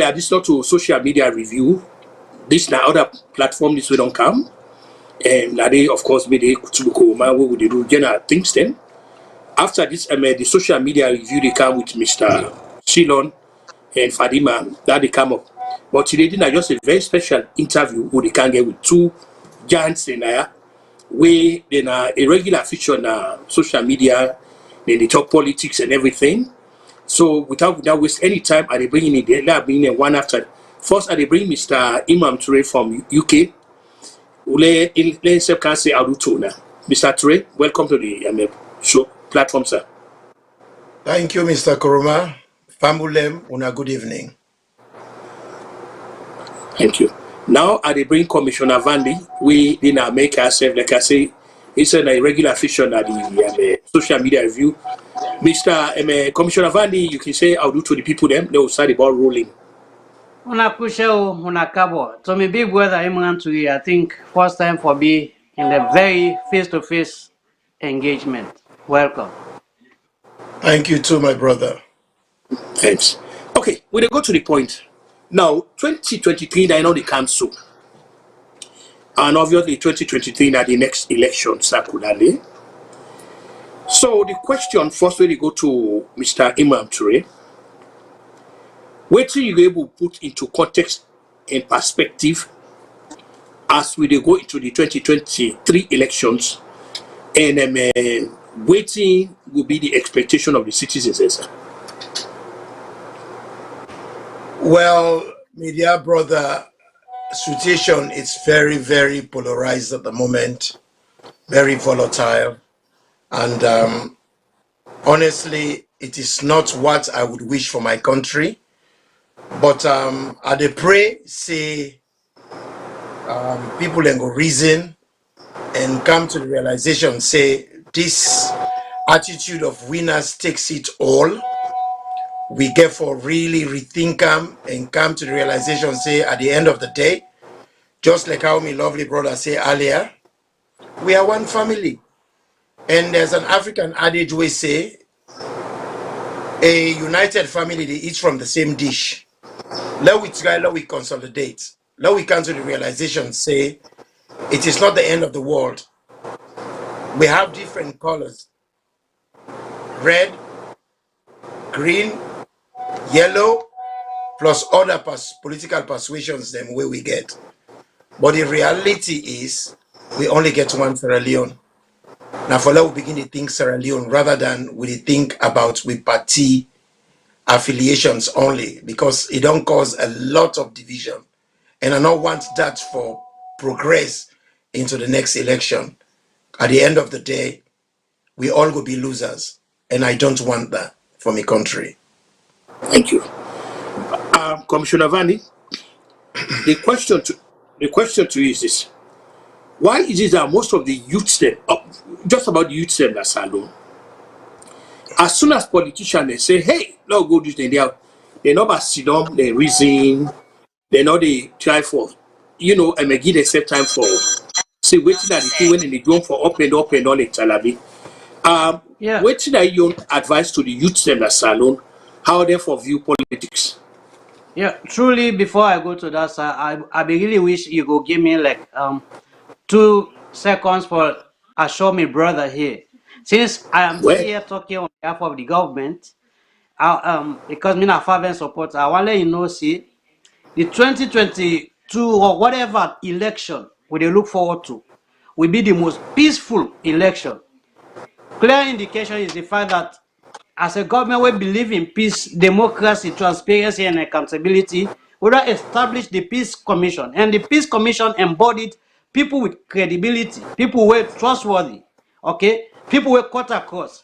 additional to social media review, this now other platform this way don't come. And now they of course made the Kutubu man what would they do general things then. After this the social media review they come with Mr. Salone and Fadima that they come up. But today did just a very special interview who they can get with two giants in there where then a regular feature on social media, then they talk politics and everything. So without waste any time, I they bring in they are bringing in one after. First, I they bring Mr. Imam Toure from UK. Ule can say Audutona. Mr. Toure, welcome to the show platform, sir. Thank you, Mr. Koroma. Famulem, una good evening. Thank you. Now, I they bring Commissioner Vandy. We didn't make ourselves, like I say, it's a regular feature at the social media review. Mr. Commissioner Vandy, you can say I'll do to the people them. They will start the ball rolling. Una kusheo, una kabo. So my big brother Imran Tui, I think first time for me in the very face-to-face engagement. Welcome. Thank you too, my brother. Thanks. Okay, we'll go to the point. Now, 2023, I know they come soon. And obviously 2023 are the next election, Sakudale. So the question first when you go to Mr. Imam Toure, what you able to put into context and perspective as we go into the 2023 elections and waiting will be the expectation of the citizens. Well, media brother, situation is very, very polarized at the moment, very volatile. And honestly, it is not what I would wish for my country. But I dey pray, say people then go reason and come to the realization, say this attitude of winners takes it all. We get for really rethink them and come to the realization, say at the end of the day, just like how my lovely brother say earlier, we are one family. And there's an African adage we say, a united family, they eat from the same dish. Let we try, let we consolidate. Let we come to the realization, say, it is not the end of the world. We have different colors. Red, green, yellow, plus other political persuasions them where we get. But the reality is, we only get one Sierra Leone. Now for that we begin to think Sierra Leone rather than we think about with party affiliations only, because it don't cause a lot of division. And I don't want that for progress into the next election. At the end of the day, we all will be losers. And I don't want that for my country. Thank you. Commissioner Vandy, the question to you is this. Why is it that most of the youths then, just about the youths then that Salone, as soon as politicians they say, hey, no go do this, they never sit down, they reason, they know they try for, and they give themselves time for, say, waiting at the thing when they do for up and all in Talabi. Waiting at your advice to the youths then that Salone, how they for view politics? Yeah, truly, before I go to that, sir, I really wish you go give me like 2 seconds for assure me brother here. Since I am here talking on behalf of the government, because me a fervent supporter, I want to let you know, see, the 2022 or whatever election we they look forward to will be the most peaceful election. Clear indication is the fact that as a government we believe in peace, democracy, transparency, and accountability, we will establish the Peace Commission. And the Peace Commission embodied people with credibility, people who are trustworthy, okay? People who cut across.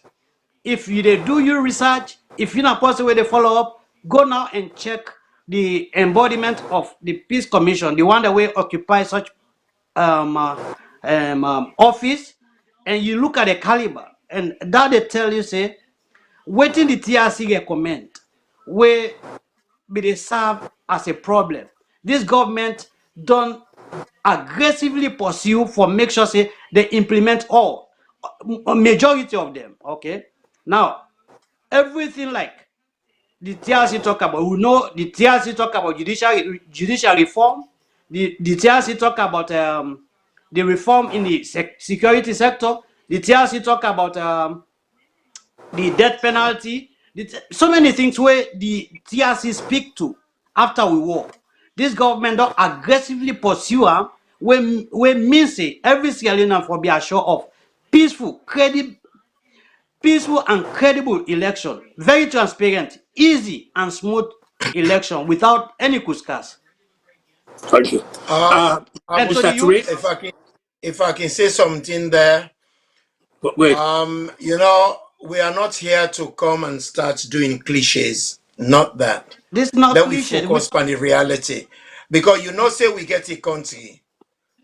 If you do your research, if you're not possible to follow up, go now and check the embodiment of the Peace Commission, the one that will occupy such office, and you look at the caliber, and that they tell you, say, waiting the TRC recommend where be they serve as a problem. This government don't aggressively pursue for make sure say they implement all majority of them. Okay, now everything like the TRC talk about, we know the TRC talk about judicial reform. The TRC talk about the reform in the security sector. The TRC talk about the death penalty. So many things where the TRC speak to after we war. This government don't aggressively pursue am when mean say every Sierra Leonean for be assured of peaceful, peaceful and credible election, very transparent, easy and smooth election without any kuskas. Thank you. And to Mr. the Ture, youth, If I can say something there, wait. you know, we are not here to come and start doing cliches. Not that. this is not Let we cliche. focus on the reality. Because you know, say we get a country.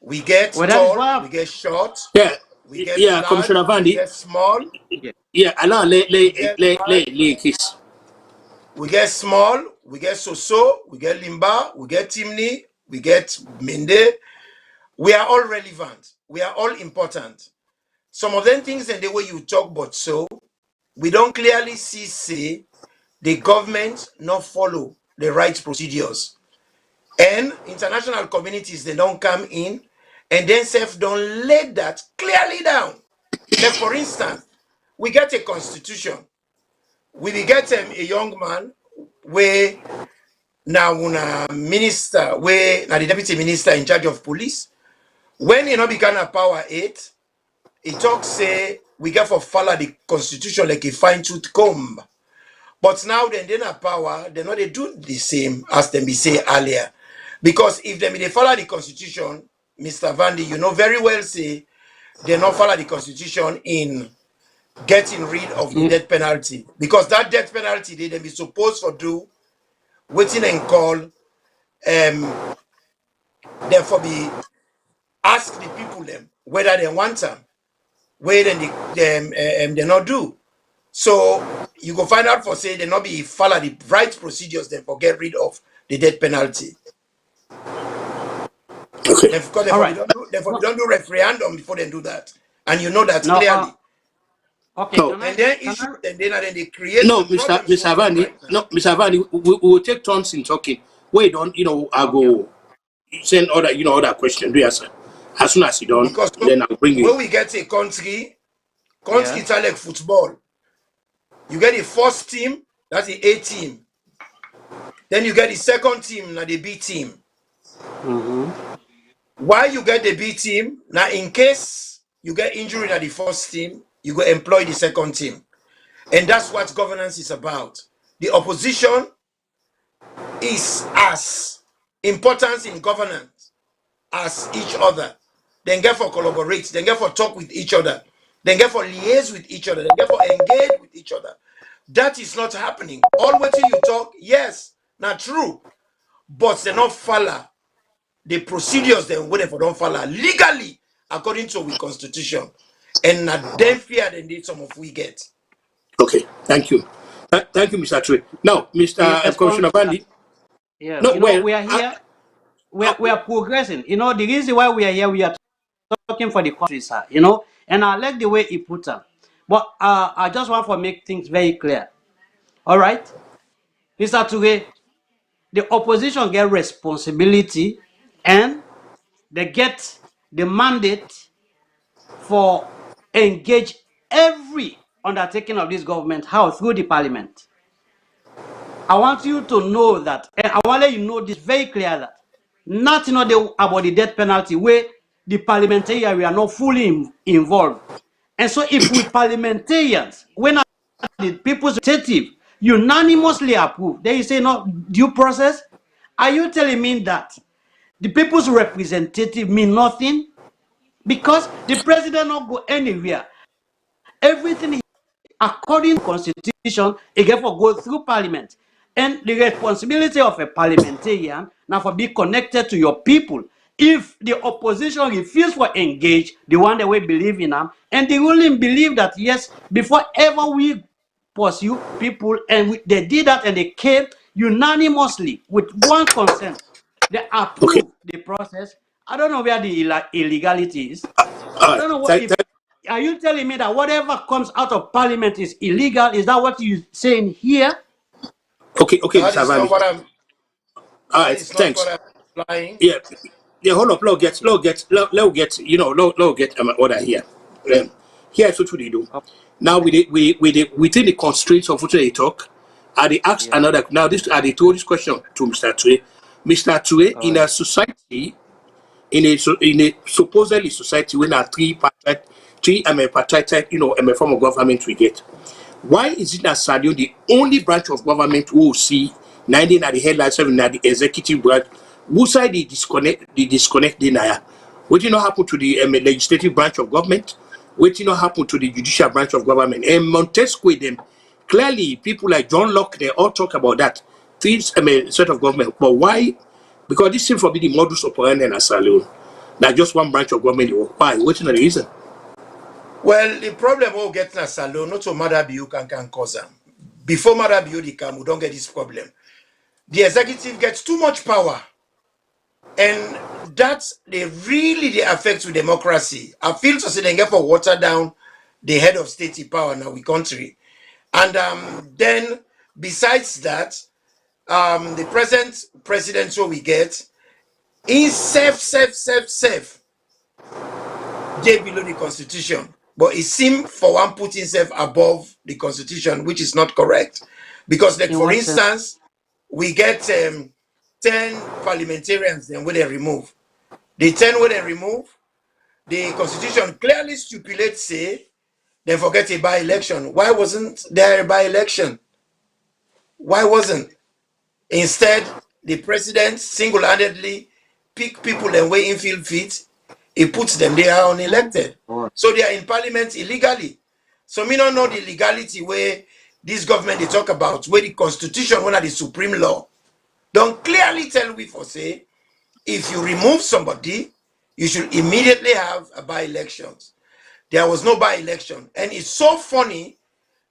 We get Well, that is tall, why. we get short, Yeah, we get yeah, large, Commissioner we Vandy. get small, Yeah. Yeah, allow we get large, lay kiss. we get small, we get so, we get limba, we get timni, we get mende. We are all relevant. We are all important. Some of them things and the way you talk, but so we don't clearly see say the government not follow the right procedures. And international communities, they don't come in and then self don't lay that clearly down. Like for instance, we get a constitution. We will get a young man where now una minister, where now the deputy minister in charge of police. When you know become a power 8, it talks say we get for follow the constitution like a fine tooth comb. But now then a power, they know they do the same as them be say earlier. Because if they follow the constitution, Mr. Vandy, you know very well say they not follow the constitution in getting rid of the death penalty. Because that death penalty they be supposed to do waiting and call therefore be ask the people them whether they want them, where then they not do. So you go find out for say they not be follow the right procedures then for get rid of the death penalty. Okay. Because All therefore right. we don't do referendum before they do that. And you know that Now, clearly. okay. No. And then issue and then they create No, the problems Mr. Vandy. right now. No, Mr. Vandy. We will take turns in talking. Wait, don't I Okay. go send other question. Do you answer? As soon as you done, Because then I'll bring when you. we get a country Yeah. it's like football. You get the first team, that's the A team. Then you get the second team, now the B team. Why you get the B team? Now, in case you get injury at the first team, you go employ the second team. And that's what governance is about. The opposition is as important in governance as each other. Then get for collaborate, then get for talk with each other, then get for liaise with each other, then get for engage with each other. That is not happening. All waiting you talk, yes, not true. But they not follow the procedures then whatever don't follow legally according to the constitution. And not them fear they need some of we get. Okay. Thank you. Thank you, Mr. Ture. Now, In Mr. response Commissioner to that, Vandy. yeah, No, well, we are here. We are progressing. The reason why we are here, we are talking for the country, sir. And I like the way he put it. But I just want to make things very clear. All right, Mr. Ture, the opposition get responsibility and they get the mandate for engage every undertaking of this government how through the parliament. I want you to know that, and I want to let you know this very clear that nothing about the death penalty where the parliamentarians we are not fully involved. And so if we parliamentarians, when the people's representative unanimously approve, then you say no due process, are you telling me that the people's representative mean nothing? Because the president not go anywhere. Everything according to constitution, it get for go through parliament. And the responsibility of a parliamentarian now for be connected to your people. If the opposition refuse to engage, the one that we believe in them, and the ruling believe that yes, before ever we pursue people, and they did that and they came unanimously with one consent. They okay. approve the process. I don't know where the illegality is. All I right. don't know what if. Are you telling me that whatever comes out of parliament is illegal? Is that what you're saying here? Okay, That Mr. is not Valley. what I'm. All That right, is not what thanks. I'm implying. Yeah, yeah. Hold up. Let get. Let get order here. Here's what we do. Oh, Now within the constraints of what they talk, I they ask yeah. another. Now this I they told this question to Mr. Tue. Mr. Tue, All in right. a society, in a supposedly society when there are three tripartite, form of government we get. Why is it that Sadio, the only branch of government who will see 19 at the headline, 7 at the executive branch, who side the disconnect denier? What did not happen to the legislative branch of government? What did not happen to the judicial branch of government? And Montesquieu, them clearly, people like John Locke, they all talk about that. Three set of government. But why? Because this seems to be the modus operandi in Salone. That just one branch of government. Why? What's the reason? Well, the problem we'll get in a Salone, not to Mother Biu can cause them. Before Mother Biu come, we don't get this problem. The executive gets too much power. And that's they affect to democracy. I feel to say they get for water down the head of state power in our country. And then besides that, the present president who we get is safe, they below the constitution. But it seems for one put himself above the constitution, which is not correct. Because, like, In for what sense? instance, we get 10 parliamentarians then where they remove. The 10 where they remove, the constitution clearly stipulates, say, they forget a by-election. Why wasn't there a by-election? Why wasn't? Instead, the president single-handedly pick people and way in feel fit. He puts them, they are unelected. Oh, So they are in parliament illegally. So me don't know the legality where this government they talk about, where the constitution, one of the supreme law, don't clearly tell we for say, if you remove somebody, you should immediately have a by-elections. There was no by-election. And it's so funny,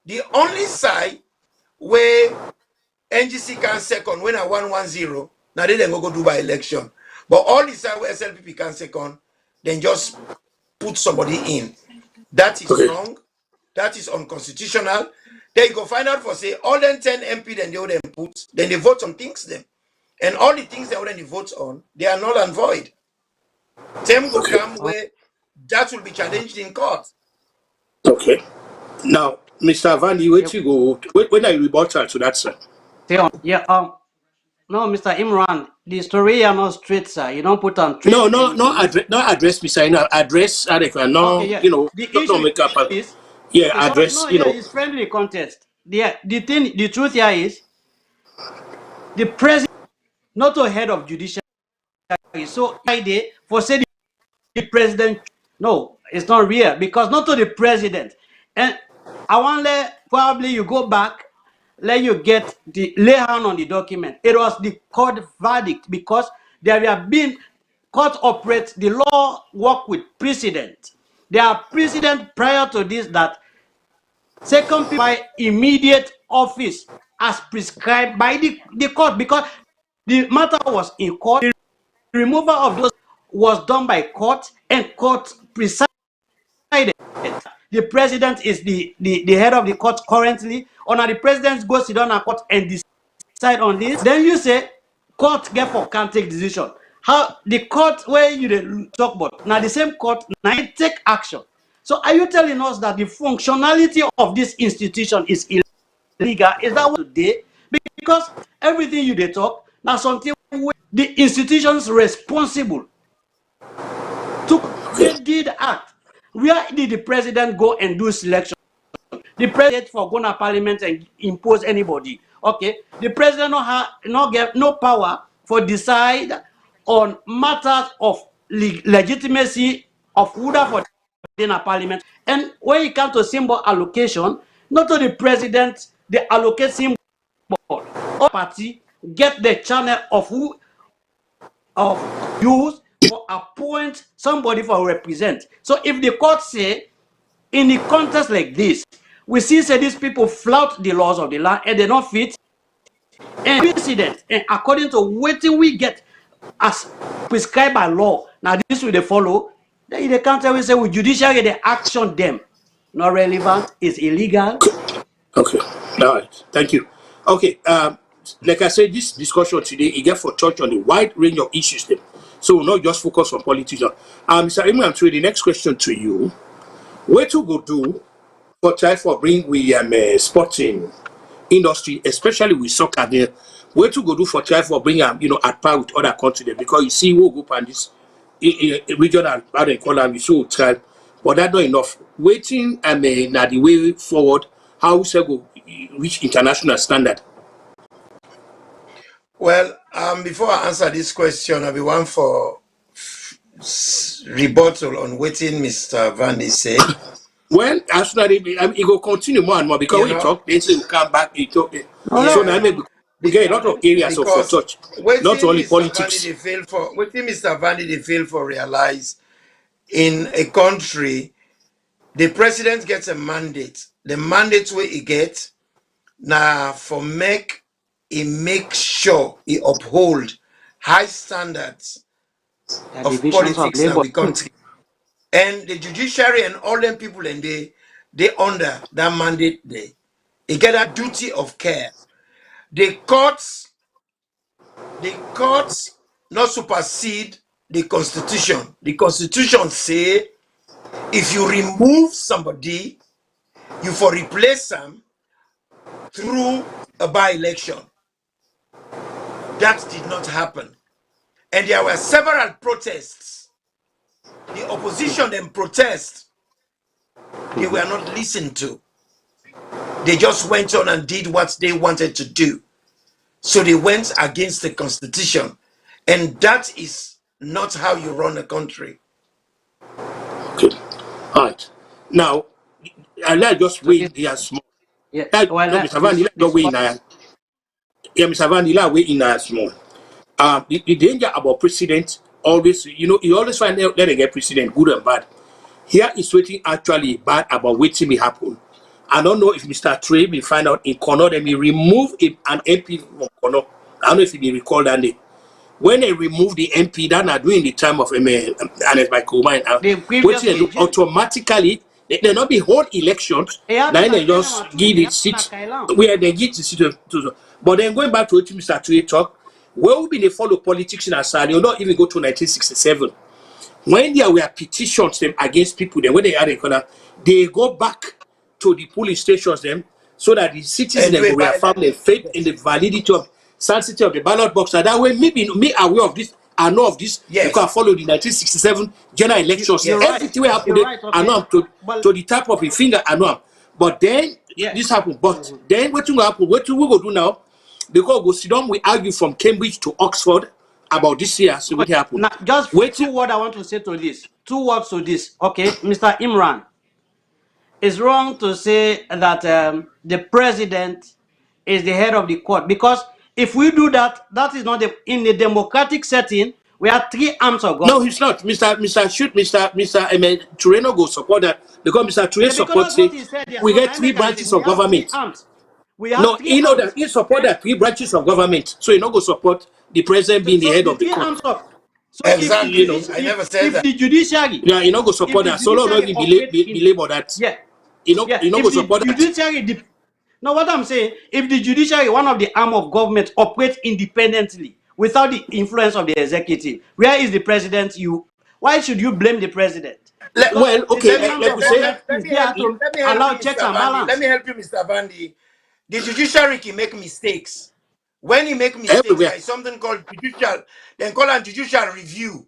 the only side where NGC can second when a 110, now they then go do by-election. But all the side where SLPP can second, then just put somebody in. That is Okay. wrong. That is unconstitutional. Then you go find out for say all them 10 MP then they would then put, then they vote on things them. And all the things they would then vote on, they are null and void. Time go Okay. come where that will be challenged in court. Okay. Now, Mr. Vandy, where yeah. you go? When are you rebuttal to that, sir? Stay on. Yeah. No, Mr. Imran, the story are not straight, sir. You don't put on No, straight no, no anything. address, no address, Mr. Address, Adeka, Okay, no, yeah. The no issue make up. is, Yeah, it's all address, no, yeah, it's friendly contest. The thing, the truth here is, the president, not the head of judiciary. So idea for say the president, no, it's not real because not to the president. And I want let probably you go back, let you get the lay hand on the document. It was the court verdict because there have been court operates the law work with precedent. There are precedent prior to this that second by immediate office as prescribed by the court because the matter was in court. The removal of those was done by court and court presided. The president is the head of the court currently. Or now the president goes to the court and decide on this. Then you say court therefore can't take decision. How the court where you talk about now the same court now take action. So are you telling us that the functionality of this institution is illegal? Is that what today? Because everything you they talk now something the institutions responsible okay, they did act. Where did the president go and do selection? The president for going to parliament and impose anybody. Okay, the president not get no power for decide on matters of legitimacy of order for in a parliament. And when it comes to symbol allocation, not to the president, they allocate symbol. All party get the channel of who of use for appoint somebody for represent. So if the court say in a contest like this, we see say these people flout the laws of the land and they not fit and precedent and according to what we get as prescribed by law. Now this will they follow. Then in the counter we say with judiciary they action them. Not relevant, is illegal. okay. All right, thank you. Okay, like I said, this discussion today, it get for touch on the wide range of issues them. So we'll not just focus on politics. Mr. Imran, the next question to you. What to go do for try for bring we sporting industry, especially with soccer there? What to go do for try for bring at par with other countries? Because you see, we'll go on this regional, how they call them, so try, but that's not enough. Waiting now the way forward, how we say go reach international standard. Well, before I answer this question, I'll be one for rebuttal on waiting Mr. Vandy say. Well, as soon as it will continue more and more because when you talk, they say you come back, you talk. So now we get a lot of areas for touch, not only politics. Waiting Mr. Vandy they fail for realize in a country, the president gets a mandate. The mandate where he gets now for make sure he uphold high standards of politics in the country. And the judiciary and all them people and they under that mandate they get a duty of care. The courts not supersede the constitution. The constitution say if you remove somebody, you for replace them through a by-election. That did not happen. And there were several protests. The opposition then protest. They were not listened to. They just went on and did what they wanted to do. So they went against the constitution. And that is not how you run a country. Okay. All right. Now, I'll just wait here small. Yeah. Mr. Van, let wait in Mr. Van, wait in small. The danger about president always, you always find out let get president, good and bad. Here is waiting actually bad about waiting may happen. I don't know if Mr. Trey will find out in Kono, they may remove an MP from Kono. I don't know if he may recall that day. When they remove the MP, that are doing the time of Anes by Kumai, automatically they not be hold elections. Then they just give the seat where they give the seat to. But then going back to what Mr. Trey talk, where will be they follow politics in Asali, or not even go to 1967. When there were petitions them against people, then when they had a corner, they go back to the polling stations them so that the citizens were found a faith in the validity of sanctity of the ballot box. And that way, maybe me aware of this, I know of this, you can follow the 1967 general elections. Everything will happen, I know to the type of a finger, I know. But then this happened. But then what will happen? What we go do now? Because we sit down, we argue from Cambridge to Oxford about this year. So what happened? Now, just two words I want to say to this. 2 words to this. Okay, Mr. Imran. It's wrong to say that the president is the head of the court, because if we do that, that is not in the democratic setting. We have 3 arms of government. No, he's not. Mr. Tureno go support that because Mr. Tureno supports it. We get 3 branches of government. No, you know that he support that 3 branches of government, so he not go support the president being the head of the court. So exactly, I never said that. The judiciary, you not go support that. So long not be labor that. Yeah, you know go support that. No, what I'm saying, if the judiciary, one of the arm of government, operates independently without the influence of the executive, where is the president? Why should you blame the president? Well, okay, let me help you, Mr. Bandi. The judiciary can make mistakes. When he make mistakes, there is something called judicial, then call it judicial review.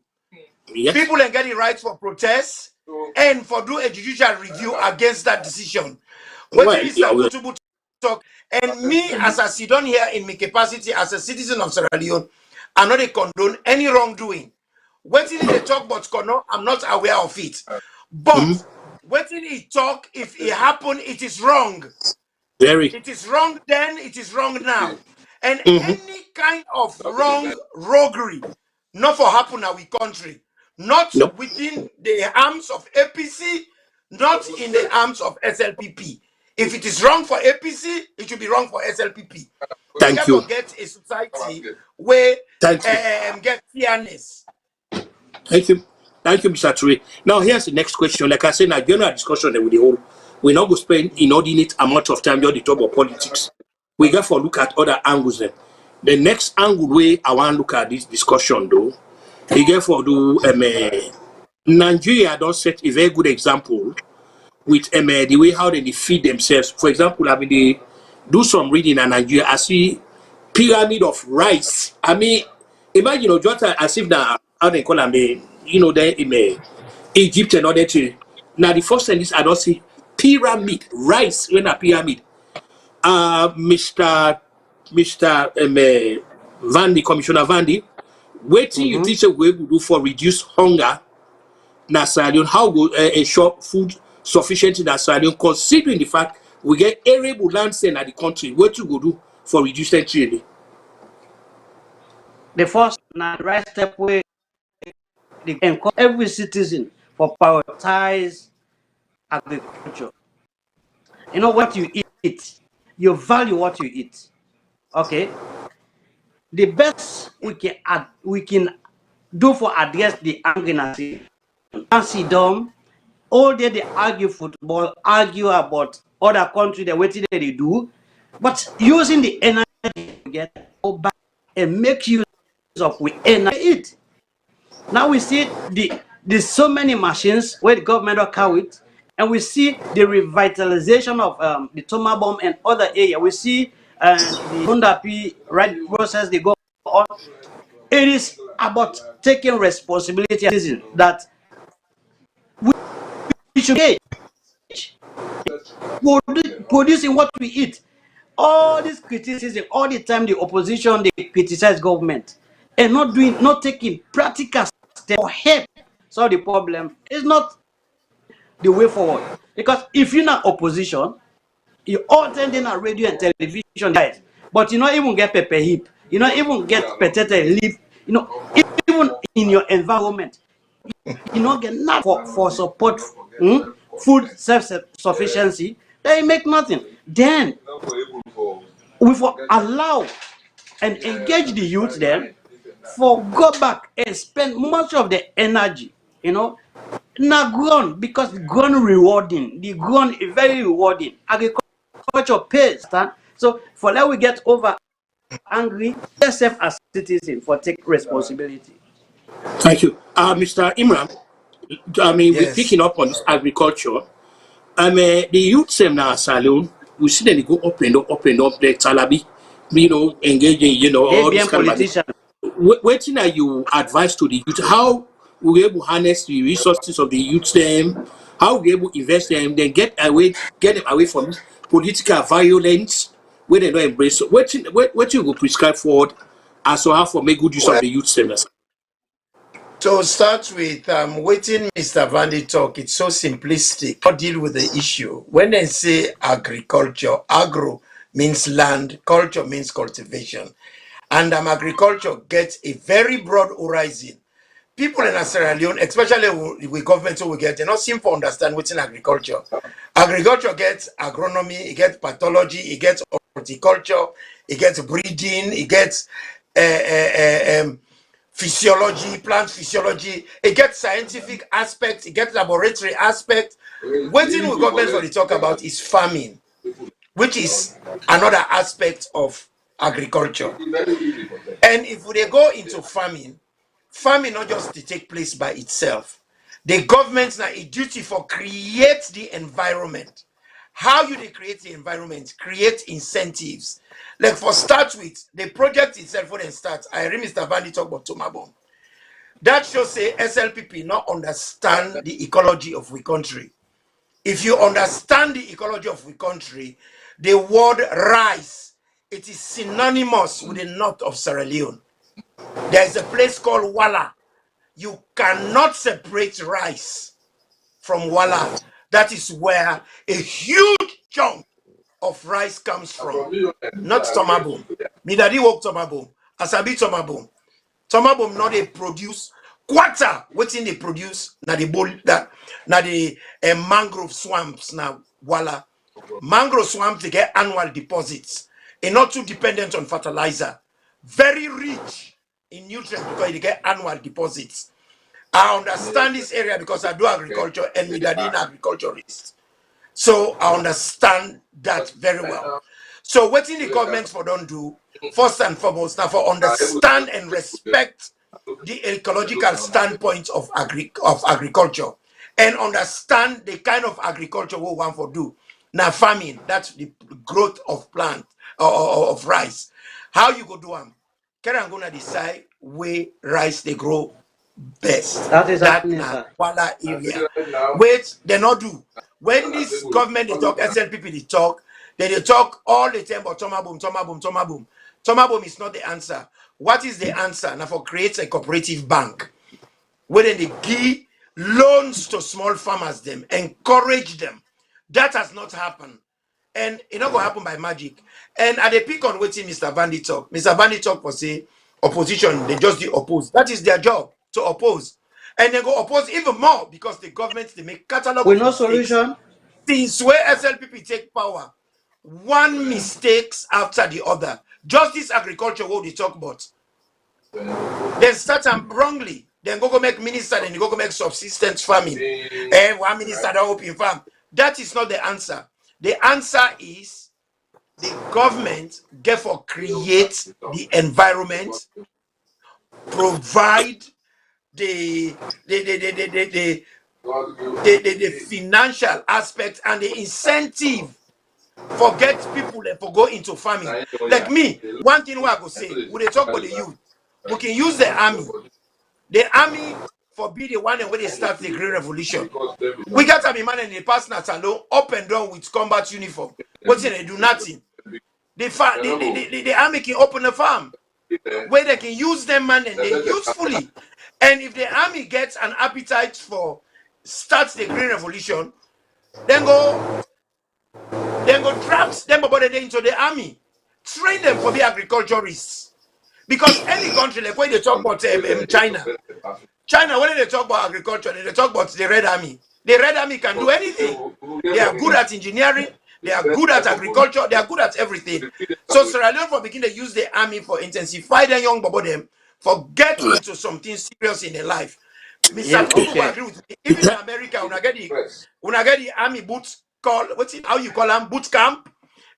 Yes. People can get the right for protest and for do a judicial review against that decision. When Mr. Kutubu talk, and me as I sit down here in my capacity as a citizen of Sierra Leone, I'm not a condone any wrongdoing. When they talk about Kono, I'm not aware of it. But when he talk, if it happen, it is wrong. It is wrong then, it is wrong now. And any kind of roguery, not for happen in our country, not within the arms of APC, not in the arms of SLPP. If it is wrong for APC, it should be wrong for SLPP. Thank you. Get a society where get fairness. Thank you, Mr. Ture. Now here's the next question. Like I said, in a general discussion that with the whole, we're not going to spend inordinate amount of time on the talk about politics. We got to look at other angles then. The next angle way I want to look at this discussion though, again for do Nigeria don't set a very good example with the way how they feed themselves. For example, I mean they do some reading in Nigeria. I see pyramid of rice. I mean, imagine just as if now how they call them, they in Egypt and all that. Now the first thing is I don't see pyramid rice when a pyramid. Mr. Vandy, Commissioner Vandy, waiting you think we will do for reduce hunger na Salone, how go ensure food sufficiency na Salone, considering the fact we get arable land in the country, what you go do for reducing trade? The first right step way they encourage every citizen for prioritize agriculture. You know what you eat, you value what you eat. Okay. The best we can do for address the angry Nancy Dom, all day they argue football, argue about other countries, the way they do, but using the energy to get back and make use of with energy. Now we see there's so many machines where the government will carry it, and we see the revitalization of the Toma bomb and other area. We see the Honda P right process they go on. It is about taking responsibility that we should engage producing what we eat. All this criticism, all the time the opposition they criticize government and not taking practical steps for help solve the problem is not the way forward. Because if you're not opposition, you all attending a radio and television guys, but you not even get pepper hip, you not even get potato leaf, even in your environment, you not get enough for support food self-sufficiency, they make nothing. Then we for allow and engage the youth then for go back and spend much of the energy, now grown, because grown rewarding, the grown is very rewarding. Agriculture pays, so for that we get over angry, yourself as citizen for take responsibility. Thank you. Mr. Imran, I mean, we're Yes. picking up on this agriculture. The youth same now Salone, we see them go up and up, the Talabi, engaging, They all be this kind of politician. what are you advise to the youth? How will we able harness the resources of the youth them? How will we able invest them? Then get them away from political violence where they don't embrace. So what you go prescribe forward as to how for make good use of Well, the youth them? to start with, waiting Mr. Vandy talk, it's so simplistic. Not deal with the issue. When they say agriculture, agro means land, culture means cultivation. And agriculture gets a very broad horizon. People in Sierra Leone, especially with government, so we get, they not seem to understand what's in agriculture. Agriculture gets agronomy, it gets pathology, it gets horticulture, it gets breeding, it gets physiology, plant physiology, it gets scientific aspects, it gets laboratory aspect. One thing we government for the talk about is farming, which is another aspect of agriculture. And if they go into farming not just to take place by itself. The government now a duty for create the environment. How you they create the environment? Create incentives. Like for start with the project itself when it starts. I heard Mr. Vandy talk about Tomabon. That shows say SLPP not understand the ecology of we country. If you understand the ecology of we country, the word rice, it is synonymous with the north of Sierra Leone. There is a place called Walla. You cannot separate rice from Walla. That is where a huge chunk of rice comes from. Not Tomabom. Midadi work Tomabom. Asabi Tomabom. Tomabom not they produce quarter. What's in they produce? Na the bowl that na the mangrove swamps now Walla. Mangrove swamps they get annual deposits. And not too dependent on fertilizer. Very rich in nutrients because they get annual deposits. I understand this area because I do agriculture and me daddy an agriculturist. So I understand that very well. So what in the government for don't do, first and foremost, now for understand and respect the ecological standpoint of agriculture and understand the kind of agriculture we want to do. Now farming, that's the growth of plant or of rice. How you go do them? I'm gonna decide where rice they grow best. That is That happening, na sir. Kuala area. Wait, they not do. When this government they talk, SNPP they talk all the time about Toma boom, Toma boom, Toma boom. Toma boom is not the answer. What is the answer? Now for create a cooperative bank where they give loans to small farmers, them encourage them. That has not happened. And it not gonna happen by magic. And at the peak on waiting Mr. Vandy talk. Mr. Vandy talk for say opposition, they just do oppose. That is their job to oppose. And they go oppose even more because the government they make catalog With of no mistakes. solution. Since where SLPP take power, one mistakes after the other. Just this agriculture what we talk about. Then start them wrongly. Then go make minister, then you go make subsistence farming. And one minister that open farm. That is not the answer. The answer is the government therefore create the environment, provide the financial aspect and the incentive for get people for go into farming. Like me, one thing I go say, when they talk about the youth, we can use the army. The army for be the one where they start the Green Revolution. We got a man in the past Salone up and down with combat uniform. What's they do nothing. The army can open a farm where they can use them man and they usefully. And if the army gets an appetite for starts the Green Revolution, then go draft them about the into the army, train them for the agriculturists. Because any country like when they talk about China, when they talk about agriculture, they talk about the Red Army. The Red Army can do anything. They are good at engineering. They are good at agriculture. They are good at everything. So Sierra Leone for begin to use the army for intensify the young babo them for get into something serious in their life. Mr. Kutubu agree with me. Even in America, when I get the army boots call how you call them boot camp,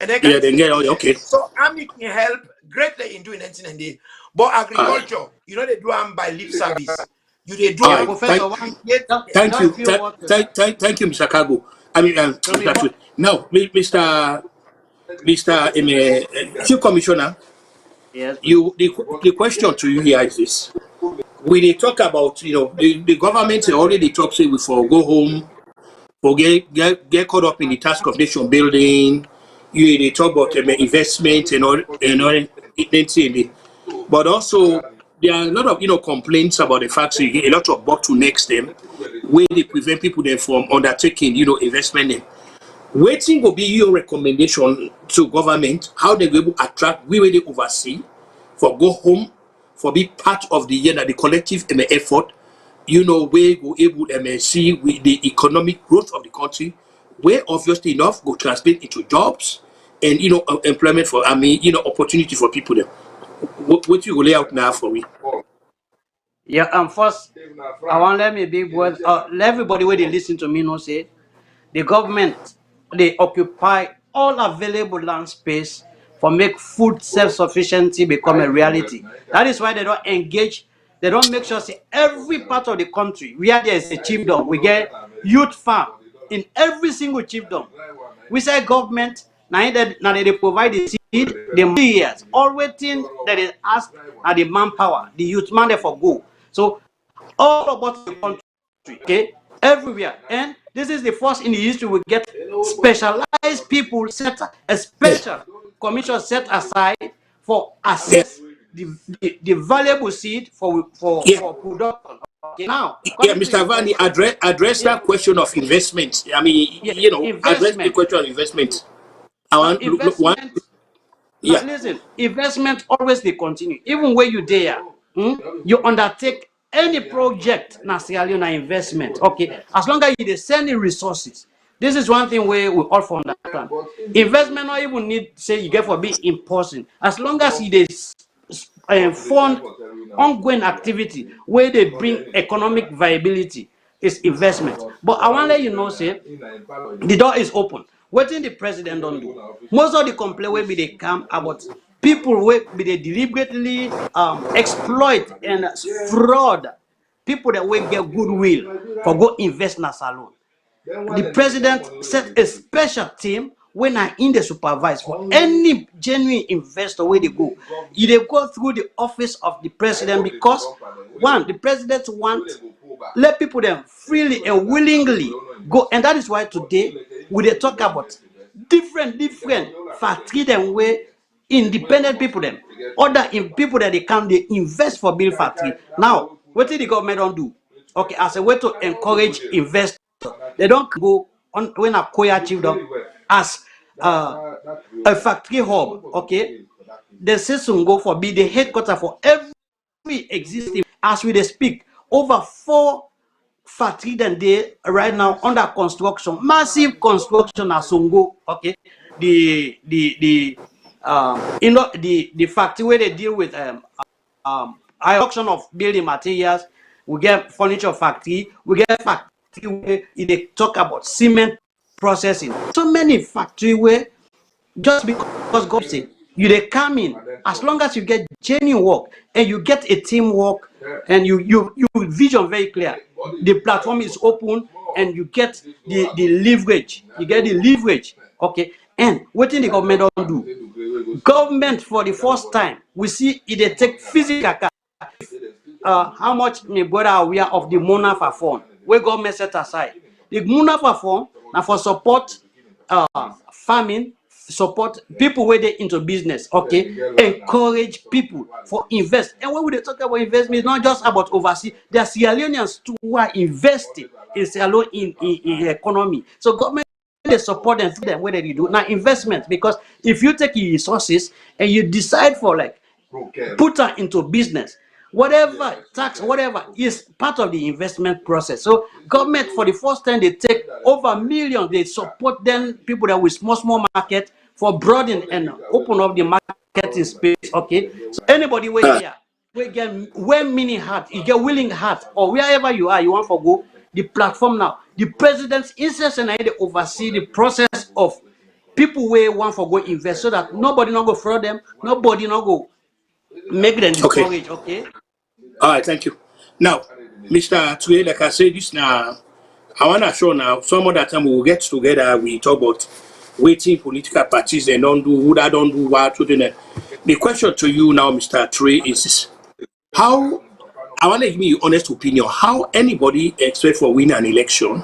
and then okay. So army can help greatly in doing anything and they. But agriculture, they do them by lip service. They do Yeah, Professor, thank you, thank you, Mr. Kago. I mean, now, Mr. Chief Commissioner, yes, the question to you here is this: when they talk about the government already talk say we for go home, for get caught up in the task of nation building. They talk about investment and all but also there are a lot of complaints about the fact that you get a lot of bottlenecks them where they prevent people then from undertaking investment them. Waiting will be your recommendation to government how they will attract we will oversee for go home for be part of the that the collective effort where go able see with the economic growth of the country where obviously enough go translate into jobs and employment for opportunity for people there. What you go lay out now for me? yeah. First, I want let me big word. Let everybody where they listen to me know say the government they occupy all available land space for make food self-sufficiency become a reality. That is why they don't engage. They don't make sure say every part of the country where there is a chiefdom we get youth farm in every single chiefdom. We say government now they provide the seed the years all waiting that is asked at the manpower the youth man therefore go. So all about the country, okay, everywhere. And this is the first in the history we get specialized people set a Yeah, special commission set aside for yeah, assess the valuable seed yeah. for production. Okay, now Yeah, coming to Mr. your Vani, question, address yeah, that question of investment. I mean, yeah, address the investment. question of investment. I Now want look one. investment. Now Yeah, listen, investment always they continue. Even when you there, you undertake any project na Sierra Leone na investment. Okay, as long as you dey send in resources. This is one thing where we all for understand. Investment not even need say you get for be in person. As long as you dey fund ongoing activity where they bring economic viability is investment. But I want to let you know say the door is open. Wetin the president don't do. Most of the complaint will be they come about people will be they deliberately exploit and fraud people that will get goodwill for go invest in a salon. The president set a special team when I in the supervise for any genuine investor where they go. They go through the office of the president because one, the president want let people them freely and willingly go, and that is why today we they talk about different factory them where independent people them other in people that they come they invest for build factory. Now what did the government don't do? Okay, as a way to encourage investors, they don't go on when a Koya achieve them as a factory hub. Okay, the system go for be the headquarter for every existing as we they speak over 4 factory than they right now under construction, massive construction at Songo. Okay, the factory where they deal with auction of building materials. We get furniture factory. We get factory where they talk about cement processing. So many factory where just because God say you they come in as long as you get genuine work and you get a teamwork and you vision very clear. The platform is open and you get the leverage. You get the leverage. Okay. And what did the government don't do? Government for the first time we see it they take physical how much my brother are aware of the Munafa fund where government set aside. The Munafa fund now for support farming, support people where they into business. Okay, encourage people for invest. And when we talk about investment, it's not just about overseas. There are Sierra Leoneans too who are investing in Sierra Leone in economy. So government they support them through them where they do now investment because if you take your resources and you decide for like put her into business whatever tax whatever is part of the investment process. So government for the first time they take over millions they support them people that with small market for broaden and open up the marketing space. Okay, so anybody wait here we get where meaning heart you get willing heart or wherever you are you want for go the platform now the president's interest and they oversee the process of people where want for go invest so that nobody not go fraud them nobody not go make them Okay. discourage. Okay. All right. Thank you. Now, Mr. Tue, like I said, this now, I want to show now. Some other time we will get together. We talk about waiting political parties and don't do who that don't do what to do. The question to you now, Mr. Tue, is this: how I want to give me your honest opinion. How anybody expect for win an election,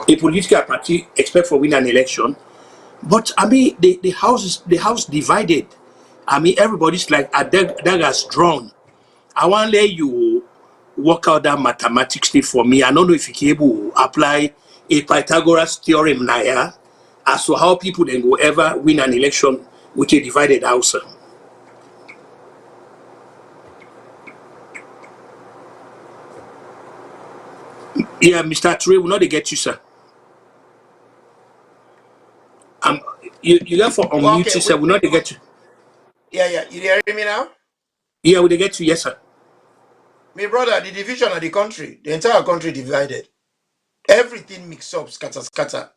a political party expect for win an election, but I mean the house divided. I mean everybody's like a daggers drawn. I want to let you work out that mathematics thing for me. I don't know if you can able to apply a Pythagoras theorem now yeah, as to how people then go ever win an election with a divided house. Yeah, Mr. Trey, will not they get you, sir. Um, you got for unmute Okay, yourself, will not they get you. yeah. You hear me now? Yeah, will they get you? Yes, sir. My brother, the division of the country, the entire country divided. Everything mixed up, scatter.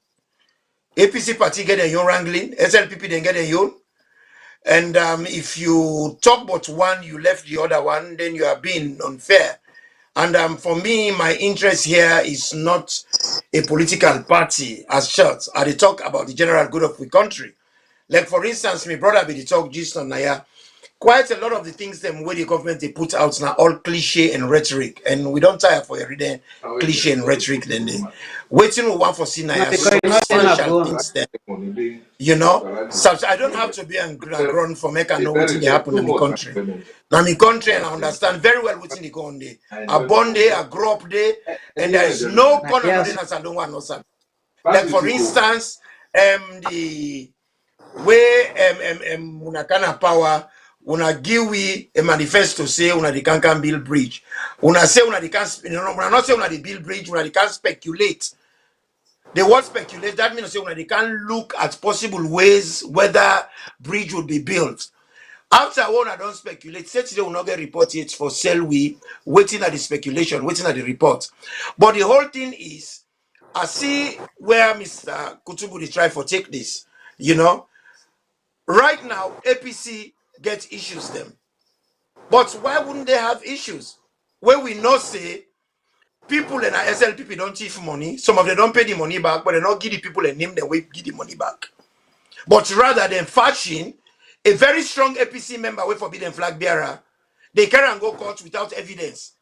APC party get a own wrangling, SLPP then get a own. And if you talk about one, you left the other one, then you are being unfair. And for me, my interest here is not a political party as such. I talk about the general good of the country. Like for instance, my brother be the talk just on Naya. Quite a lot of the things them where the government they put out now all cliche and rhetoric, and we don't tire for every cliche and rhetoric. Then they waiting we want for see No, Naya because you're not saying that substantial go. things. Then I don't have to be on ground for make I know what they happen in my country. Now my country and I understand very well what's in the go on there. I born there, I grew up there, and there is no corner Yes. nothing as I don't want no sir. Like for instance, the way una kind of power una give we a manifesto say una the can build bridge. Una say una the can una not say una the build bridge, una the can speculate. The word speculate that means say una the can look at possible ways whether bridge would be built. After one, I don't speculate. Say today will not get reported for sell we waiting at the speculation, waiting at the report. But the whole thing is, I see where Mr. Kutubu is trying to take this. Right now, APC get issues them. But why wouldn't they have issues? Where we know say people in our SLPP don't thief money. Some of them don't pay the money back, but they don't give the people a name, they will give the money back. But rather than fetching a very strong APC member with forbidden flag bearer, they carry and go court without evidence.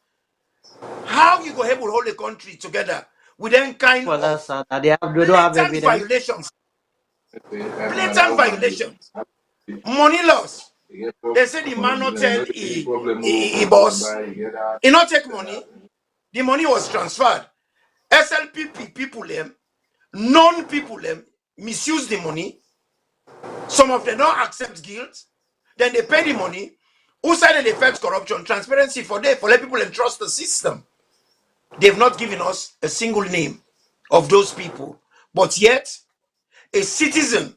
How you go able to hold the country together with them kind For that, of sir, that they don't have blatant evidence. violations? Blatant violations. Money loss. They say the man not tell he boss. He not take money. The money was transferred. SLPP people them, non-people them misuse the money. Some of them don't accept guilt. Then they pay the money. Who said they felt corruption? Transparency for them, for let people entrust the system. They've not given us a single name of those people. But yet, a citizen,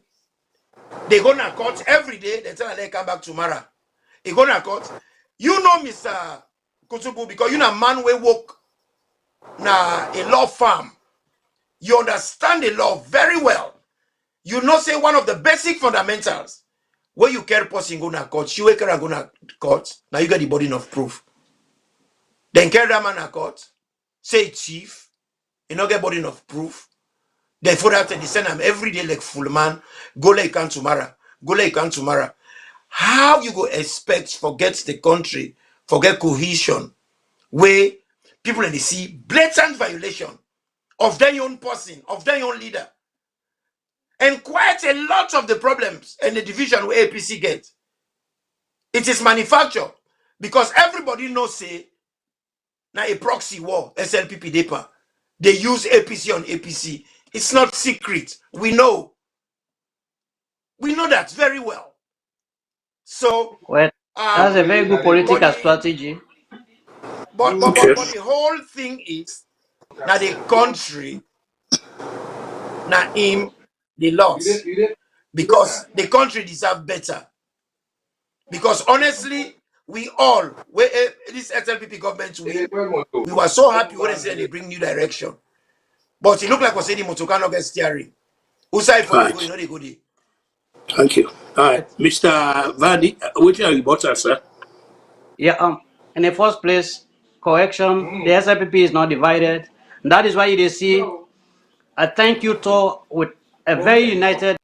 they go to court every day, they tell them they come back tomorrow. They go to court. You know, Mr. Kutubu, because you know man we work na a law firm. You understand the law very well. You know, say one of the basic fundamentals where you carry person go to court, you carry go to court, now you get the burden of proof. Then carry that man to court, say chief, you not get burden of proof. Then for that they send them every day like full man, go like can tomorrow, go like can tomorrow. How you go expect forget the country, forget cohesion, where people in the sea blatant violation of their own person, of their own leader. And quite a lot of the problems and the division where APC get, it is manufactured because everybody knows say now a proxy war, SLPP DEPA, they use APC on APC. It's not secret. We know that very well. So Well, that's a very good political strategy. But Okay. the whole thing is now the country, now him the loss, because the country deserve better. Because honestly, we all this SLPP government we were so happy when they said they bring new direction. But it looked like was saying the motor cannot get steering. Who side for the go, you know they go there. Thank you. All right, Mr. Vardy, what are you about, sir? Yeah, in the first place, correction, the SIPP is not divided. That is why they see a thank you tour with a very united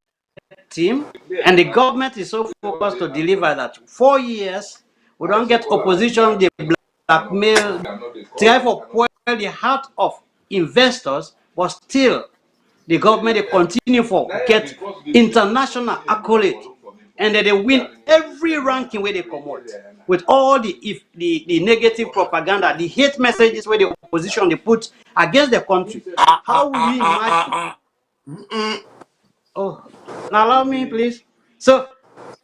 team, and the government is so focused to deliver that 4 years we don't get opposition, they blackmail, try for spoil the heart of investors, but still the government they continue for get international accolade, and they win every ranking where they come with all the negative propaganda, the hate messages where the opposition they put against the country. How will you imagine? Oh, now allow me, please. So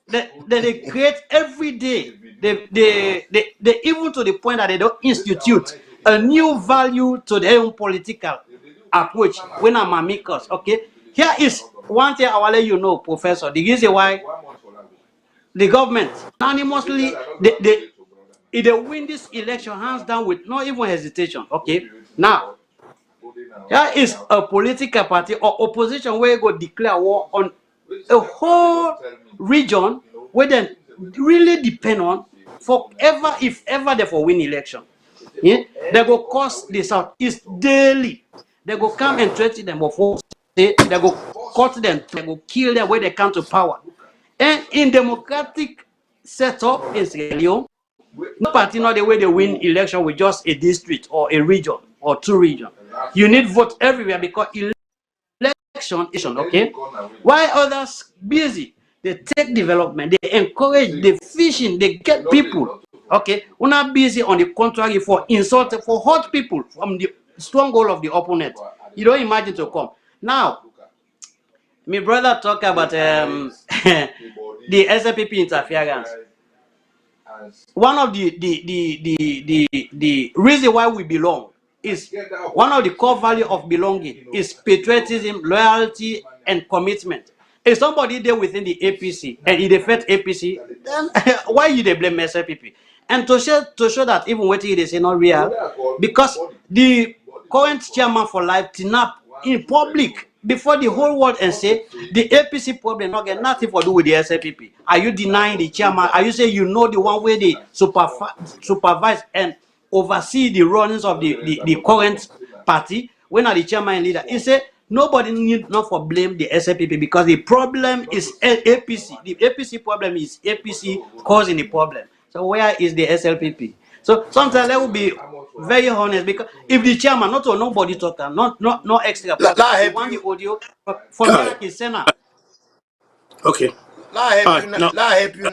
they create every day. They even to the point that they don't institute a new value to their own political approach. When I'm amicus, okay. Here is one thing I will let you know, Professor. The reason why the government unanimously they win this election hands down with not even hesitation. Okay, now there is a political party or opposition where you go declare war on a whole region where they really depend on forever if ever they for win election. Yeah? They go cost the Southeast daily. They go come and threaten them of force. They go cut them, they go kill them where they come to power. And in democratic setup in Sierra Leone, no party not the way they win election with just a district or a region or two regions. You need vote everywhere because election is okay. While others busy, they take development, they encourage the fishing, they get people. Okay, we're not busy on the contrary for insult, for hurt people from the stronghold of the opponent. You don't imagine to come. Now, my brother talk about the SLPP interference. One of the reason why we belong is one of the core value of belonging is patriotism, loyalty, and commitment. If somebody there within the APC and it affect APC, then why you they blame SLPP? And to show that even what they say not real, because the current chairman for life Tinap in public before the whole world and say the APC problem not get nothing to do with the SLPP. Are you denying the chairman? Are you saying you know the one where they supervise and oversee the runnings of the current party? When are the chairman and leader? He said nobody need not for blame the SLPP because the problem is APC. The APC problem is APC causing the problem. So where is the SLPP? So sometimes that will be very honest because if the chairman, not or nobody talker, not extra La, person, la you help want you. the audio for All me right. like a sender. Okay. La All help you. right. Now, La help you.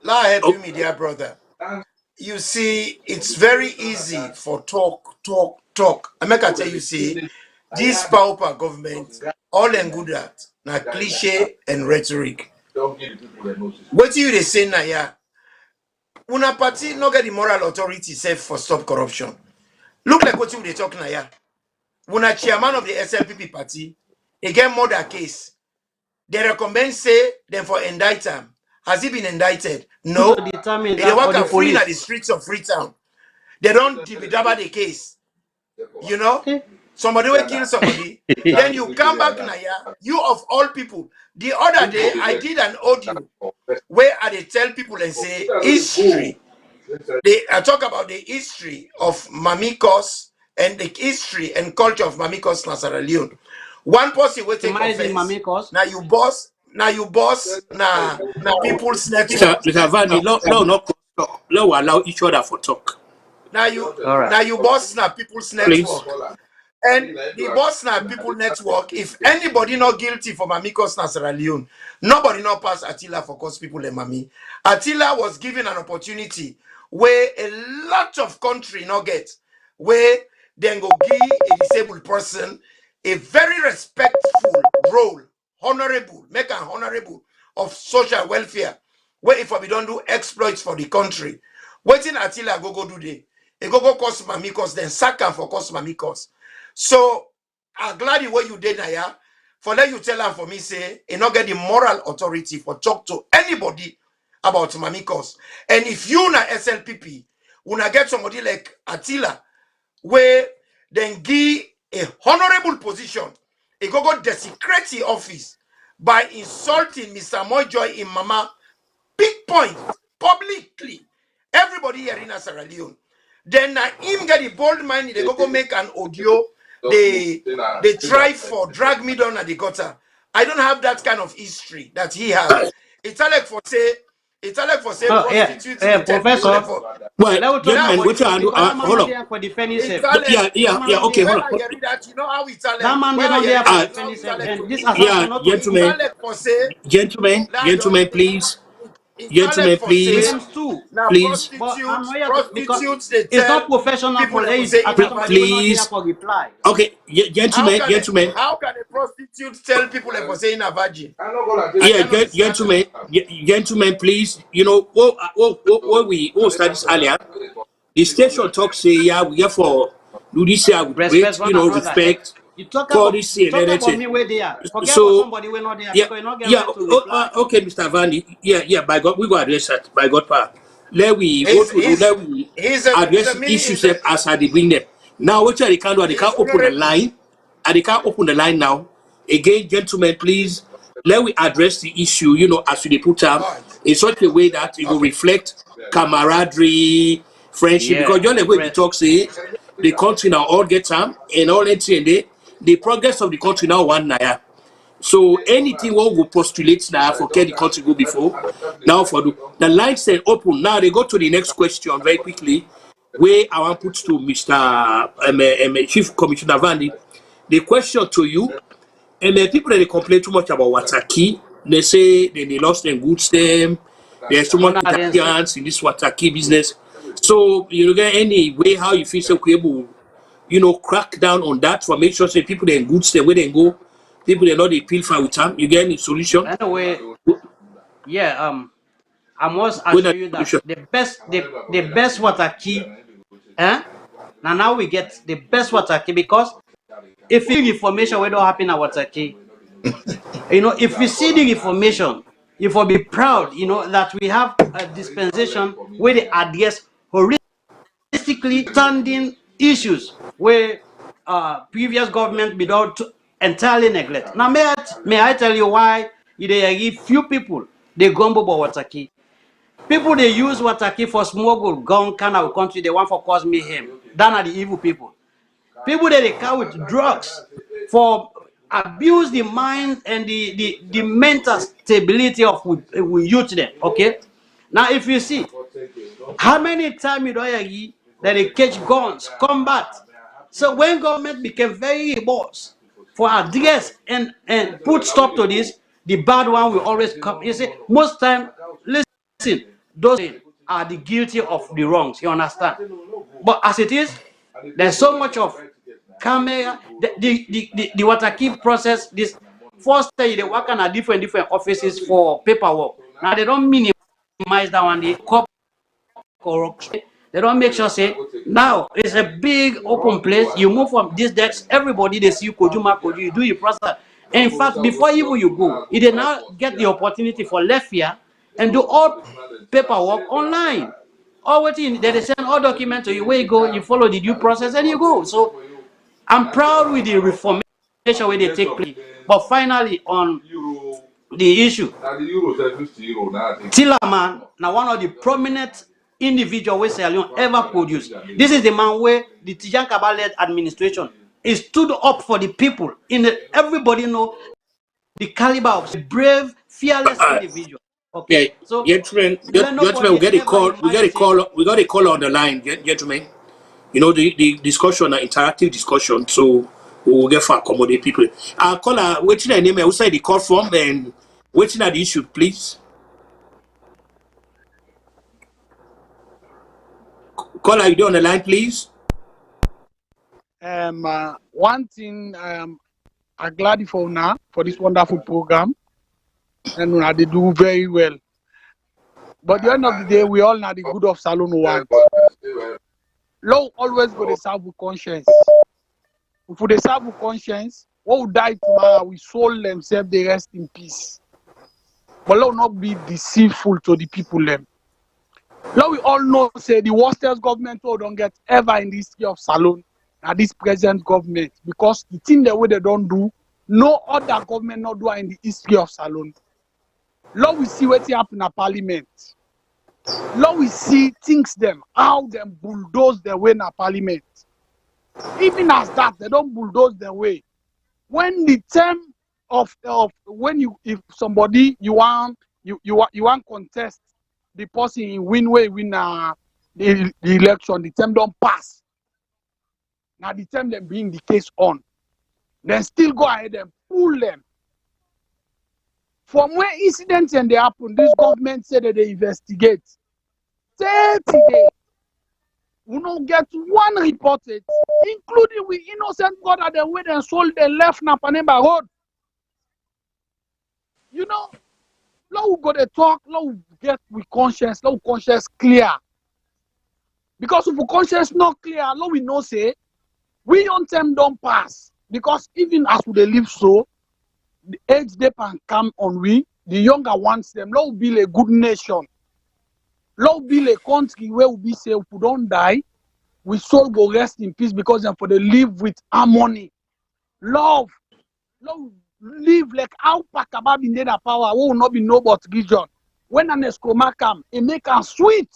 La help you, oh, media brother. You see, it's very easy for talk. I make I tell you, see, this power government, all and good at, na cliche and rhetoric. What you they say now, yeah? Una party no get the moral authority safe for stop corruption. Look like what you they talk now, yeah? Una chairman of the SLPP party, he get murder case. They recommend say them for indict him. Has he been indicted? To No. determine They that or work the out free in police. the streets of Freetown. They don't debate the case. You know? Okay. Somebody will kill somebody. Then you come back now, yeah? You of all people. The other day, I did an audio where I dey tell people and say history. I talk about the history of Mamikos and the history and culture of Mamikos na Sierra Leone. One person will take Imagine offense. Mamikos. Now you boss na people's network. Mr. Vani, no, no, talk. Let we allow each other for talk, All right. Now you boss na people's please. network. And the boss na people network, if anybody not guilty for Mamikos na Sierra Leone, nobody not pass Attila for cause people and Mami. Attila was given an opportunity where a lot of country not get, where then go give a disabled person a very respectful role, honorable, make an honorable of social welfare, where if we don't do exploits for the country, waiting Attila go do they, e go cause Mamikos, then sack am for cause Mamikos. So I'm glad the way you did Naya, for let you tell her for me say you not get the moral authority for talk to anybody about Mamikos. And if you na SLPP, una get somebody like Attila, where then give a honorable position, a go desecrate the office by insulting Mr. Mojoy in Mama, big point, publicly. Everybody here in Sierra Leone. Then him get the bold mind, they go make an audio. They try for drag me down at the gutter. I don't have that kind of history that he have. It's like for say Oh yeah, prostitutes they tell people Professor. for Well, Let me talk now gentlemen, about which this are because that man hold not on. there for defend himself. Italek. Yeah, That man yeah. not Okay, there. When hold I on. hear that, you know how That Italek. man When they I not hear there for that, you know defend how himself. Italek And go this do. Yeah, assumption not to be gentlemen, Italek for say, gentlemen, please, Italek gentlemen, for say, please, James too. now please, But I'm not here to because prostitutes they it's tell not professional people for they for age. say I in a thought somebody will virgin. not there please. for reply. Okay, gentlemen, gentlemen. How can a prostitute tell people they for say in a virgin? I Yeah, cannot understand gentlemen, that. gentlemen, please. You know, what we started this earlier. The station talk say, yeah, we have for do this here with Respect great, one another. And respect, you policy and talk about everything. me where they are. Forget about So somebody we're not there yeah, because you not get yeah. right to reply. Okay, Mr. Vanny. Yeah. By God, we go address that. By God power. Let we what He's we do. he's Let we he's address a the mini issues as I they bring them. Now, what they can do? They he's can't open the honorable. line. And they can't open the line now. Again, gentlemen, please let we address the issue. As we put them All right. in such a way that it will Okay. reflect camaraderie, friendship. Because Yeah. you're the way we talk say the country now all get time and all that and the progress of the country now one naya. So anything what we postulate now for the country go before. Now for the line said open. Now they go to the next question very quickly. Where I want put to Mr. Chief Commissioner Vandy. The question to you, and the people that they complain too much about Wataki, they say they lost their goods them. There's too much Honor then say interference in this Wataki business. So you get any way how you feel so able, crack down on that for make sure say people they in good state where they go, people they know they pilfer with time. You get any solution? anyway, yeah, I must With assure that you that solution. the best water key, eh? Now we get the best water key because if you information we don't happen at water key, if we see the information, if we be proud, that we have a dispensation where they address holistically standing issues where previous government without entirely neglect. Now, may I tell you why they give few people they gumbo about wataki. People they use wataki for smuggle gun kind of country. They want for cause mayhem. Than are the evil people. People that they carry with drugs for abuse the mind and the mental stability of we youth them. Okay. Now, if you see how many times you don't hear that they catch guns, combat. So when government became very boss for address and put stop to this, the bad one will always come. You see, most time, listen, those are the guilty of the wrongs. You understand? But as it is, there's so much of camera, the water keep process. This first day they work on a different offices for paperwork. Now they don't minimize that one. They cop corruption. They don't make sure say now it's a big open place. You move from this desk, everybody they see you Koju, you do your process. In fact, before even you go, you did now get the opportunity for left here and do all paperwork online. All waiting, they send all documents to you. Where you go, you follow the due process and you go. So I'm proud with the reformation where they take place. But finally, on the issue, Tillaman, now one of the prominent individual we Salone ever produced. This is the man where the Tijan Kabal-led administration is stood up for the people. Everybody know the caliber of a brave, fearless individual. Okay, Yeah, so gentlemen, let gentlemen, we nobody get a ever call. imagine. We got a call on the line, gentlemen. You know the discussion, interactive discussion. So we will get for accommodate people. I'll call waiting a name outside the call form and waiting at the issue, please. Caller, you on the line, please. One thing I'm glad for now for this wonderful program, and they do very well. But at the end of the day, we all know the good of Salone want. Law always go to serve with conscience. If they serve with conscience, what would die tomorrow, we soul themselves, they rest in peace. But let not be deceitful to the people them. Now we all know say the worstest government who don't get ever in the history of Salone are this present government, because the thing the way they don't do, no other government not do in the history of Salone. Now we see what happen in parliament. Now we see things them, how them bulldoze their way in parliament. Even as that, they don't bulldoze their way. When the term of when you if somebody you want contest the person in win the election, the term don't pass. Now the term them being the case on, then still go ahead and pull them. From where incidents and they happen, this government said that they investigate. 30 days. We don't get one reported, including with innocent God at the way they sold the left Napanemba Road. You know, now we go to talk, now we get with conscience, now conscience clear. Because if we conscience not clear, now we know say, we on them don't pass. Because even as we live so, the age they can come on we, the younger ones them, now we build a good nation. Now we build a country where we be say if we don't die, we soul go rest in peace, because then for they live with harmony, love, live like how Pakaba be need a power, who will not be no but region. When an escoma come, it make us sweet.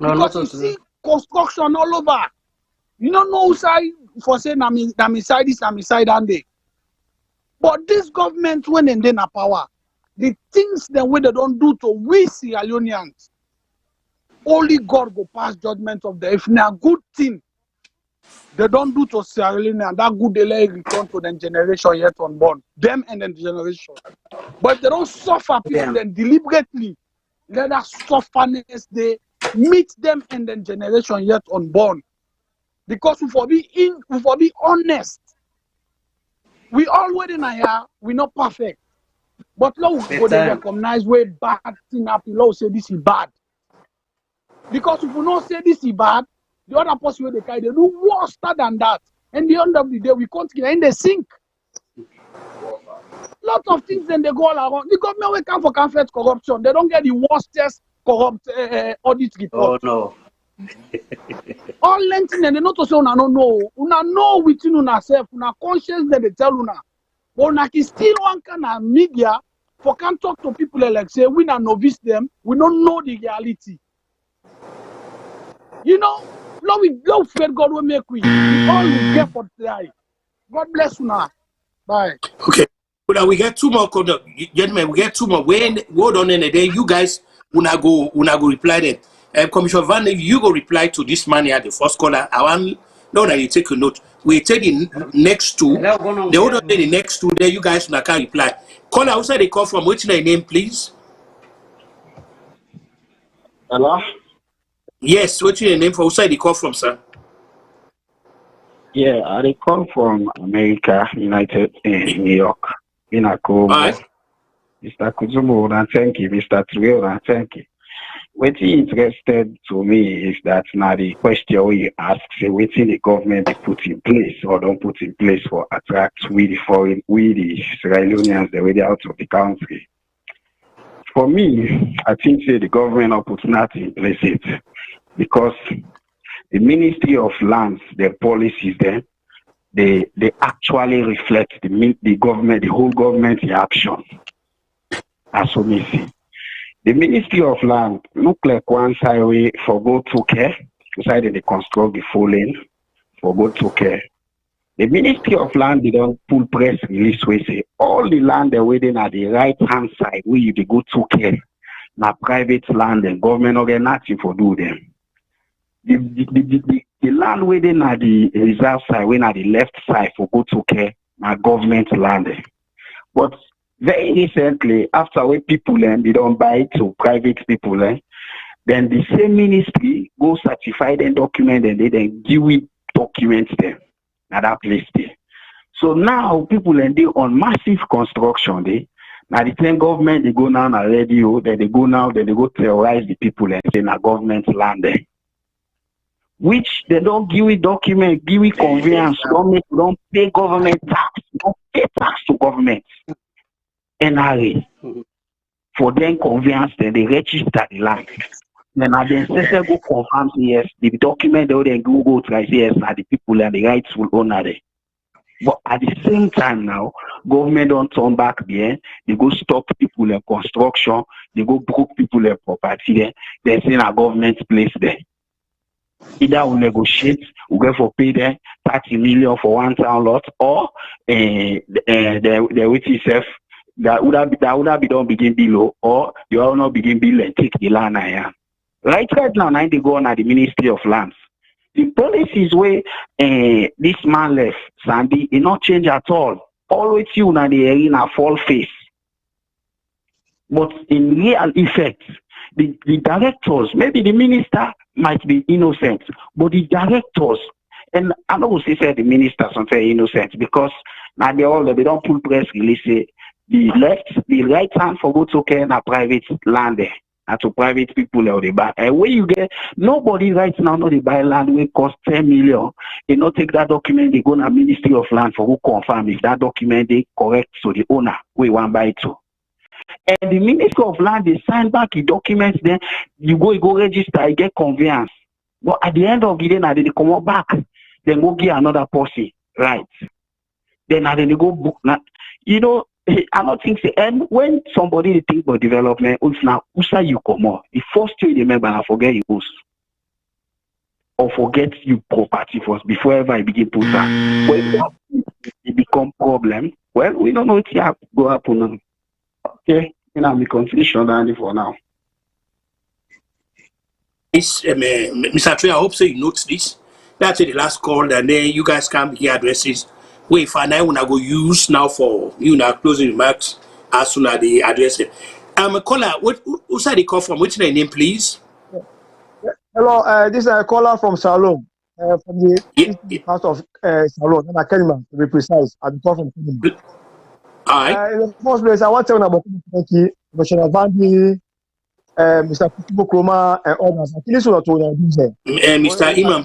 No, Because you see construction all over. You don't know who side for say na me side this, na me side and they. But this government when they in a power, the things the way they don't do to we Sierra Leoneans, only God go pass judgment of them. If na good thing they don't do to Sierra Leone, and that good they let return to the generation yet unborn, them and then the generation. But if they don't suffer people, then deliberately let that sufferness they meet them and then generation yet unborn. Because we for be honest, we all waiting here, we not perfect. But now we go to recognize where bad thing happen. Now say this is bad. Because if we not say this is bad, the other person where they carry, they do worse than that. And the end of the day, we continue and they sink. Lots of things then they go all around. The government will come for conflict corruption. They don't get the worstest corrupt audit report. Oh no. All lengthen and they not to say una no know within una self, una conscience that they tell una. But una can still one kind of media for can talk to people like say we not novice them, we don't know the reality. You know, love faith God will make we all will get for today. God bless una. Bye. Okay. Well, we get two more gentlemen. We get two more. When hold on, and then you guys una go reply then. Commissioner Van, you go reply to this man here, the first caller. I want no that you take a note. We take the next two. The hold on, the next two. There, you guys una can reply. Caller, outside they call from. What's your name, please? Hello? Yes, what's your name for outside they call from, sir? Yeah, I come from America, United in New York, in Akubo. Right. Mr. Kutubu, and thank you. Mr. Trill, and thank you. What's interested to me is that now the question we ask, say, what's the government they put in place or don't put in place for attract the Sierra Leoneans, the way out of the country. For me, I think say the government not put nothing in place it because the Ministry of Lands, their policies there, they actually reflect the government, the whole government action. As we see. The Ministry of Land look like one highway for go to care, beside they construct the full lane for go to care. The Ministry of Land they don't pull press release we say all the land they're waiting at the right hand side where you go to care. Now private land and government don't get nothing for do them. The land waiting at the reserve side, when at the left side for go to care, now government land. But very recently, after we people they don't buy it to private people, then the same ministry go certify the document and they then give it documents them at that place there. So now people they on massive construction they now the same government they go now on radio, then they go terrorize the people and say na government land there. Which they don't give it document, give it conveyance, don't pay government tax, don't pay tax to government. NRA for them conveyance, then they register the land. Then at the ancestor go confirm yes, the document they then go try yes, now the people and the rightful owner there. But at the same time now, government don't turn back there, they go stop people in construction, they go broke people in property there, they say a government place there. Either we negotiate, we go for pay them 30 million for 1 town lot, or the which itself that would have be done begin below, or you will not begin below and take the land I am. Right now, now they go on at the Ministry of Lands. The policies where this man left, Sandy, it not change at all. Always you na the arena fall face. But in real effect, the directors, maybe the minister might be innocent, but the directors, and I don't say the ministers are innocent because now they don't pull press release the right hand for go to care na private land there, and to private people or they buy. And where you get nobody right now know they buy land will cost 10 million. They not take that document, they go to Ministry of Land for who confirm if that document they correct so the owner we want buy to. And the Ministry of Land they sign back the documents, then you go register, you get conveyance. But at the end of the day, now they come up back, then go get another policy, right? Then now they go book now. You know, I don't think so. And when somebody think about development, it's now usa you come on. The first thing you remember, I forget you house. Or forget you property first before ever I begin put that. When it become problem, well, we don't know what go happen. Okay, we conclusion Andy for now. This, Mr. Trey, I hope so you note this. That's the last call, and then you guys can hear addresses. Wait, for now, when I go use now for closing remarks as soon as the address. A caller, who's the call from? What's the name, please? Hello, this is a caller from Salone, from the part of Salone, and Kenman, to be precise. I'm calling from Kenman. All right. In the first place, I want to tell you about Commissioner Vandi, Mr. Kutubu Kroma, and others. I think what Mr. Imam,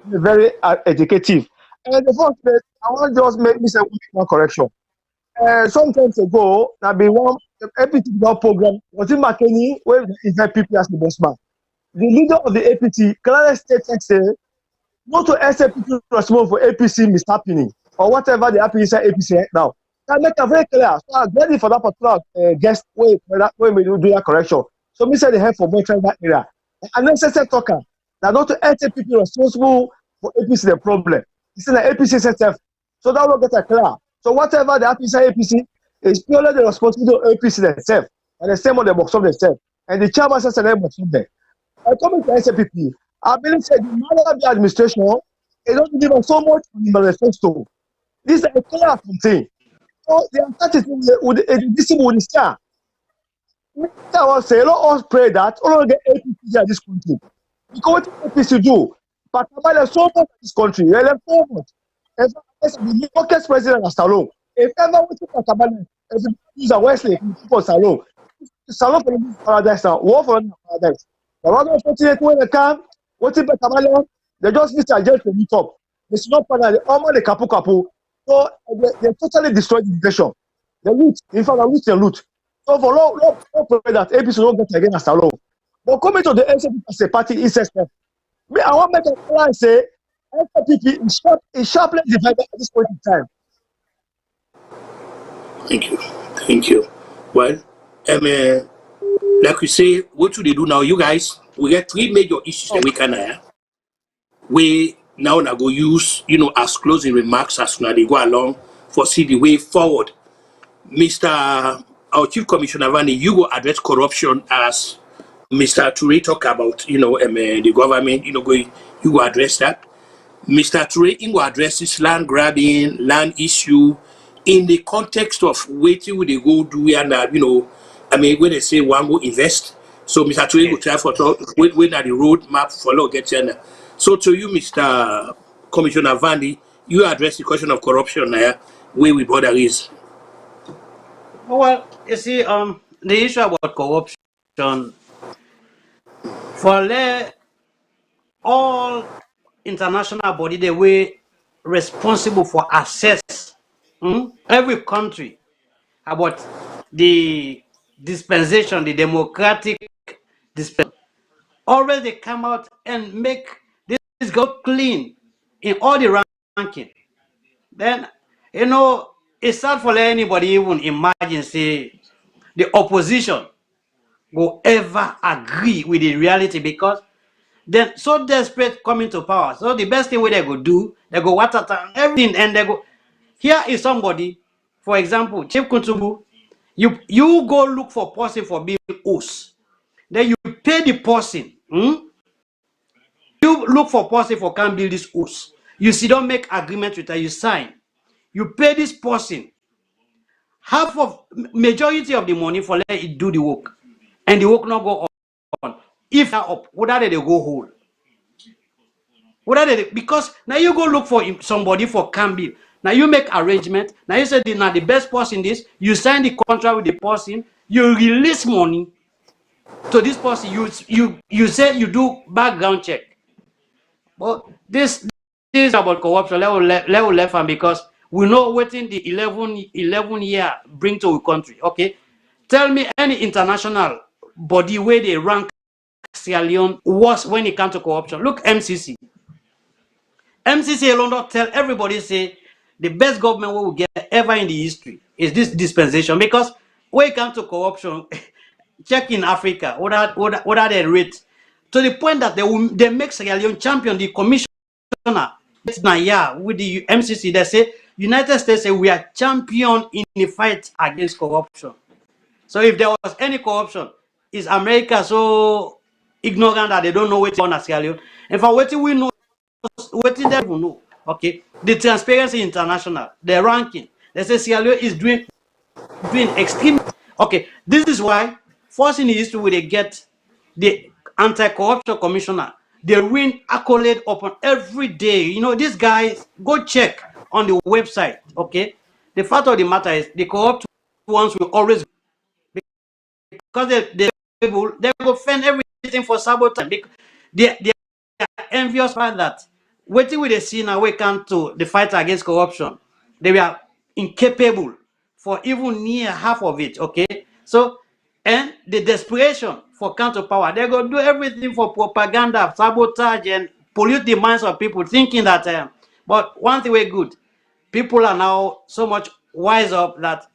very educative. And in the first place, I want to just make this one correction. Some times ago, there be one epic program. Was it McKinney where he had people as the boss man? the leader of the APC clearly stated say not to accept people responsible for APC mishappening or whatever the APC say APC right now. Can make it very clear. So I'm ready for that particular guest where we do that correction. So me say the head for boyfriend that area. And then say talker that not to accept people responsible for APC the problem. It's in the APC itself. So that will get a clear. So whatever the APC is purely the responsibility of APC themselves. And the same on the box of themselves. And the chairman says the box of them. I come to SAPP. I believe that the Malawi administration is not giving so much on the manifesto. This is a clear thing. So they are starting with the visible with the star. I will say, let us pray that all of the APC in this country. Because what APC do, but Kabale so much in this country, they left so much. As the longest president of Salone, if ever we talk about Kabale, as the user Wesley for Salone, Salone for the paradise, war for the paradise. The one unfortunate when they come, what if Kabale, they just miss a jail to meet up. They should not find out the armor the kapu. So they totally destroyed the nation. The loot, in fact, the loot and loot. So for long pray that APC will not get again as Salone. But coming to the NCP as a party is expected. I want to make a plan say NCP is sharply divided at this point in time. Thank you. Well, like we say, what should they do now? You guys, we get three major issues that we can we now go use, as closing remarks as now they go along for see the way forward. Mr. Our Chief Commissioner Vanny, you go address corruption as Mr. Toure talk about, the government, you go address that. Mr. Toure, you go address this land grabbing, land issue in the context of waiting with they go do and, when they say one go invest. So Mr. Toure go try for when at the road map for law get here. So to you, Mr. Commissioner Vandy, you address the question of corruption where we border is. Well, you see, the issue about corruption, for all international body, they were responsible for access every country about the dispensation, the democratic dispensation. Always they come out and make this go clean in all the ranking. Then, it's hard for anybody even imagine, say, the opposition will ever agree with the reality because they're so desperate coming to power. So the best thing what they go do, they go water everything and they go. Here is somebody, for example, Chief Kutubu, you go look for person for being host. Then you pay the person. You look for person for can build this house. You see, don't make agreement with her, you sign. You pay this person half of majority of the money for let it do the work. And the work not go on. If they're up, whether they go hold. Because now you go look for somebody for can build. Now you make arrangement. Now you say now the best person this, you sign the contract with the person, you release money to this person, you say you do background check. But this is about corruption level left because we know what in the 11 year bring to a country. Okay, tell me any international body where they rank Sierra Leone worse when it comes to corruption. Look, MCC alone don't tell everybody say the best government we will get ever in the history is this dispensation because when it comes to corruption, check in Africa what are the rates to the point that they make Sierra Leone champion. The commissioner with the MCC, they say United States say we are champion in the fight against corruption. So if there was any corruption, is America so ignorant that they don't know what's on Sierra Leone? And for what we know, what they even know, okay, the Transparency International, the ranking, they say Sierra Leone is doing extremely okay. This is why first in the history where they get the anti-corruption commissioner, they win accolade upon every day. These guys go check on the website. Okay, the fact of the matter is the corrupt ones will always, because they will fend everything for sabotage. They are envious by that. Waiting with the see now we come to the fight against corruption. They were incapable for even near half of it. Okay, so and the desperation for counter power. They go do everything for propaganda, sabotage, and pollute the minds of people, thinking that. But one thing we good, people are now so much wise up that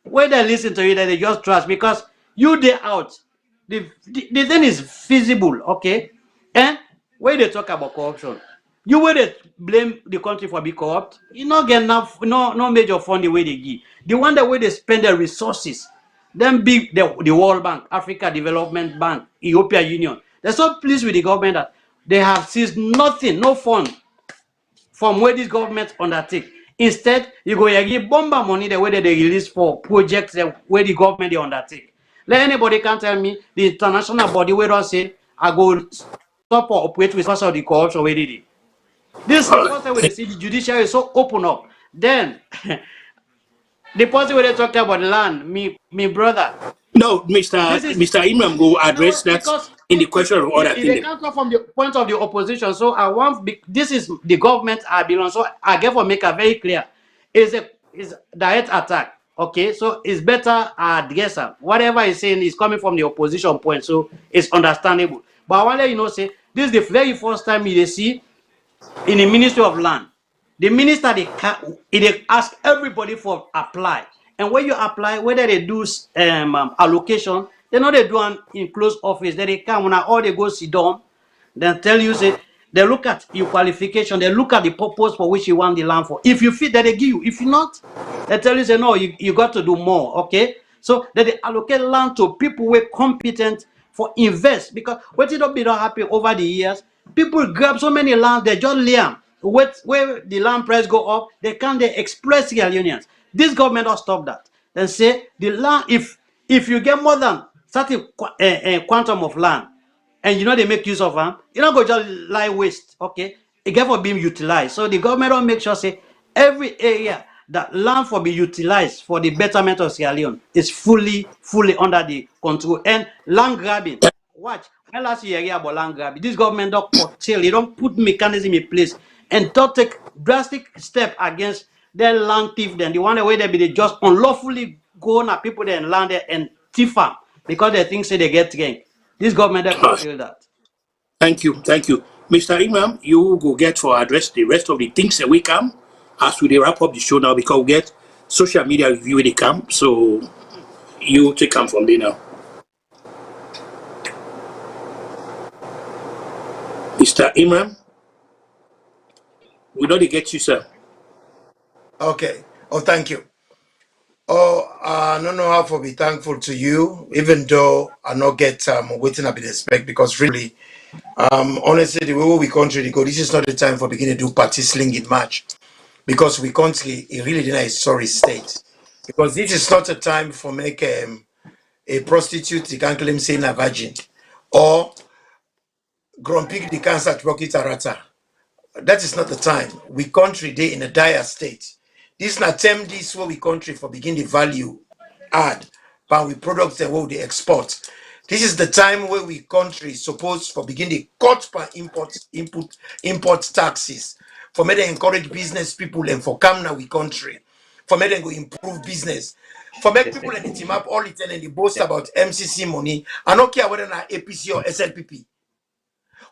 when they listen to you, they just trust because you they out. The thing is feasible, okay? And when they talk about corruption, you will they blame the country for being corrupt. You not get enough, no major fund the way they give. The one that way they spend their resources, then big the World Bank, Africa Development Bank, European Union. They're so pleased with the government that they have seized nothing, no fund from where this government undertake. Instead, you go give bomber money the way that they release for projects where the government they undertake. Let anybody can tell me the international body where don't say I go stop or operate because of the corruption where they did. This is the All first time where they right. see the judiciary is so open up. Then the person where they talk about land, me brother. No, Mr. This is Mr. Imam will no, address that because in the question of other they thing. can't come from the point of the opposition. So I want this is the government I belong. So I therefore make it very clear. Is direct attack. Okay, so it's better I address her. Whatever he's saying is coming from the opposition point, so it's understandable. But I want to let you know, say this is the very first time you see in the Ministry of Land. The minister they ask everybody for apply, and when you apply, whether they do allocation, they know they do an in closed office. Then they come when all they go sit down, then tell you say they look at your qualification, they look at the purpose for which you want the land for. If you fit, then they give you. If you not, they tell you say no, you got to do more. Okay, so then they allocate land to people who are competent for invest because what it don't be not happen over the years. People grab so many land, they just lay them. Where the land price go up, they can't they express real unions. This government don't stop that. Then say the land if you get more than certain quantum of land and you know they make use of them, you don't go just lie waste, okay? It get for being utilized. So the government don't make sure say every area that land for be utilized for the betterment of Sierra Leone is fully under the control. And land grabbing, watch, when last year hear about land grabbing, this government don't curtail, they don't put mechanism in place and don't take drastic step against their land thief, then the one way they be they just unlawfully go on at people then land there and thief them because they think say they get gain. This government that All right. curtail that. Thank you. Thank you. Mr. Imam, you go get for address the rest of the things that we come as we wrap up the show now because we get social media review when they come. So you take come from there now. Mr. Imam, we know they get you, sir. Okay. Oh, thank you. Oh, I don't know how to be thankful to you, even though I not get waiting up in expect because really, honestly, the way we country they go, this is not the time for beginning to do party slinging match because we country it really in a sorry state because this is not a time for make a prostitute they can claim saying a virgin or grumpy the cancer to rocket arata. That is not the time. We country they in a dire state. This not term this what we country for begin the value add, but we products and what they export. This is the time where we country supposed for begin the cut per import taxes for me to encourage business people and for come now we country for me to go improve business for make people and the team up all it and the boast about MCC money. I don't care whether na APC or SLPP.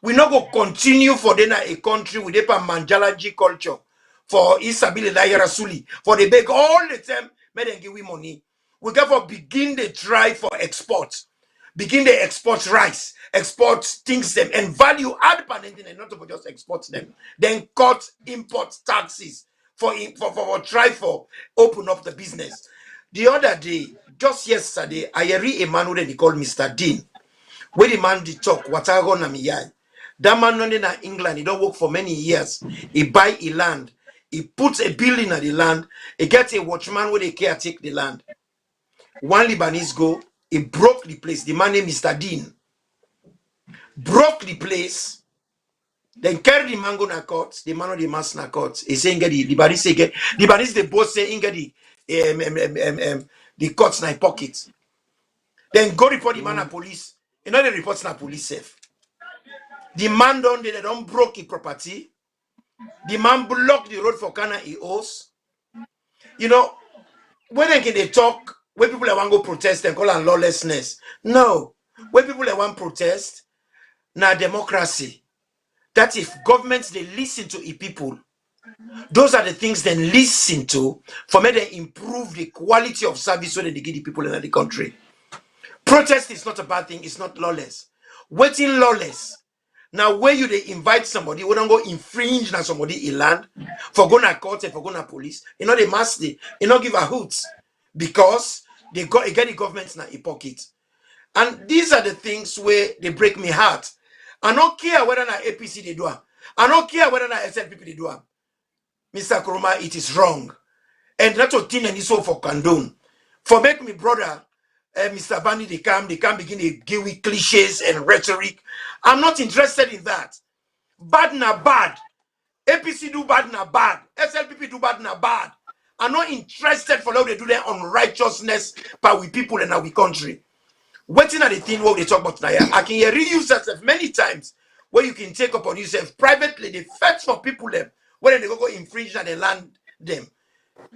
We not go continue for then a country with a manjalaji culture for Isabile Rasuli for the beg all the time, may they give we money. We got for begin the try for export, begin the export rice, export things them and value add parenting and not to just export them. Then cut import taxes for try for open up the business. The other day, just yesterday, I read a man who they call Mr. Dean. Where the man did talk, watago na miyai. That man not in England, he don't work for many years. He buy a land, he puts a building at the land, he gets a watchman where they care take the land. One Lebanese go, he broke the place. The man named Mr. Dean broke the place, then carry the man go na court, the man of the mass na court. He saying get the Lebanese say get Lebanese the boss saying get the courts na pocket. Then go report the man na police. You know the reports na police safe. The man they don't broke his property. The man blocked the road for Kana he owes. You know, when they talk, where people want go protest and call on lawlessness. No, where people want protest, now democracy. That if governments they listen to the people, those are the things they listen to for me to improve the quality of service so that they give the people in the country. Protest is not a bad thing, it's not lawless. Waiting lawless. Now, where you they invite somebody, we don't go infringe on somebody in land for going to court and for going to police. You know, they must give a hoot because they get the government in a pocket. And these are the things where they break me heart. I don't care whether na APC they do. I don't care whether na SLPP they do. Mr. Kuruma, it is wrong. And that's what thing and so for condone. For make me brother, Mr. Bani, they come begin to give me cliches and rhetoric. I'm not interested in that. Bad na bad. APC do bad na bad. SLPP do bad na bad. I'm not interested for how they do their unrighteousness by we people in our country. Waiting at the thing what they talk about now. I can hear reuse yourself many times where you can take upon yourself privately the facts for people them when they go infringe and they land them.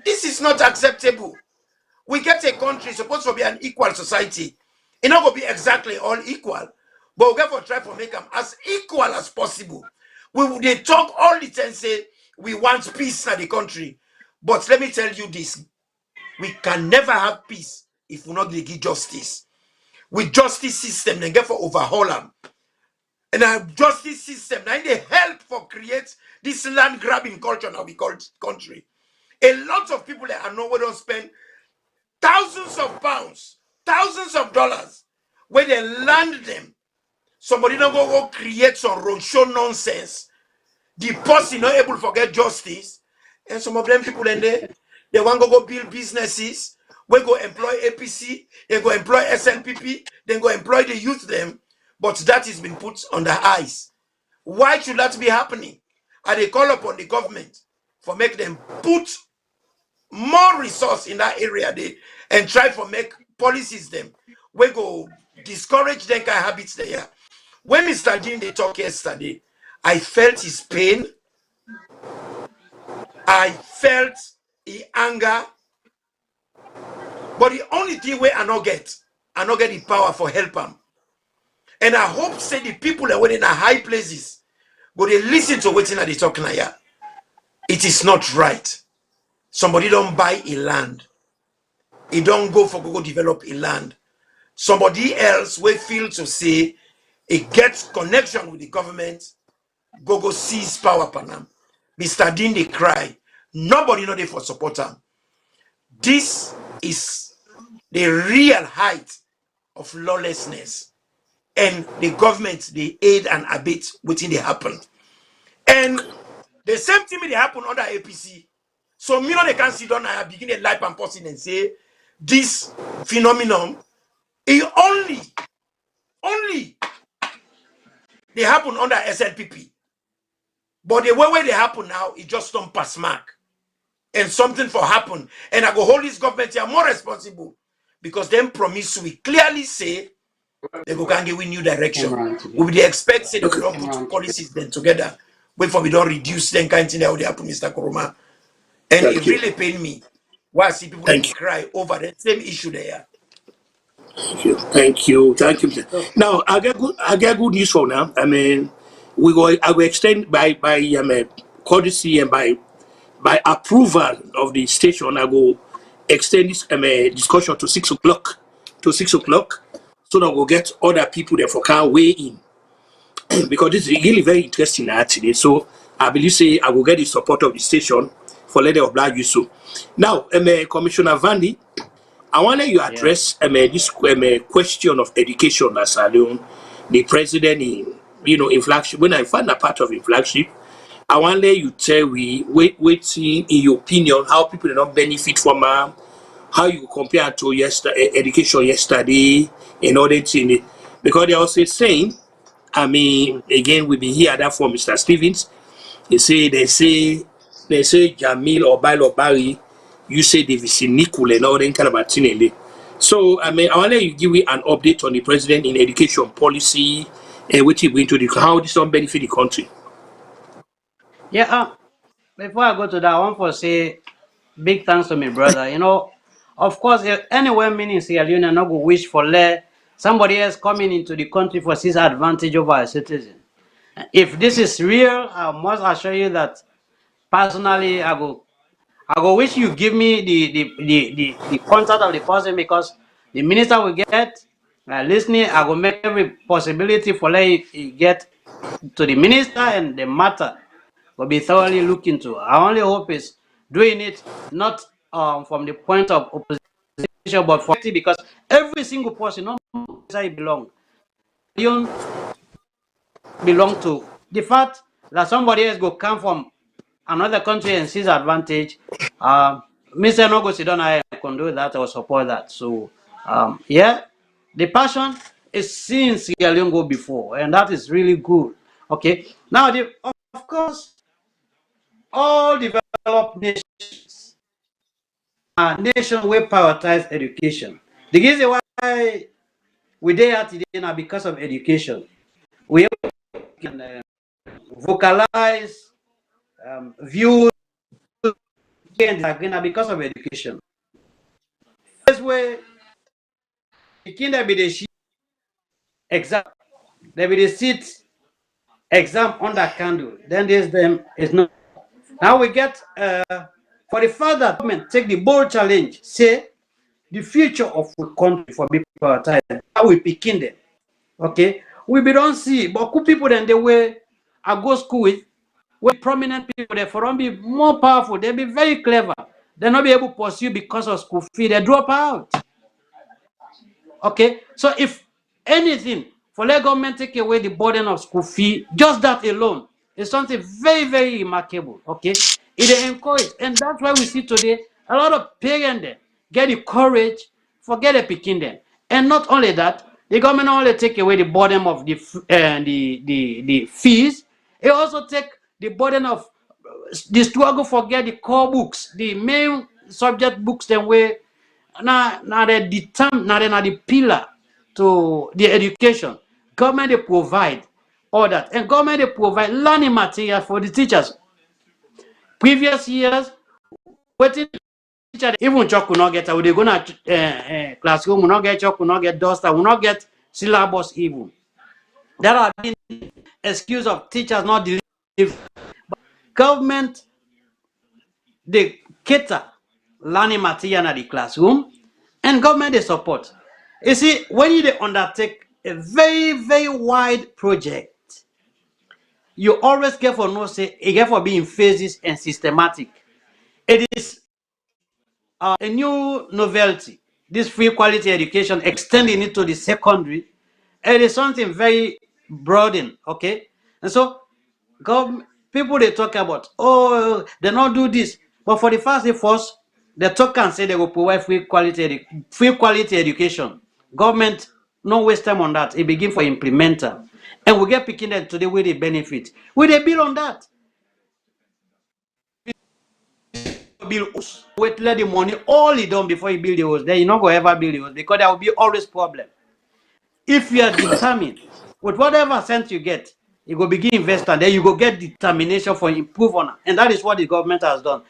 This is not acceptable. We get a country supposed to be an equal society. It's not going to be exactly all equal, but we got to try to make them as equal as possible. They talk all the time, say we want peace in the country, but let me tell you this: we can never have peace if we not give justice. With justice system, they get for overhaul them, and our justice system now they help for create this land grabbing culture now we call country. A lot of people that are nowhere don't spend thousands of pounds, thousands of dollars, where they land them. Somebody don't go create some roadshow nonsense. The person not able to get justice, and some of them people in there, they want to go build businesses. We go employ APC, they go employ SNPP, then go employ the youth them, but that has been put on the ice. Why should that be happening? And they call upon the government for make them put more resource in that area they, and try to make policies them. We go discourage them kind of habits there. When Mr. Dean they talk yesterday, I felt his pain. I felt his anger. But the only thing where I not get the power for help him. And I hope say the people that were in the high places, but they listen to what they talk now. It is not right. Somebody don't buy a land. He don't go for go develop a land. Somebody else will feel to say it gets connection with the government, go seize power upon them. Mr. Dean they cry. Nobody know they for support him. This is the real height of lawlessness. And the government they aid and abet within they happen. And the same thing they happen under APC. So me know they can sit down and begin a life and person and say this phenomenon it only they happen under SLPP. But the way they happen now, it just don't pass mark. And something for happen. And I go hold this government here more responsible. Because them promise we clearly say they go can give we new direction. We will expect say they will not put policies then together. Wait for we don't reduce them kind of thing that would happen, Mr. Kuruma. And it really pain me. Why I see people cry over the same issue there. Thank you. Now I get good news for now. I mean, I will extend by courtesy and by approval of the station. I will extend this discussion to 6 o'clock. So that we'll get other people there for can weigh in because this is really very interesting today. So I believe say I will get the support of the station for letting oblige you so. Now, Commissioner Vandy, I want to you address this question of education as Salone, the president in flagship. When I find a part of in flagship, I want to you tell we waiting in your opinion how people do not benefit from how you compare to education yesterday and all that thing. Because they also saying, I mean, again we've been here that for Mr. Stevens. They say Jamil or Bail or Barry, you say Davis Nicole and all that kind of thing. So I mean I want to give you an update on the president in education policy and what he going to do, how this will benefit the country. Yeah, before I go to that, I want to say big thanks to my brother. You know, Of course, anywhere meaning Sierra Leone not go wish for let somebody else coming into the country for his advantage over a citizen. If this is real, I must assure you that personally, I go wish you give me the contact of the person, because the minister will get listening. I will make every possibility for let it get to the minister, and the matter will be thoroughly looked into. I only hope is doing it not from the point of opposition, but for because every single person, no matter where he belong to. The fact that somebody else go come from another country and sees advantage, Mr. No go sit down, I can do that or support that. So, yeah, the passion is seeing Sierra Leone go before, and that is really good. Okay, now, of course, all developed nations are nations will prioritize education. The reason why we there today now because of education. We can vocalize views and disagree because of education. First way, the kind be the exam, they be the sit exam under candle. Then there's them is not. Now we get for the fact that government take the bold challenge, say the future of the country for be prioritized. How we picking them, okay? We be don't see, but cool people then the way I go school with prominent people, they for be more powerful, they be very clever. They not be able to pursue because of school fee, they drop out. Okay, so if anything, for let government take away the burden of school fee, just that alone is something very, very remarkable. Okay, it is encouraged, and that's why we see today a lot of parents get the courage, forget the picking them, and not only that, the government not only take away the burden of the fees, it also take the burden of the struggle for get the core books, the main subject books, then where now the pillar to the education. Government they provide all that, and government they provide learning material for the teachers. Previous years, waiting teacher even chalk will not get. They go to classroom, will not get chalk, will not get duster, will not get syllabus even. There are been excuse of teachers not delivering. Government they cater learning material in the classroom, and government they support. You see, when you they undertake a very, very wide project, you always get for no say, you get for being phases and systematic. It is a new novelty. This free quality education, extending it to the secondary, it is something very broadened, okay? And so government people they talk about, oh, they not do this, but for the first they talk and say they will provide free quality education. Government no waste time on that. It begin for implementer, and we get picking them today where they benefit. We they build on that. Build house. Wait, let the money all it done before you build the house. Then you not go ever build the house because there will be always problem. If you are determined with whatever cent you get, you go begin invest, and then you go get determination for improve on it. And that is what the government has done.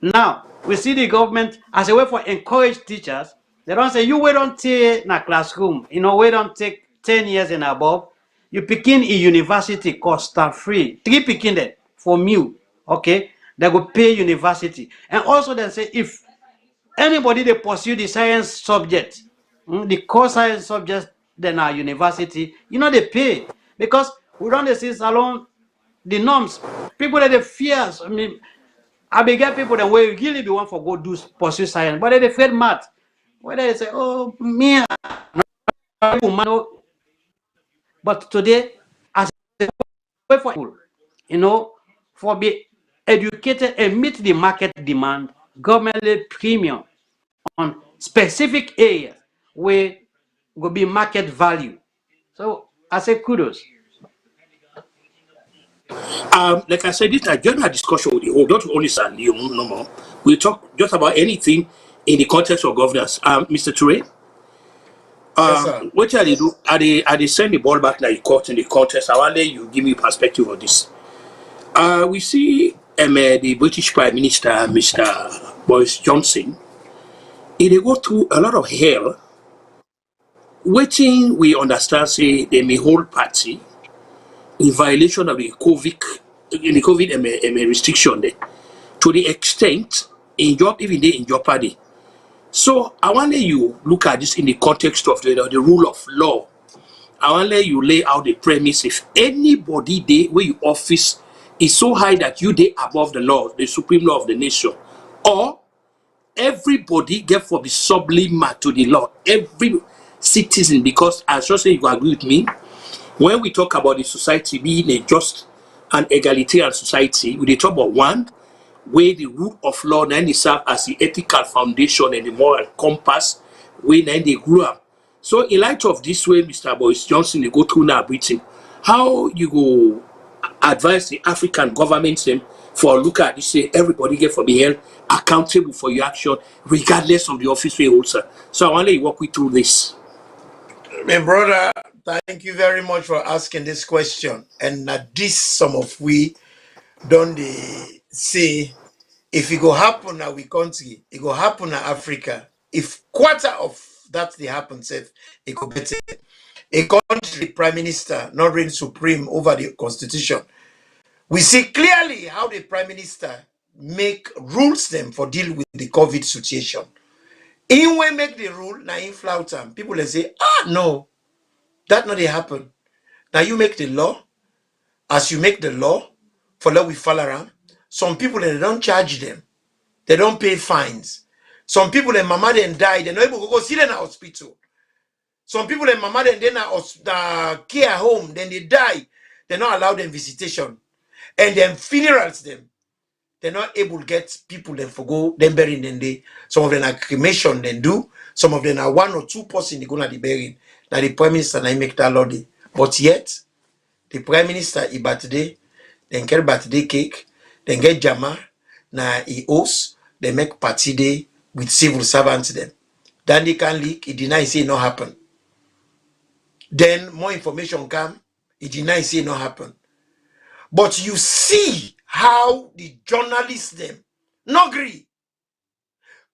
Now we see the government as a way for encourage teachers. They don't say you wait on take na classroom, we don't take 10 years and above. You begin in university cost free. 3 picking there from you, okay? They go pay university. And also then say if anybody they pursue the science subject, the core science subject, then our university, they pay because we don't see Salone the norms. People that they fears. I mean, I be get people that will really be one for go do pursue science, but they afraid math. Whether they say, oh me, but today as a way for people, for be educated and meet the market demand, government lay premium on specific areas where will be market value. So I say kudos. Like I said, this is a general discussion with the whole, not only San Leon, no more. We talk just about anything in the context of governance. Mr. Ture, Yes, sir. what are they do? Are they send the ball back like court in the contest? I want you give me perspective of this. We see the British Prime Minister, Mr. Boris Johnson, They go through a lot of hell. Waiting, we understand, say, they may hold party in violation of the COVID restriction there, to the extent in job, even they in jeopardy. So I want you look at this in the context of the rule of law. I want you lay out the premise. If anybody they where your office is so high that you they above the law, the supreme law of the nation, or everybody get for be sublime to the law, every citizen, because as you say, you agree with me, when we talk about the society being a just and egalitarian society, we talk about one where the rule of law then serve as the ethical foundation and the moral compass where then they grew up. So in light of this way, Mr. Boris Johnson, they go through now Britain, how you go advise the African governments them for look at this, say everybody get for be held accountable for your action regardless of the office we hold, sir. So I want to walk you through this. My brother, thank you very much for asking this question. And this some of we don't they say if it go happen now we country, it go happen in Africa. If quarter of that they happen, safe, it go better. A country prime minister not reign supreme over the constitution. We see clearly how the prime minister make rules them for deal with the COVID situation. In when make the rule, now in flout time, people will say, no, that not they happen. Now you make the law, as you make the law, for law we follow around. Some people they don't charge them, they don't pay fines. Some people and mama then die, they're not able to go see them in the hospital. Some people and mama then care home, then they die, they're not allowed them visitation. And then funerals them. They're not able to get people then for go then burying them day. Some of them are cremation then do. Some of them are 1 or 2 person they go na the burying. Now the prime minister now make that law day. But yet the prime minister he birthday, then get birthday cake, then get jama, na he host, they make party day with civil servants then. Then they can leak, he deny say it not happen. Then more information come, he deny say it not happen. But you see how the journalists them not agree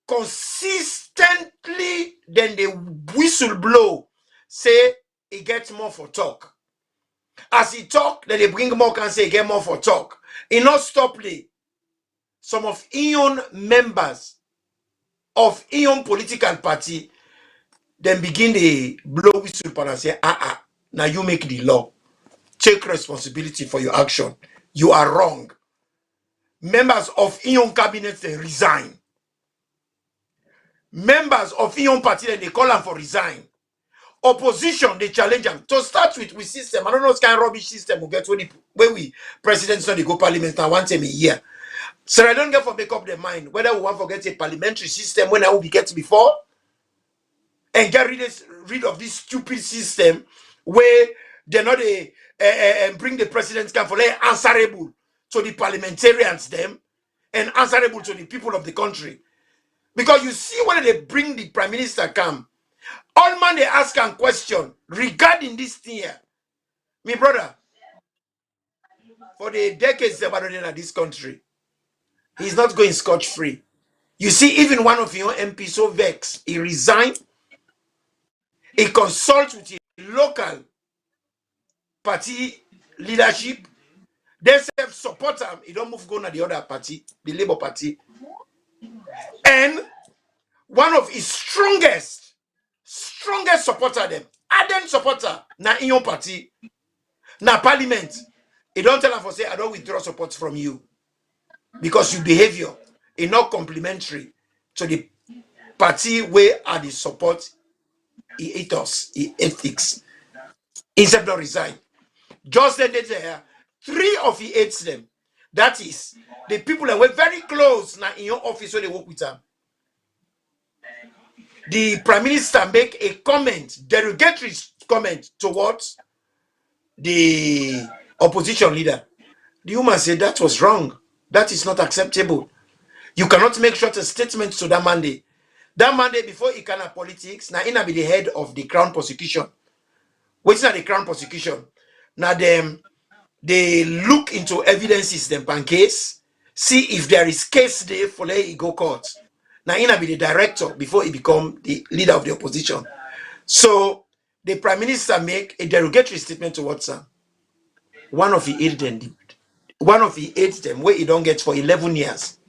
consistently, then they whistle blow, say he gets more for talk. As he talk, then they bring more and say he get more for talk. He not stop play. Some of Ion members of Ion political party then begin the blow whistle and say, now you make the law. Take responsibility for your action. You are wrong. Members of Ion cabinet they resign. Members of Ion party then they call them for resign. Opposition they challenge them. To start with system, I don't know what kind of rubbish system we get when we presidents on the go parliament now one time a year. So I don't get for make up their mind whether we want to get a parliamentary system when I will be get before and get rid of this stupid system where they're not bring the president can for answerable to the parliamentarians them and answerable to the people of the country. Because you see when they bring the prime minister come, all man they ask a question regarding this thing here. Me brother, for the decades they've been in this country, he's not going scotch-free. You see, even one of your MP so vexed, he resigned, he consults with the local party leadership, they say support him, he don't move go to the other party, the Labour Party. And one of his strongest supporter them, ardent supporter, na in your party, na parliament. He don't tell him for say, I don't withdraw support from you. Because your behavior is not complementary to the party where are the support ethos, ethics. Instead of resign. Just then they say, 3 of the 8 them. That is the people that were very close now in your office when they work with them. The prime minister make a comment, derogatory comment towards the opposition leader. The woman said that was wrong. That is not acceptable. You cannot make short a statement to that Monday. That Monday before he can have politics, now he be the head of the crown prosecution. What's not the crown prosecution? Now they look into evidences them pan case, see if there is case there for let it go court. Now, Ina be the director before he become the leader of the opposition. So the prime minister make a derogatory statement towards him. One of the aides them where he don't get for 11 years.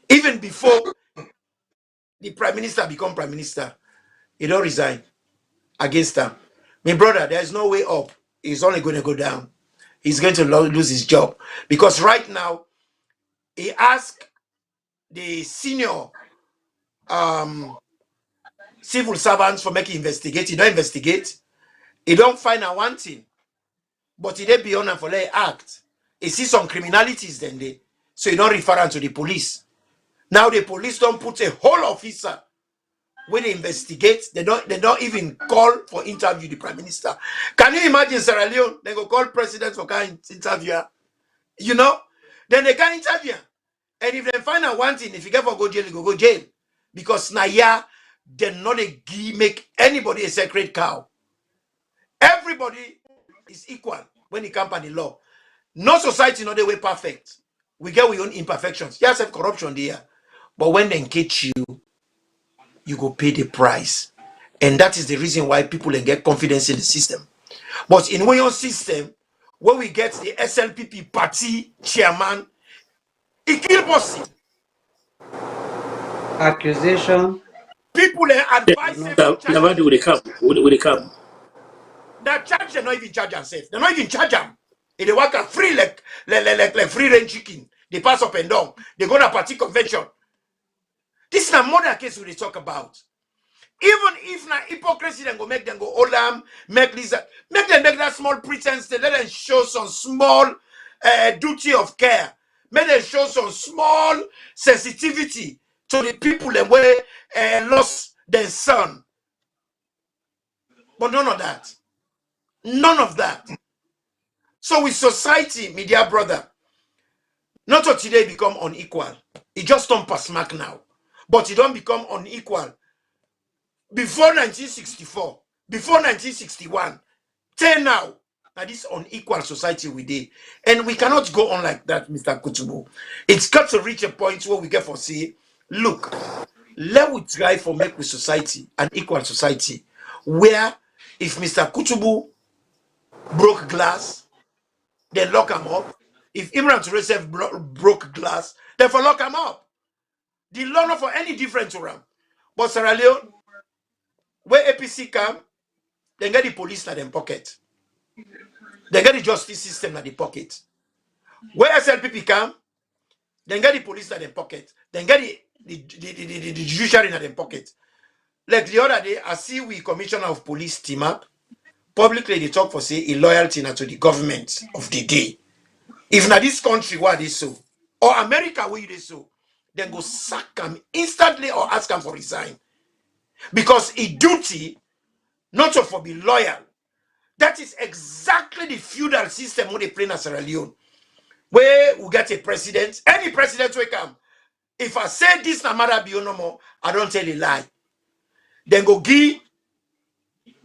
Even before the prime minister become prime minister, he don't resign against them. My brother, there's no way up. He's only going to go down. He's going to lose his job. Because right now, he asked the senior civil servants for making investigate. He don't investigate. He don't find a one thing. But he dey beyond and for let act. He see some criminalities then they. So he don't refer them to the police. Now the police don't put a whole officer when they investigate. They don't even call for interview the prime minister. Can you imagine Sierra Leone? They go call president for kind interview. You know? Then they can interview. And if they find out one thing, if you get for go jail, you go jail. Because Naya, they not make anybody a sacred cow. Everybody is equal when it comes to the law. No society not the way perfect. We get our own imperfections. Yes, have corruption there. But when they catch you, you go pay the price. And that is the reason why people can get confidence in the system. But in our own system, when we get the SLPP party chairman, he kill person. Accusation. People advise them Never to charge. do they come. Will they come? That charge they not even charge themselves. They not even charge them. If they work free like free range chicken, they pass up and down. They go to party convention. This is a modern case we talk about. Even if na hypocrisy then go make them go hold them, make them make that small pretense, they let them show some small duty of care. Make them show some small sensitivity to the people that were lost their son. But none of that. None of that. So with society, media brother, not till today become unequal. It just don't pass mark now. But it don't become unequal. Before 1964, before 1961, till now, this unequal society we did. And we cannot go on like that, Mr. Kutubu. It's got to reach a point where we get for say, look, let we try for make with society an equal society where if Mr. Kutubu broke glass, they lock him up. If Imran Touresev broke glass, they for lock him up. The law not for any different to them. But Sierra Leone, where APC come, they get the police in their pocket. They get the justice system in the pocket. Where SLPP come, they get the police in their pocket. They get the judiciary in their pocket. Like the other day, I see we commissioner of police team up. Publicly, they talk for say a loyalty to the government of the day. If not this country, what they so, or America, where they so, then go sack them instantly or ask them for resign. Because a duty not to for be loyal. That is exactly the feudal system when they play in Sierra Leone. Where we get a president, any president will come. If I say this na matter be no more, I don't tell a lie. Then go give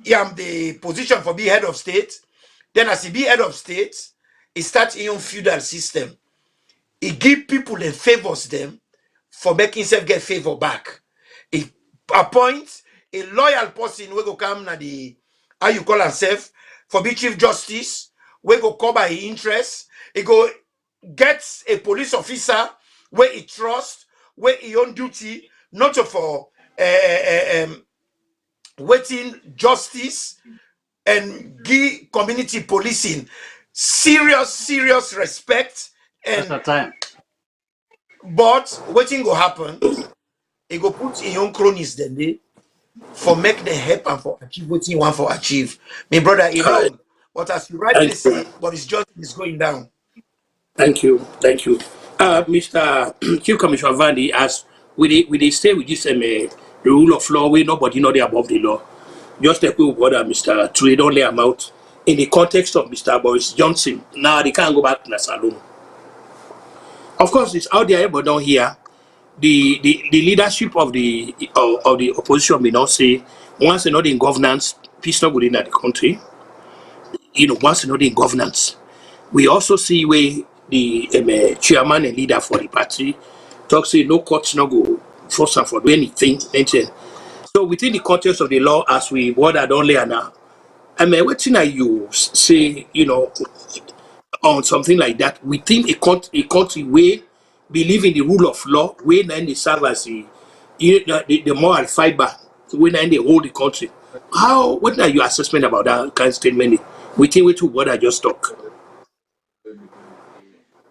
him the position for be head of state. Then as he be head of state, he starts in feudal system. He give people and favors them for making himself get favor back. He appoints a loyal person we go come na the how you call himself for be chief justice, we go cover his interest. He go get a police officer where he trust, where he on duty, not for waiting justice and give community policing serious respect. That's the time. But waiting go happen, he go put in your cronies then they for make the help and for achieve what you want for achieve. My brother, he don't. But as you rightly say, but it's just it's going down. Thank you. Mr. Chief Commissioner Vandy, as we stay with this the rule of law, where nobody know they above the law. Just like we got Mr. Trade only amount in the context of Mr. Boris Johnson. Now they can't go back to the Salone. Of course, it's out there, but down here, the leadership of the opposition may not say once they're not in governance, peace not within the country. Once they're not in governance, we also see where the chairman and leader for the party talks say no courts no go force and for do anything. So within the context of the law, as we what I don't learn now, I mean, what thing you say, on something like that within a country where believe in the rule of law, where then they serve as the moral fiber, when then they hold the country. What are your assessment about that kind of statement within which what I just talked?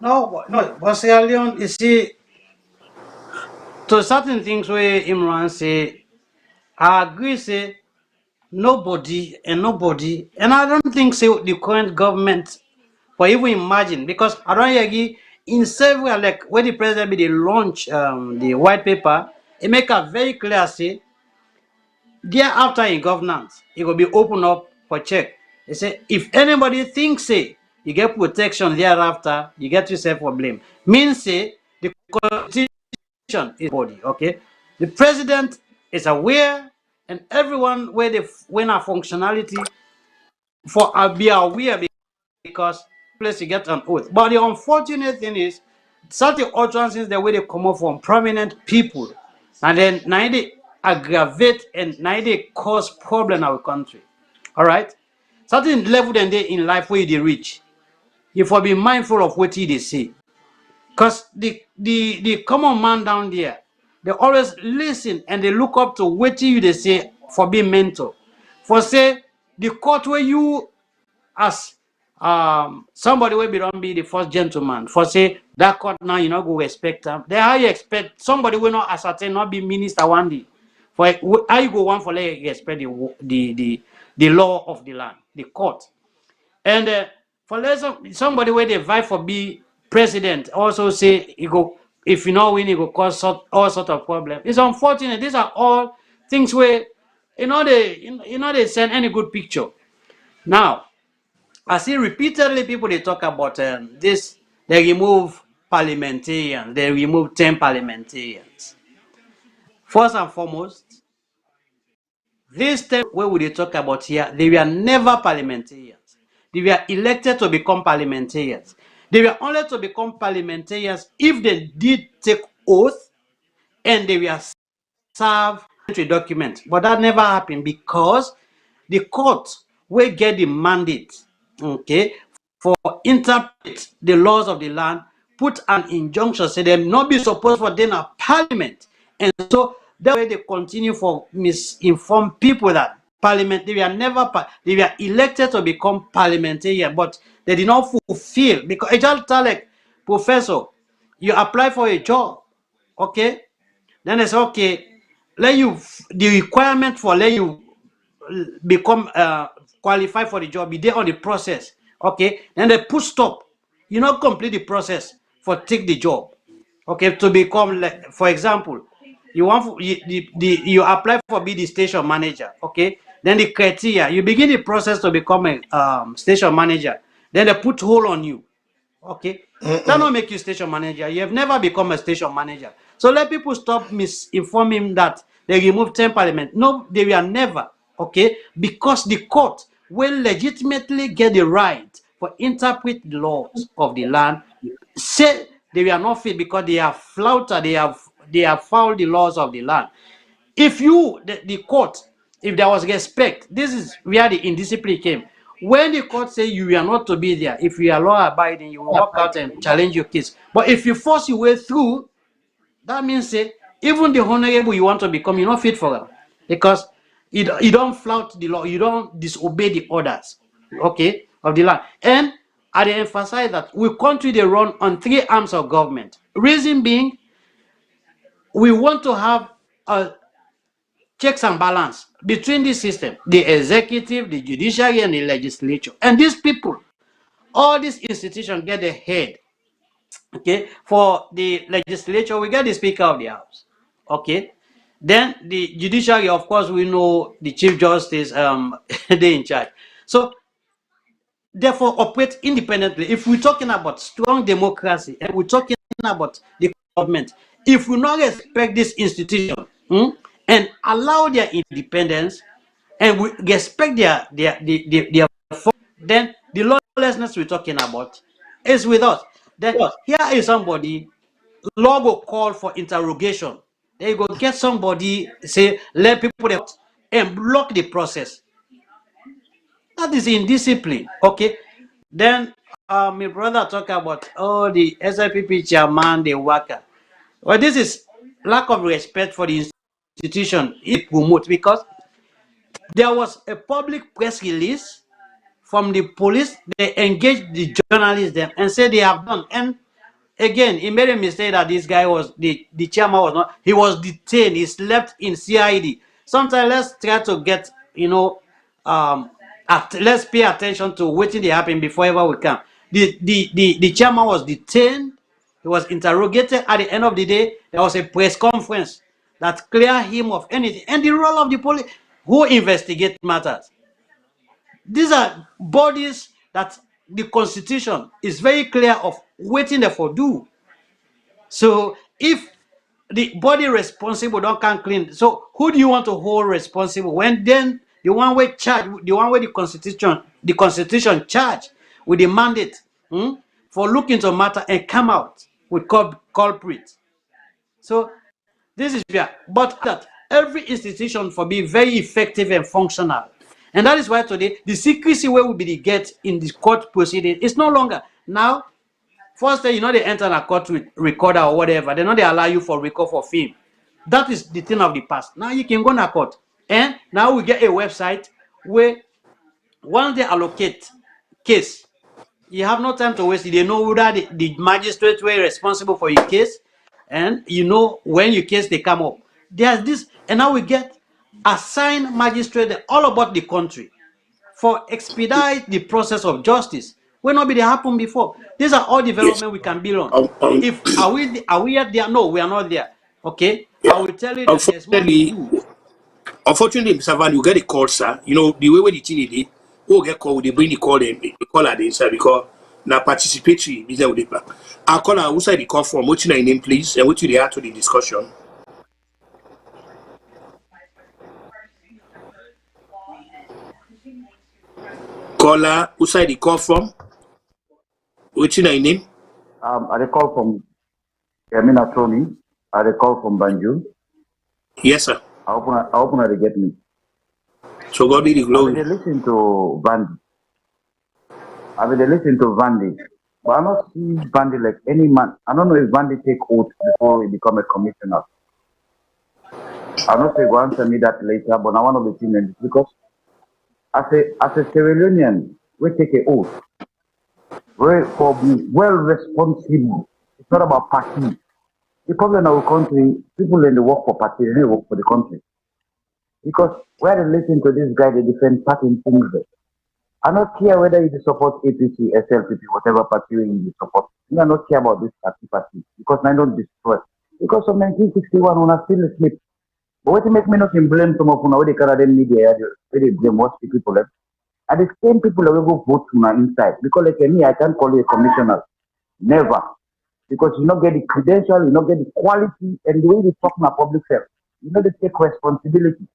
No, but Sierra Leone, you see, to certain things where Imran say, I agree, say, nobody, and I don't think so the current government for even imagine, because I don't agree in several, like when the president be they launch the white paper, it make a very clear say thereafter in governance, it will be open up for check. They say if anybody thinks say you get protection thereafter, you get yourself for blame. Means say the constitution is body, okay? The president is aware, and everyone where they when a functionality for be aware, because place you get an oath. But the unfortunate thing is certain utterances the way they come up from prominent people, and then now they aggravate and now they cause problem in our country. All right, certain level then they in life where they reach, you for be mindful of what they say, because the common man down there, they always listen and they look up to what you they say for being mentor. For say the court where you as somebody will be don't be the first gentleman for say that court now you not go respect them. Then how you expect somebody will not ascertain not be minister one day? For how you go one for let you respect the law of the land, the court. And for let somebody where they vie for be president also say you go, if you not win you go cause all sort of problem. It's unfortunate. These are all things where they send any good picture. Now I see repeatedly people they talk about this. They remove parliamentarians. They remove 10 parliamentarians. First and foremost, this 10 where would they talk about here? They were never parliamentarians. They were elected to become parliamentarians. They were only to become parliamentarians if they did take oath and they were served a document. But that never happened because the court will get the mandate, okay, for interpret the laws of the land, put an injunction, say them not be supposed for then a parliament. And so that way they continue for misinform people that parliament, they were never, they were elected to become parliamentarian, but they did not fulfill, because I just tell like, professor, you apply for a job, okay, then it's okay, let you, the requirement for let you become qualified for the job, be there on the process, okay, then they put stop, you not complete the process for take the job, okay, to become, like for example, you want you apply for be the station manager, okay, then the criteria, you begin the process to become a station manager, then they put hold on you, okay, that don't make you station manager. You have never become a station manager. So let people stop misinforming that they remove 10 parliament. No, they were never, okay, because the court will legitimately get the right for interpret the laws of the land. Say they were not fit because they have flouted, they have fouled the laws of the land. If you the court, if there was respect, this is where the indiscipline came. When the court say you are not to be there, if you are law abiding, you will walk out and challenge your case. But if you force your way through, that means say even the honorable you want to become, you're not fit for them, because you don't flout the law, you don't disobey the orders, okay, of the land. And I emphasize that we country they run on three arms of government. Reason being, we want to have a checks and balance between this system, the executive, the judiciary, and the legislature. And these people, all these institutions get the head. Okay, for the legislature, we get the Speaker of the House. Okay, then the judiciary, of course, we know the Chief Justice, they in charge. So therefore operate independently. If we're talking about strong democracy and we're talking about the government, if we not respect this institution and allow their independence and we respect their then the lawlessness we're talking about is with us. Then here is somebody law will call for interrogation. Then you go get somebody, say, let people and block the process. That is indiscipline. Okay. Then my brother talk about the SIPP chairman, the worker. Well, this is lack of respect for the institution it promote, because there was a public press release from the police. They engaged the journalists them and said they have done. And again, he made a mistake that this guy was the chairman was not. He was detained. He slept in CID. Sometimes let's try to get let's pay attention to what they happen before ever we come. The chairman was detained. He was interrogated. At the end of the day, there was a press conference that cleared him of anything. And the role of the police who investigate matters. These are bodies that the constitution is very clear of waiting there for do. So if the body responsible don't come clean, so who do you want to hold responsible when then the one way charge, the one way the constitution charge with the mandate for looking to matter and come out with culprit. So this is where, but that every institution for be very effective and functional. And that is why today the secrecy where will be the get in the court proceeding is no longer. Now, first day, they enter a court with recorder or whatever. They allow you for record for film. That is the thing of the past. Now you can go to court. And now we get a website where once they allocate case, you have no time to waste. They know whether the magistrate were responsible for your case, and when your case they come up. There's this, and now we get assigned magistrate all about the country for expedite the process of justice. Will not be they happen before. These are all Yes. development we can build on. If are we yet there? No, we are not there. Okay, I Yeah. will tell you that there's more to do. Unfortunately, Mr. Van, you get a call, sir. The way the thing is, who get call, they bring the call, they call at the inside because now participatory business with the back. I'll call her outside the call from what's your name, please, and what you add to the discussion. Caller outside the call from what's your name? I recall from Yamina Tony. I recall from Banju. Yes, sir. I open her to get me. So God be the I glory. will listen to Vandy. But I don't see Vandy like any man. I don't know if Vandy take oath before he become a commissioner. I'll not say go answer me that later, but I want to be seen because as a Sierra Leonean, we take an oath. We're for be well responsible. It's not about party. The problem in our country, people in the work for party, they work for the country. Because where they listen to this guy, they defend certain things. I don't care whether you support APC, SLPP, whatever party you support. I don't care about this party because I don't destroy. Because of 1961, when I still asleep. But what make me not blame some of the Canadian media, they blame what the people have. And the same people that will go vote to my inside. Because like me, I can't call you a commissioner. Never. Because you don't get the credential, you don't get the quality, and the way they talk in a public self. You know, they take responsibility.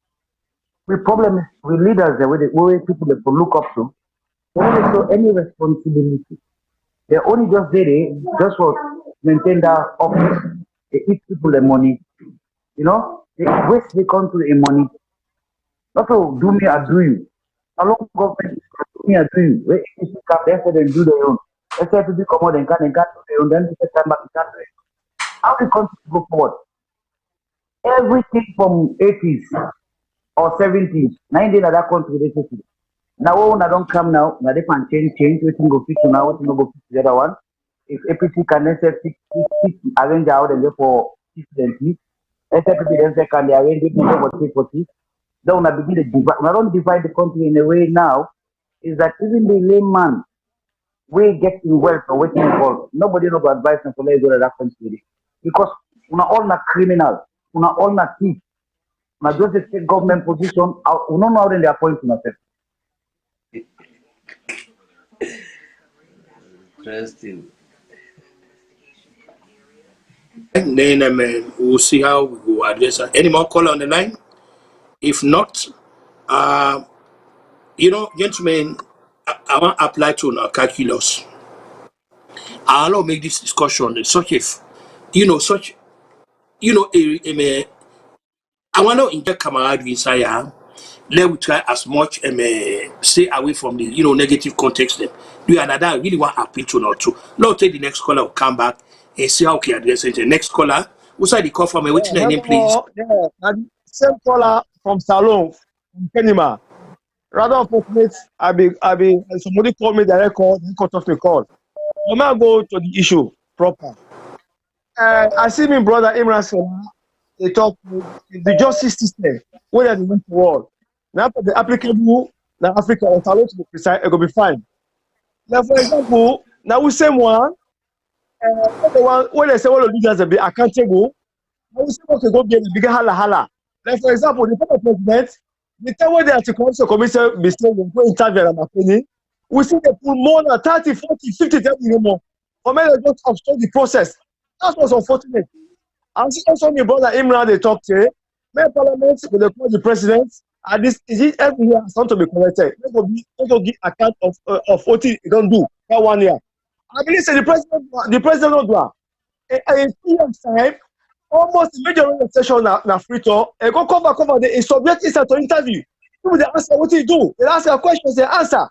The problem is with leaders, the way people they look up to, they don't show any responsibility. They only just did it just for maintain that office. They eat people the money. They waste the country in money. Not to do me or do you. How long government is do me or do you? Where if you come there, they do their own. Let's say people come out and can't do their own, then they come back to can't do it. How the country go forward? Everything from 80s or 70s, 90s of that country they take it. Now when I don't come now they can change, we can go fix now, we can go fix the other one. If APC can then say fix, arrange out and therefore fix them fix. SFP then say can they arrange it for 640. Then when I begin to divide, when I don't divide the country in a way now, is that even the layman we get in wealth or waiting involved, nobody knows advice and for let go to that country. Because we are all not criminals, we are all not thieves. We are just a state government position, we don't know how they appoint themselves. Interesting. And then we'll see how we go address her. Any more call on the line? If not, gentlemen, I want to apply to our calculus. I'll make this discussion such if, such, I want to inject camaraderie inside. Let we try as much stay away from the negative context. Then do another. I really want to appeal to not to. Now take the next caller will come back and see how we can address it. The next caller, who's the call from? What's your name, please? Yeah, and same caller from Salone, from Kenima. Rather unfortunate, somebody called me direct call, then cut off the call. I'm gonna go to the issue proper. I see my brother Imran Salah, they talk the justice system, whether they went to war. Now for the applicable now Africa or Salone to be precise, it will be fine. Now, for example, now we same one, the one when they say all the leaders will be accountable, now we say okay, go get the bigger hala. Like for example, the former president, the time when they are to come to commission mistake when go interview and Makeni, we see they pull more than 30, 40, 50 times more. For me, they just obstruct the process. That was unfortunate. And also my brother Imran, they talk to my parliament with the president, and this is it every year has to be corrected. Let go give account of what he don't do that 1 year. I believe the president not do. In 2 years' time, almost the major session na free talk, and go cover the subject is to interview. People they answer what he do. They ask a question, they answer.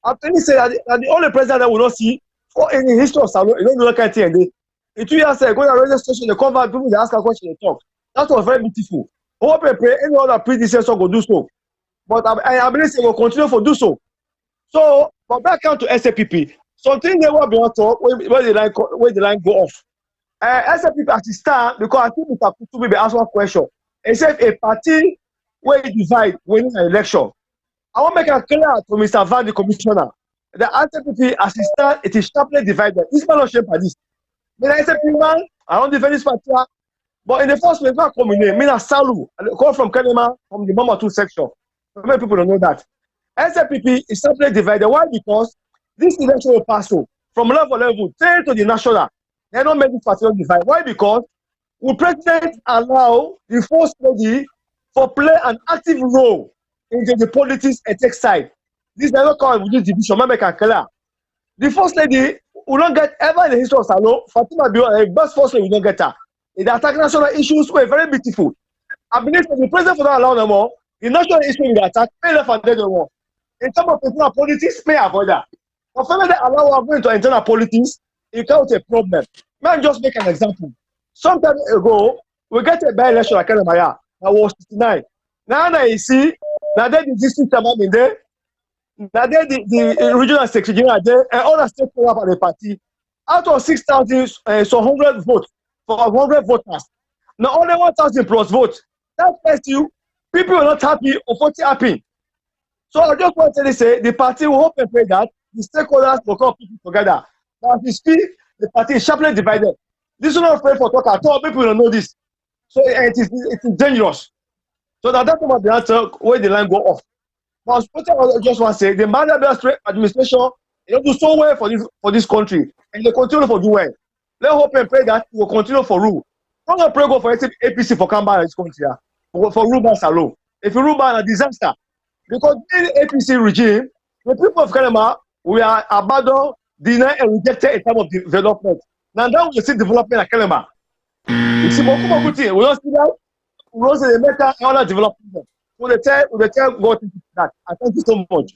After he say that the only president that will not see for any history of Salone, you don't know that kind of thing. In 2 years, go to the radio station, they cover people, they ask a question, they talk. That was very beautiful. Hope and pray any other predecessor will do so. But I believe they will continue to do so. So, but back down to SAPP, something they will be on top where the line go off. SAPP as it stand, because I think Mr. Kutubu be ask one question. He said a party where it divide winning an election. I want to make it clear to Mr. Van, the commissioner, the SAPP as it stand, it is sharply divided. It's not shame by this. But I SAPP man, I don't defend this party. But in the first place, I come in here, Mina Salu, I come from Kenema, from the Mama 2 section. Many people don't know that. SAPP is simply divided. Why? Because this election will pass through from level to the national. They don't make this particular divide. Why? Because will president allow the first lady for play an active role in the politics and tech side? This does not come with this division. The first lady will not get ever in the history of Salone. Fatima Bio, a best first lady will not get her. They attack national issues were very beautiful. I believe that the president will not allow them more. The national issue will attack, may left and dead more. In terms of internal politics, may avoid that. But when they allow us going to internal politics, it can't a problem. May I just make an example? Some time ago, we get a by-election at Kenemaya. That was 69. Now you see, now the district chairman in there, now the regional secretary are there, and all the stakeholders of the party. Out of 6,000, so 100 votes for 100 voters. Now only 1,000 plus votes. That tells you people are not happy or 40 happy. So I just want to say the party will hope and pray that the stakeholders will come people together. But as we speak, the party is sharply divided. This is not afraid for talk at all. People don't know this. So it is dangerous. So that's about the answer where the line go off. But I just want to say the Mandela administration do so well for this country, and they continue to do well. Let's hope and pray that we will continue for rule. Don't pray go for APC for Kamba in this country for rule by Salone. If you rule by a disaster, because in the APC regime, the people of Kenema we are abandoned, denied, and rejected in terms of development. Now that we see development at Kenema. You see, we don't see that. We don't see the matter and other development. We tell God that. I thank you so much.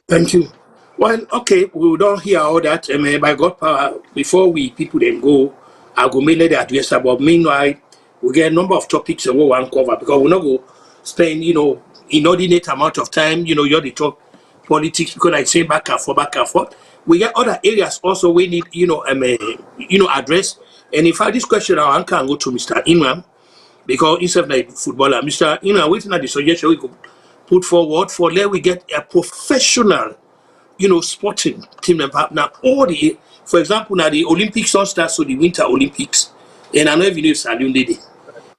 Thank you. Well, okay, we don't hear all that. By God power, before we people then go, I'll go mainly the address about. Meanwhile, we get a number of topics that we want to cover because we're not going to spend, inordinate amount of time, you're the talk politics because I say back and forth. We get other areas also we need, address. And in fact, this question I can go to Mr. Inram because instead of like footballer, Mr. Inram, waiting at the suggestion we could put forward for let we get a professional, sporting team and now all the, for example, now the Olympics all starts so the Winter Olympics, and I know if you know Salone Day.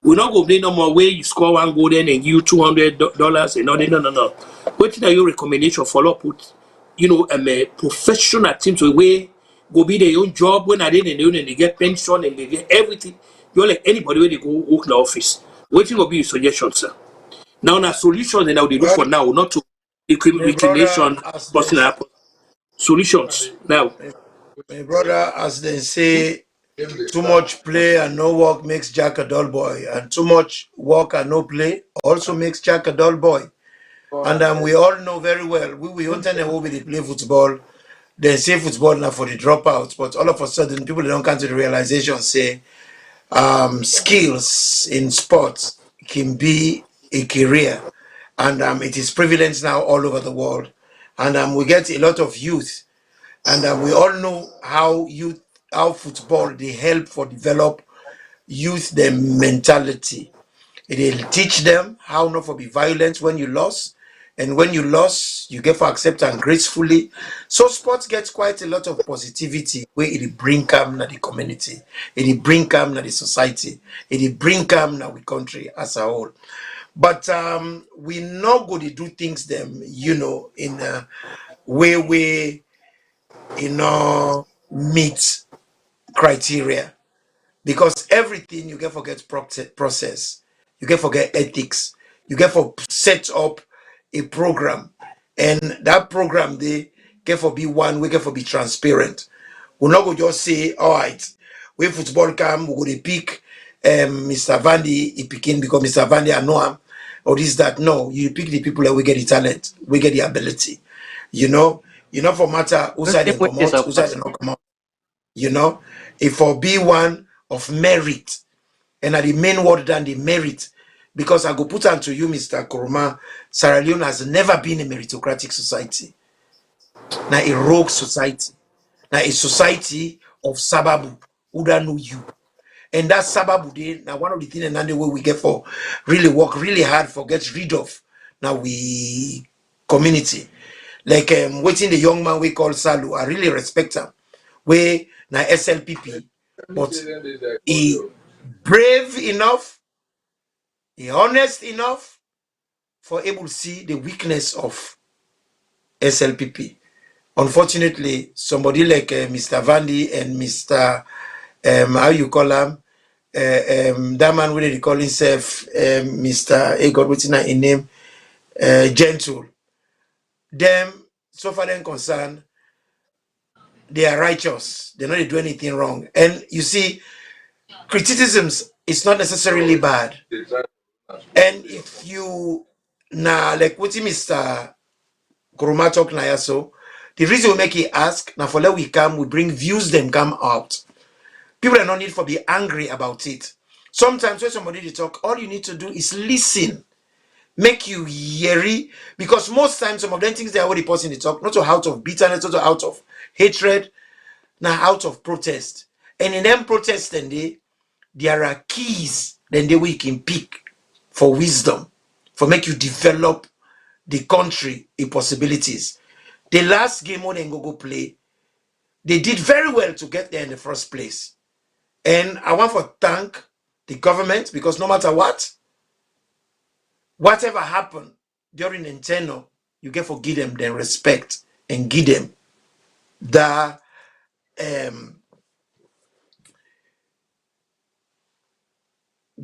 We're not going to play no more way you score one goal then and you $200 and no. What are your recommendation follow up with, a professional team to where go be their own job when I didn't and they get pension and they get everything. You're like anybody where they go work in the office. What will be your suggestion, sir? Now solutions and now they look for now, not to reclamation, personal solutions now. My brother, as they say, Too much play and no work makes Jack a dull boy, and too much work and no play also makes Jack a dull boy. And we all know very well, we don't know we play football, then say football now for the dropouts, but all of a sudden people don't come to the realization, say, skills in sports can be a career, and it is prevalent now all over the world. And we get a lot of youth, and we all know how football they help for develop youth their mentality. It'll teach them how not to be violent when you lose, and when you lose, you get for accept and gracefully. So sports gets quite a lot of positivity where it bring calm na the community, it bring calm na the society, it bring calm na the country as a whole. But we not go to do things them, in a way we meet criteria, because everything you get forget process, you get forget ethics, you get for set up a program, and that program they get for be one, we get for be transparent. We're not going to just say, all right, when football come, we're going to pick Mr. Vandy, he picking because Mr. Vandy I know him, or this, that. No, you pick the people that we get the talent, we get the ability. For matter who side they come out, who side they not come out. If for be one of merit, and at the main word than the merit, because I go put on to you, Mr. Kuruma, Sierra Leone has never been a meritocratic society. Now a rogue society. Now a society of sababu who don't know you. And that sababu day, now one of the things and the way we get for really work really hard for get rid of now we community. Like waiting the young man we call Salu, I really respect him. We now SLPP, but he brave enough, he honest enough for able to see the weakness of SLPP. Unfortunately, somebody like Mr. Vandy and Mr. How you call him? That man really call himself Mr. Hey God, what's his name? Gentle. Them, so far them concerned, they are righteous. They're not doing anything wrong. And you see, criticisms is not necessarily bad. And if you now like what Mr. Kuruma talk now, so the reason we make it ask now for let we come, we bring views them come out. People are not need for be angry about it. Sometimes when somebody they talk, all you need to do is listen, make you heary, because most times some of them things they are what the person they talk, not out of bitterness, not out of hatred, now out of protest. And in them protests, then there are keys then they we can pick for wisdom, for make you develop the country in possibilities. The last game on Ngogo play, they did very well to get there in the first place. And I want to thank the government, because no matter whatever happened during the tenure, you get to give them the respect and give them the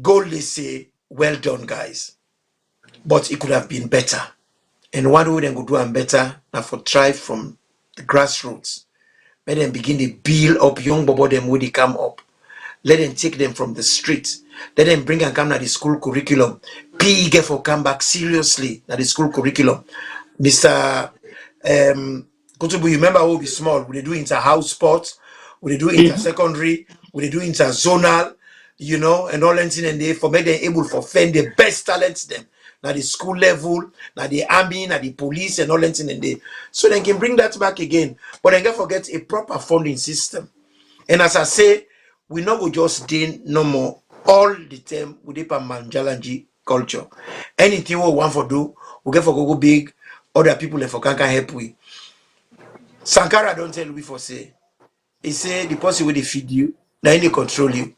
goal. They say, well done, guys. But it could have been better. And one way they could do and better now for try from the grassroots. Let them begin to build up young bobo them when they come up. Let them take them from the street. Let them bring and come to the school curriculum. PE get for come back seriously at the school curriculum. Mr. Kutubu, you remember we be small. We do inter-house sports. We do inter-secondary. We do inter-zonal, and all that thing, and they for make them able to fend the best talents them. Now the school level, now the army, now the police, and all that thing, and they so they can bring that back again. But then can't forget a proper funding system. And as I say, we not go just do no more all the time with the Manjalanji culture. Anything we want for do, we get for go big, other people for can help we. Sankara don't tell we for say. He say the person will they feed you, now they control you.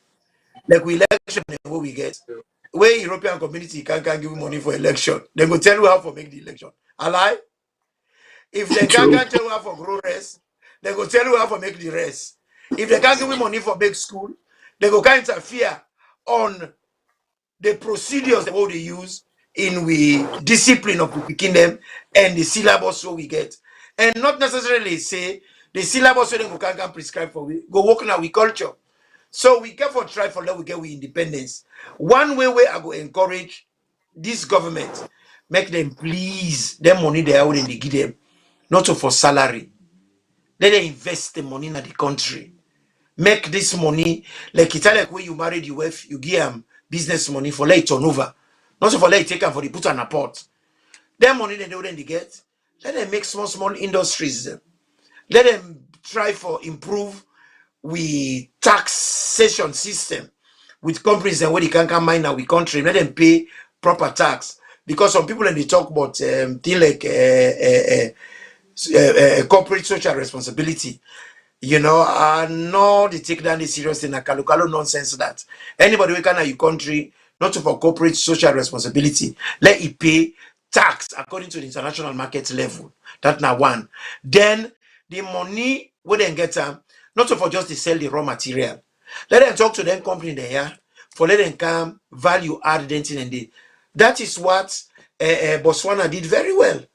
Like we election what we get. Where European community can give you money for election, they go tell you how to make the election. A lie? If they can't tell you how to grow rest, they go tell you how to make the rest. If they can't give you money for big school, they go kind interfere on the procedures that they use in the discipline of the picking them and the syllabus so we get. And not necessarily say the syllabus so they can prescribe for we go work on our culture. So we get for try for let we get with independence. One way where I go encourage this government, make them please them money they are they give them, not for salary. Let them invest the money in the country. Make this money like it's like when you married your wife, you give them business money for let it turnover, not for let it take them for the put on a pot. Them money they don't get. Let them make small industries. Let them try for improve we taxation system with companies and where they can come mine now we country. Let them pay proper tax because some people when they talk about thing like corporate social responsibility. You know, no, they take down the serious thing. Kalu nonsense that anybody who can your country not to for corporate social responsibility, let it pay tax according to the international market level. That now one. Then the money we then get not to for just to sell the raw material. Let them talk to them company there for let them come value add denting and the. That is what Botswana did very well.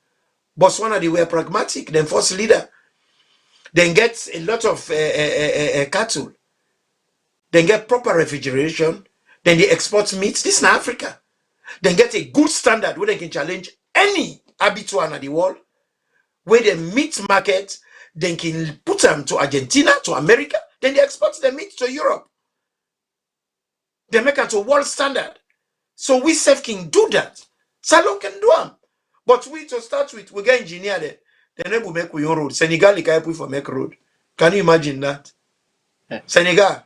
Botswana they were pragmatic. Then first leader. Then get a lot of cattle. Then get proper refrigeration. Then they export meat. This is Africa. Then get a good standard where they can challenge any habitual in the world. Where the meat market, then can put them to Argentina, to America. Then they export the meat to Europe. They make it to world standard. So we self can do that. Salone can do them. But we to start with, we get engineer there. Then we make we own road. Senegal, they can't put for make road. Can you imagine that? Senegal,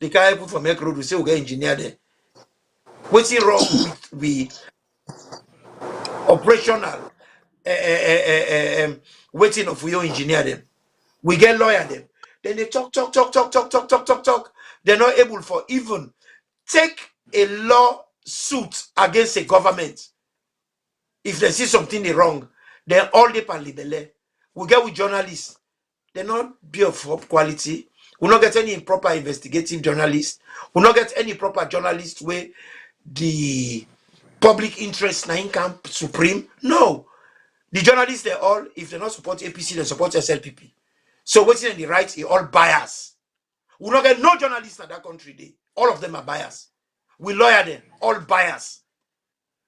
they can't put for make road. We say we get engineer there. What's wrong with we operational waiting of we engineer them? We get lawyer them. Then they talk. They're not able for even take a lawsuit against a government. If they see something wrong, then all they pan libele. We get with journalists. They're not be of quality. We not get any proper investigative journalists. We not get any proper journalists where the public interest na income supreme. No. The journalists, they all, if they not support APC, they support SLPP. So what's in the right, they all bias. We not get no journalists in that country. They all of them are bias. We lawyer them, all bias.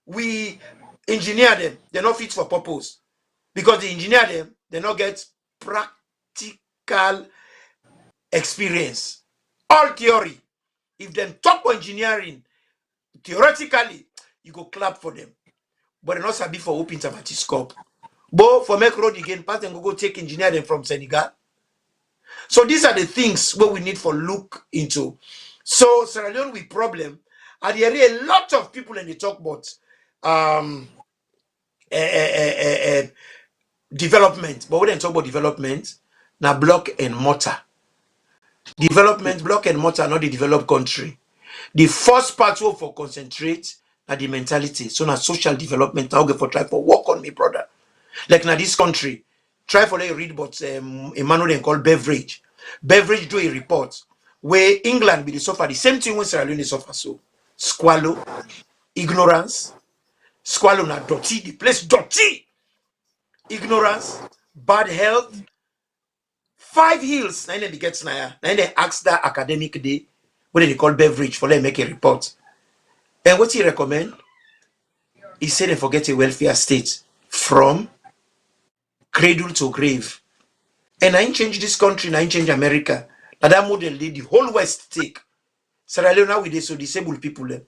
We engineer them, they're not fit for purpose. Because the engineer them, they not get practical experience. All theory. If them talk about engineering, theoretically, you go clap for them. But they not sabi for open scope. But for make road again, pass and go take engineer them from Senegal. So these are the things where we need for look into. So Sierra Leone with problem, and there are a lot of people in the talk about development. But when they talk about development, now block and mortar. Development, block and mortar, not the developed country. The first part will for concentrate at the mentality. So now social development, I'll get for try for work on me, brother. Like now this country, try for let you read about a manual they call beverage. Beverage do a report where England be the suffer the same thing when Sierra Leone suffer. So squalor, ignorance, squalor na dirty, the place dirty, ignorance, bad health, 5 hills. Now they get snaya. Now they ask that academic day what they call beverage for them make a report. And what he recommend? He said they forget a welfare state from cradle to grave. And I ain't change this country, I ain't change America. Now that model did the whole West take. Sierra Leone now with this so disabled people then.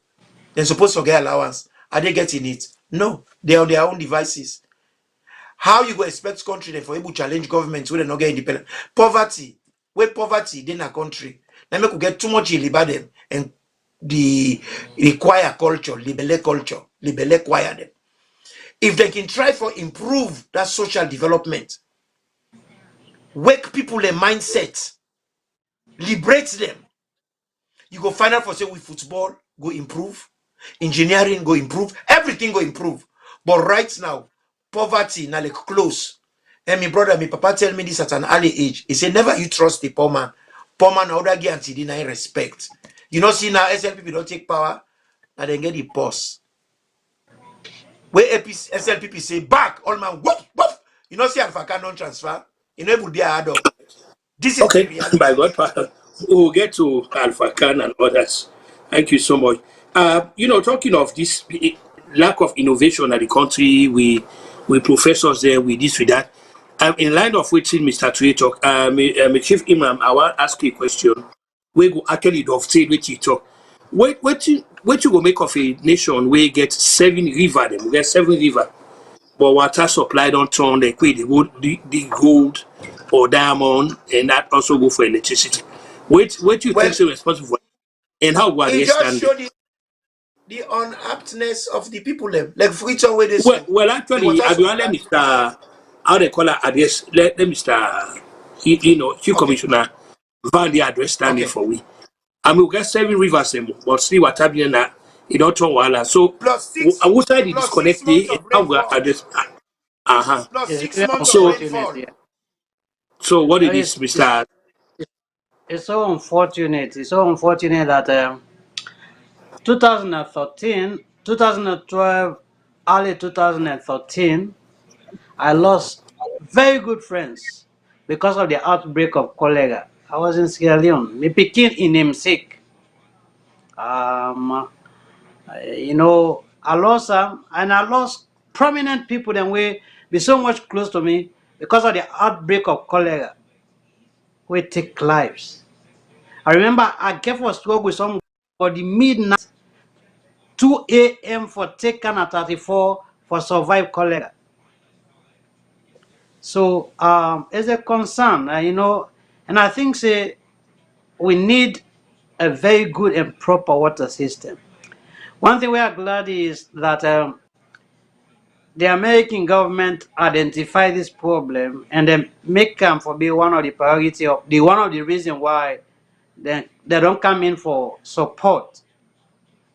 They're supposed to get allowance. Are they getting it? No, they're on their own devices. How you go expect country then for able to challenge governments when they not get independent? Poverty. Where poverty in a country. Now make we get too much labor them and the require culture, libele acquire them. If they can try for improve that social development, wake people their mindset, liberate them. You go find out for say with football go improve, engineering go improve, everything go improve. But right now, poverty now like close. And my brother, my papa tell me this at an early age. He said, never you trust the poor man. Poor man now that guarantee deny respect. You know, see now SLPP don't take power, and then get the pause. Where SLPP say back, all man whoop, whoop. You know, see Alpha Canon transfer, you know it will be a hard up. This is Okay, the reality. by God, we'll get to Alpha Khan and others. Thank you so much. Talking of this lack of innovation at the country, we professors there, we this, with that. In line of waiting, Mr. Tuye talk, Chief Imam, I want to ask you a question. We go actually dovetail with you talk. What you go make of a nation where get 7 river, them we get 7 river, but water supply don't turn the gold or diamond, and that also go for electricity. What you Well, think is responsible for, and how are it they just standing? show the unaptness of the people them. Like which one way they so Well, the actually, water I will let supply. Mr. How they call it address. Let Mr. Chief Okay, Commissioner Van the address standing okay. for we. And we'll get 7 rivers, but see what happening now. It don't turn wahala. So, I will say the Plus six disconnect months the of how we rainfall. address. Uh-huh. Plus It's six really months of So, unfortunate. rainfall. Yeah. what it is, It's, Mr. it's so unfortunate. It's so unfortunate that 2013, 2012, early 2013, I lost very good friends because of the outbreak of cholera. I was in Sierra Leone. Me picking in namesake. Um, I lost some, and I lost prominent people that way be so much close to me because of the outbreak of cholera. We take lives. I remember I gave a stroke with somebody midnight, 2 a.m. for take Canada 34 for survive cholera. So it's a concern, and I think say we need a very good and proper water system. One thing we are glad is that the American government identify this problem and then make them for be one of the priority of the one of the reason why they don't come in for support.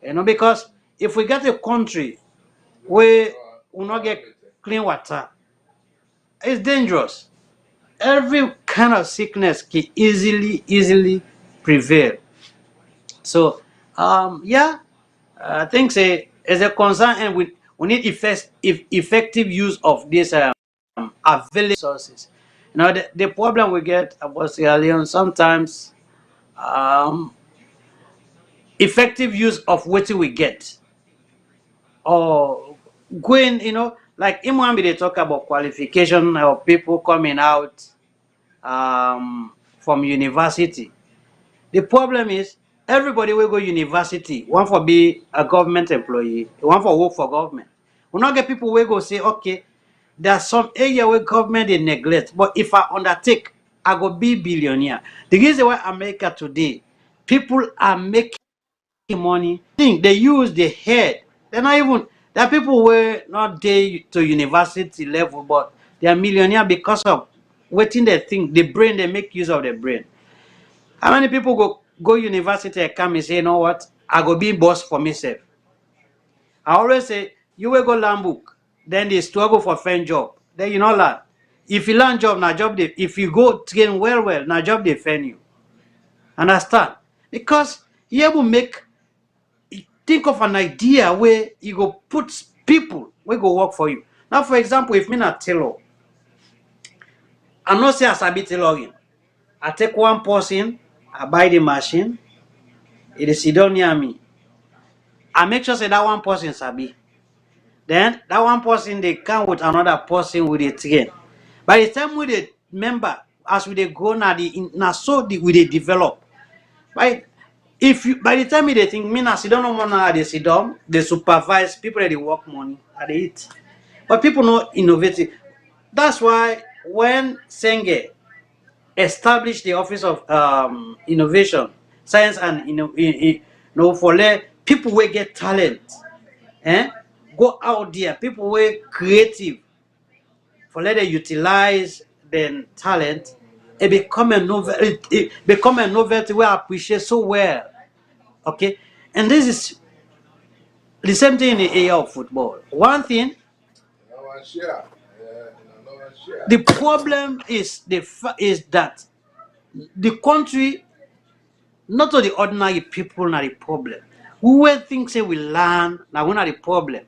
Because if we get a country where we not get clean water, it's dangerous. Every kind of sickness can easily prevail. So yeah, I think say as a concern, and we need effective use of these available sources. The problem we get about Sierra Leone sometimes, um, effective use of what we get, or going, like Imwambi they talk about qualification of people coming out from university. The problem is everybody will go university, one for be a government employee, one for work for government. We not get people will go say, okay, there's some area where government they neglect, but if I undertake, I go be billionaire. The reason why America today, people are making money, think they use the head. They're not even, there are people who were not there to university level, but they are millionaire because of waiting they think, the brain, they make use of the brain. How many people go university and come and say, you know what, I go be boss for myself? I always say, you will go learn book, then they struggle for find job. Then you know that. If you learn job, now job they, if you go train well, now job they find you. Understand? Because you able make, think of an idea where you go put people we go work for you. Now, for example, if me not tailor, I not say I be tailoring. I take one person, I buy the machine, it is sit down near me. I make sure say that one person sabi. Then that one person they come with another person with a train. By the time we the member, as we they go now, we they develop. By by the time they think me now sit down no more now they sit down, they supervise people that they work money and they eat. But people not innovative. That's why when Senge established the Office of Innovation, Science and for let people will get talent, go out there, people were creative, for let them utilize their talent, it become a novel, it become a novelty we appreciate so well. Okay, and this is the same thing in the area of football. One thing, the problem is that the country, not to the ordinary people, not the problem. We will think say we learn, now we're not the problem.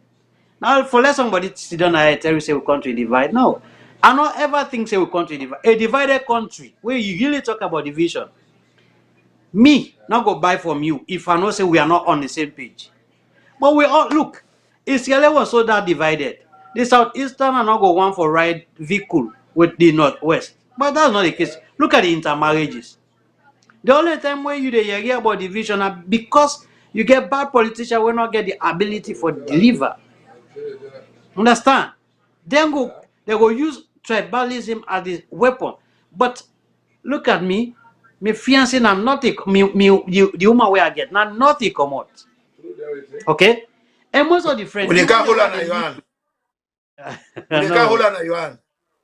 Now, for let somebody sit down and tell you say we country divide. No, I don't ever think say we country divide. A divided country where you really talk about division. Me not go buy from you if I know say we are not on the same page. But we all look, Israel was so that divided. The southeastern are not go one for ride vehicle with the northwest. But that's not the case. Look at the intermarriages. The only time when you hear about division are because you get bad politicians will not get the ability for deliver. Understand? Then they go use tribalism as the weapon. But look at me, me fiancé na not the woman where I get na not come out. Okay? And most of the friends, We even can't the hold one on they your live. hand. We can't hold on your hand.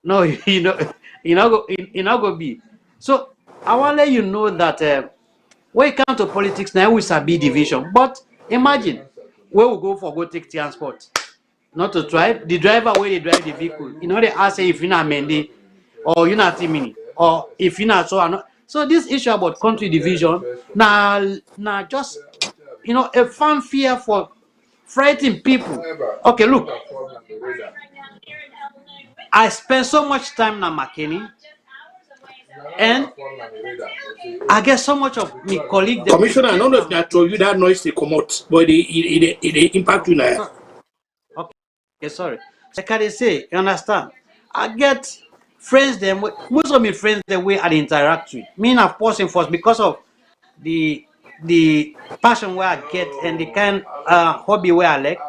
No, you know go be. So I want to let you know that when it comes to politics now we sabi division. But imagine where we go take transport. Not to drive the driver where they drive the vehicle. You know they ask say if you not Mendy or you not Timini or if you not so or not. So this issue about country division now just a fanfare for frightening people. Okay, look, I spend so much time now McKinney, and I get so much of my colleague them to Commissioner, I take don't know if now. that told you that noise they come out, but it impact you now. So, okay, sorry. So can they say, you understand? I get friends them most of my friends the way I interact with. Me I've pausing first because of the the passion where I get and the kind hobby where I like.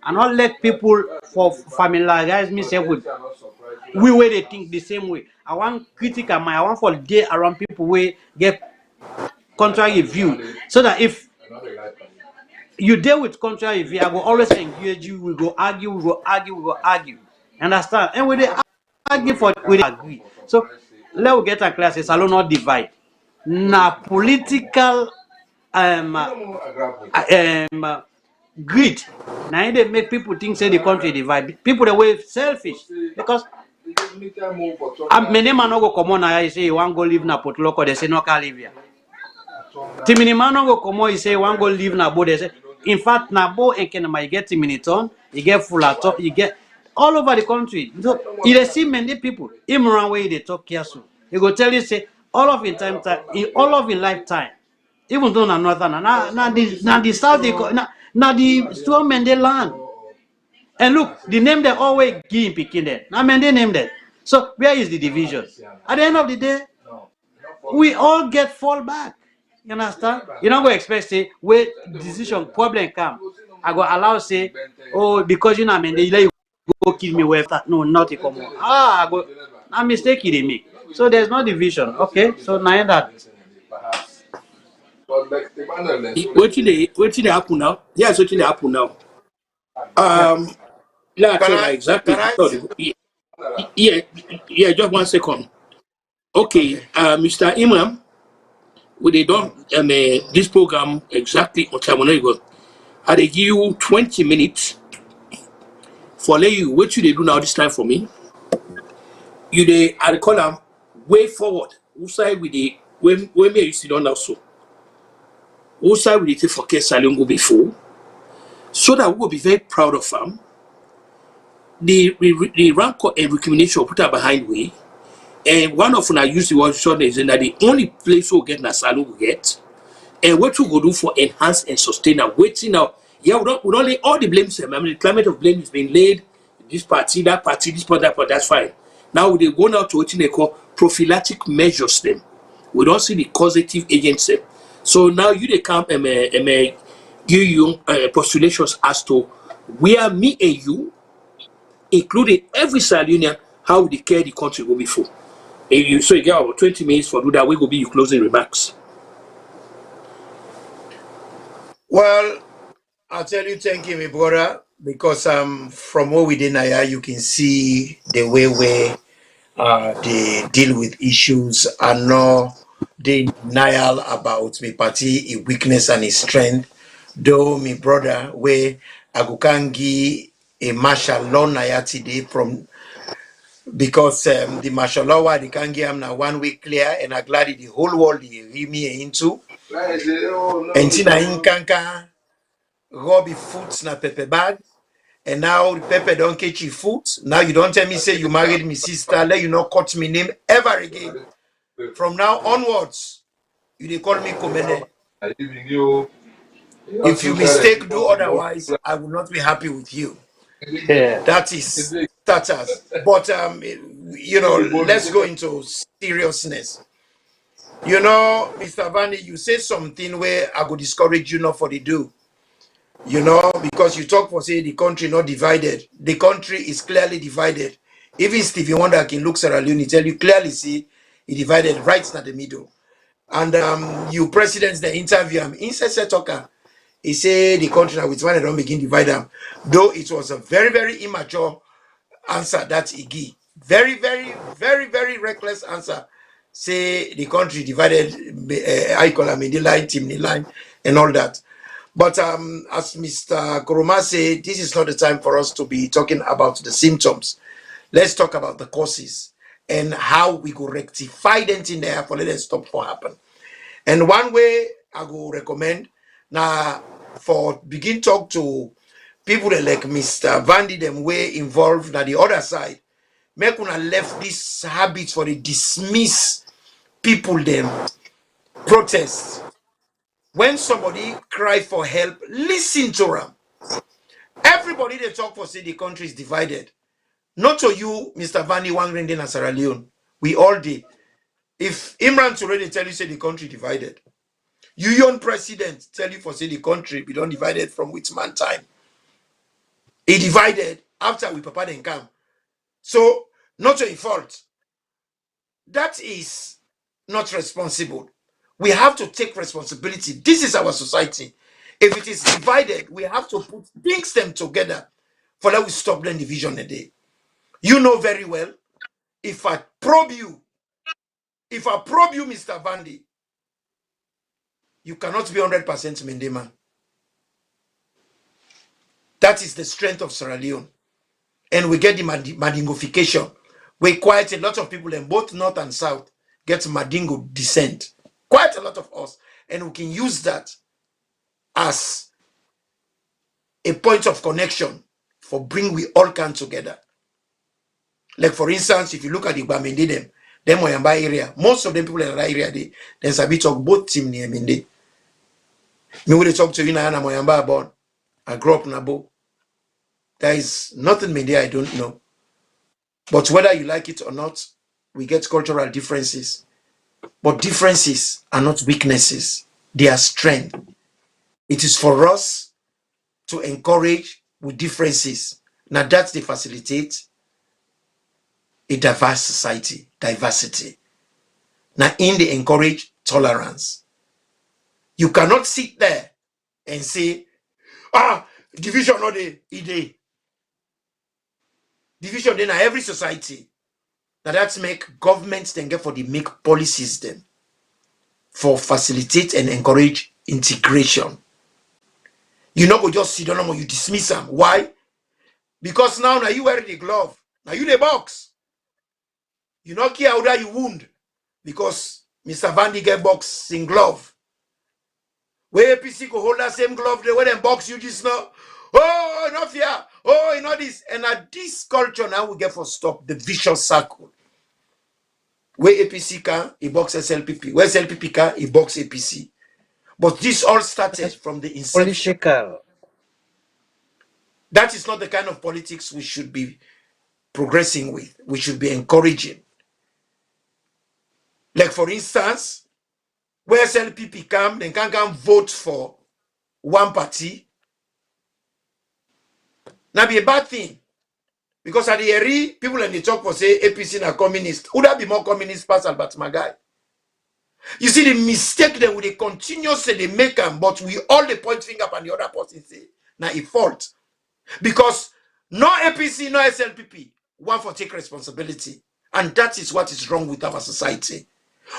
I not let people for familiarize myself with we where they think the same way. I want critical mind. I want for day around people where get contrary view so that if you deal with contrary view, I will always engage you. We go argue, we go argue, we go argue. Understand? And when they argue for we dey agree. So let we get a class. It's alone not divide. Na political um, uh, greed. Now they make people think say the country divide. People the way selfish because many man no go come on now. You say you want go live na Potloco, they say no can live here. Timini man no go come on. You say you want go live na Bo, they say. In fact, na Bo and Kenema you get Timiniton, you get Fulato, you get all over the country. So you dey see many people. Him around where they talk careful. He go tell you say all of in all of in lifetime. Even though na northern, na the south, na the strong men they land. And look, the name they always give in Peking there. Now men they name that. So where is the division? At the end of the day, we all get fall back. You understand? You don't go expect say where decision problem come. I go allow say, oh, because you know men they let you go kill me with that. No, not a common. I go a mistake they make. So there's no division. Okay, so now that. What they happen now? Yes, what they happen now? Yeah. Yeah, Can so now I exactly. can I Yeah, yeah, just 1 second. Okay, okay. Mr. Imam, we they done this program exactly on time when you go. I they give you 20 minutes for let you what you they do now this time for me. You they I call them way forward. Who side with the when me you sit down now so. Who side with the for case Salone go before, so that we will be very proud of them. The rancor and recrimination put her behind way. And one of them I use the word short is that the only place we'll get na Salone will get. And what we go do for enhance and sustain and waiting now. Yeah, we don't lay all the blame. I mean, the climate of blame is being laid. This party, that party, this part, that part. That's fine. Now they go now to what they call prophylactic measures. Them we don't see the causative agents. Them. So now you they come and give you postulations as to where me and you, including every Salonian, how they care the country will be full. So you get about 20 minutes for do that. We will be your closing remarks. Well, I'll tell you thank you, my brother, because from what we did now, you can see the way they deal with issues and no the denial about my party, a weakness and a strength. Though my brother, where I go can give a martial law now today from because the martial law why they can give them now 1 week clear and I'm glad the whole world they read me into. And Tina in kanka Robbie foot na pepper bag. And now the pepper don't catch your foot. Now you don't tell me say you married me sister, let you not cut me name ever again. From now onwards, you dey call me Komene. If you mistake, do otherwise, I will not be happy with you. Yeah. That is status. But you know, let's go into seriousness. You know, Mr. Vanny, you say something where I go discourage you not for the do. You know, because you talk for say the country not divided. The country is clearly divided. Even Stevie Wonder can look Sierra Leone, tell you clearly see he divided right in the middle. And you presidents the interview him, inside talker. He say the country now with one don't begin divide them. Though it was a very, very immature answer that he give. Very, very, very, very reckless answer. Say the country divided, I call him in the line, team the line, and all that. But as Mr. Kuruma said, this is not the time for us to be talking about the symptoms. Let's talk about the causes and how we go rectify them in there for let them stop for happen. And one way I go recommend now for begin talk to people that like Mr. Vandy them way involved na the other side. Make una left this habit for the dismiss people them protest. When somebody cry for help, listen to them. Everybody they talk for say the country is divided. Not to you, Mr. Vandy, one Rende and Sierra Leone. We all did. If Imran Toure tell you say the country divided, you young president tell you for say the country be done divided from which man time. He divided after we papa then come. So not your fault. That is not responsible. We have to take responsibility. This is our society. If it is divided, we have to put things them together for that we stop the division a day. You know very well, if I probe you, Mr. Vandy, you cannot be 100% Mendema. That is the strength of Sierra Leone. And we get the Madingofication. We quite a lot of people in both North and South get Madingo descent. Quite a lot of us. And we can use that as a point of connection for bring we all come together. Like for instance, if you look at the Bamende them Moyamba area, most of the people in that area, there's a bit of both team near Mende. Me will talk to you now, Moyamba born. I grew up in Abo. There is nothing Mende I don't know. But whether you like it or not, we get cultural differences. But differences are not weaknesses. They are strength. It is for us to encourage with differences. Now that's the facilitate a diverse society, diversity. Now in the encourage tolerance. You cannot sit there and say, division not the idea. Division then every society. Now that's make governments then get for the make policies then for facilitate and encourage integration. You not go just sit down and you dismiss them. Why? Because now you wear the glove. Now you the box. You not care how that you wound. Because Mr. Vandy get box in glove. Where APC go hold that same glove, they wear them box you just know. Oh, not fear. Oh, not this. And at this culture now we get for stop the vicious circle. Where APC can, he box SLPP. Where SLPP can, he box APC. But this all started from the inception. Political. That is not the kind of politics we should be progressing with. We should be encouraging. Like for instance, where SLPP come, they can come vote for one party. Now be a bad thing. Because at the area, people in the talk for say APC are communist. Would that be more communist past Albert Magai? You see the mistake that they continuously they make them, but we all the point finger and the other person say, now a fault. Because no APC, no SLPP want for take responsibility. And that is what is wrong with our society.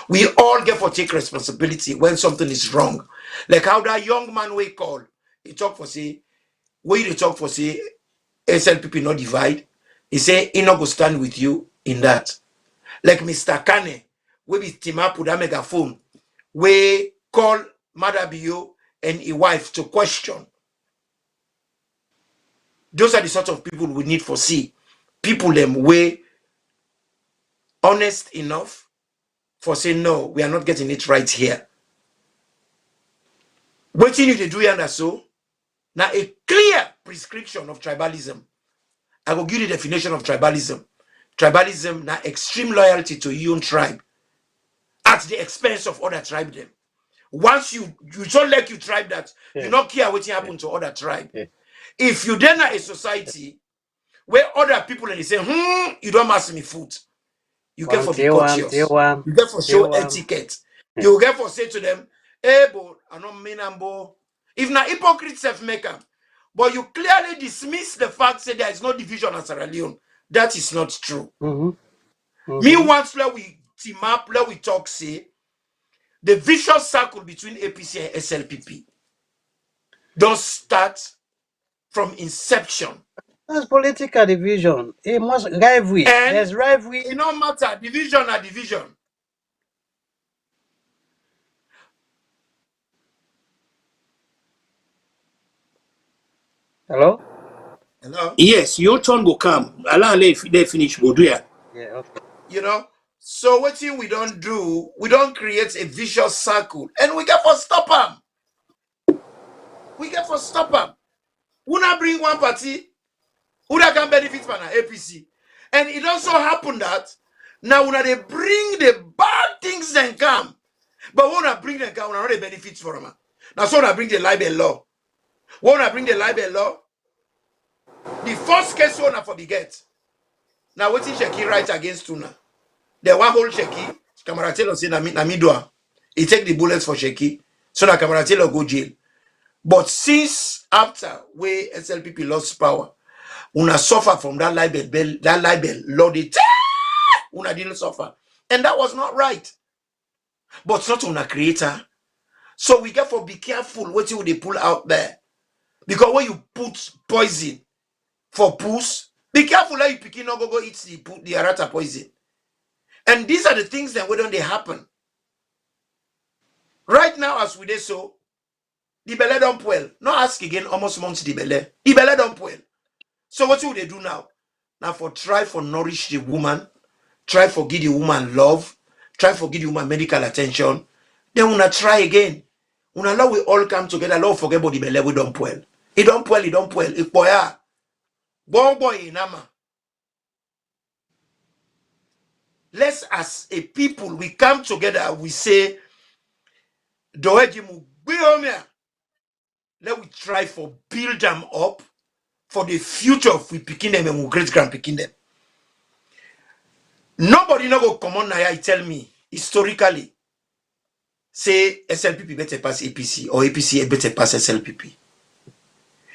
We all get for take responsibility when something is wrong. Like how that young man we call, he talk for say, where they talk for say, SLPP not divide. He say, he not go stand with you in that. Like Mr. Kane, we be team up with a megaphone, we call Madabio and his wife to question. Those are the sort of people we need for see. People them way honest enough for saying, no, we are not getting it right here. Waiting you to do and so now a clear prescription of tribalism. I will give you the definition of tribalism. Tribalism now extreme loyalty to your own tribe at the expense of other tribe them. Once you don't like you tribe that, you not care what happen to other tribe. If you then are a society where other people and they say, you don't ask me food. You get for be courteous. You get for show etiquette. You get for say to them, hey, bo, I don't mean bo. If not hypocrite self-maker, but you clearly dismiss the fact that there is no division at Sierra Leone. That is not true. Me once let we team up, let we talk, say, the vicious circle between APC and SLPP don't start from inception. That's political division. It must rivalry. And there's rivalry. It no matter. Division or division. Hello? Hello? Yes, your turn will come. Allah let they finish Boduya. Yeah, okay. You know? So what we don't do, we don't create a vicious circle. And we get for stop them. We get for stop them. We not bring one party who that can benefit from an APC. And it also happened that now when they bring the bad things then come. But when I bring them come, when I know the benefits for them. Now so when I bring the libel law. When I bring the libel law, the first case one I forget. Now what is Sheki right against Tuna? The one whole Sheki, Kamaratelo say Namidua. He take the bullets for Sheki. So that Kamaratelo go jail. But since after where SLPP lost power, una suffer from that libel law, una didn't suffer. And that was not right. But not on a creator. So we get for be careful what you they pull out there. Because when you put poison for puss, be careful that you picking not go eat the arata poison. And these are the things that why don't they happen. Right now, as we do so, the belly don't well. Not ask again almost months the belly. The belly don't well. So what will they do now? Now for try for nourish the woman, try for give the woman love, try for give the woman medical attention. Then una try again. Una love we all come together. Love forget about the belly we don't well. It don't well, it don't well. It boya. Bon boy inama. Let's as a people we come together. We say, Doejimu Biomia. Let we try for build them up for the future of we picking them and we great grand picking them. Nobody no go come on now tell me historically say SLPP better pass APC or APC better pass SLPP.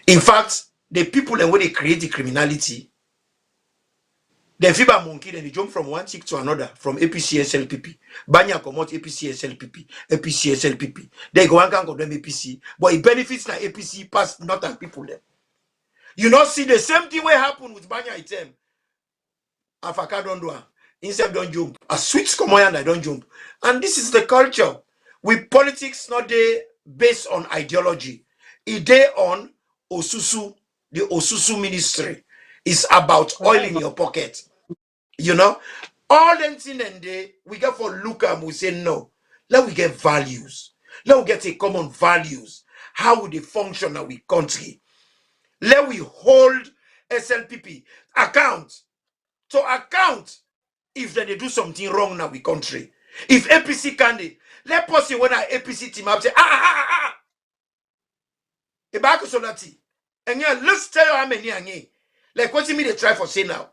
In fact, the people and when they create the criminality, they fever monkey then they jump from one chick to another from APC SLPP. Banya come out APC SLPP, APC SLPP. They go and go them APC, but it benefits na APC pass not and people them. You not see the same thing will happen with Banya item. Afaka don't do. Instead don't jump. As switch come on and I don't jump. And this is the culture. With politics not they based on ideology. It they on Osusu, the Osusu ministry. Is about oil in your pocket. You know? All them thing and they we get for look and we say no. Let we get values. Let we get a common values. How would they function in our country? Let we hold SLPP account to account if they do something wrong in our country. If APC candidate, let person when our APC team up say Ebako Sonati. And yeah, let's tell you how many like what you mean they try for say now.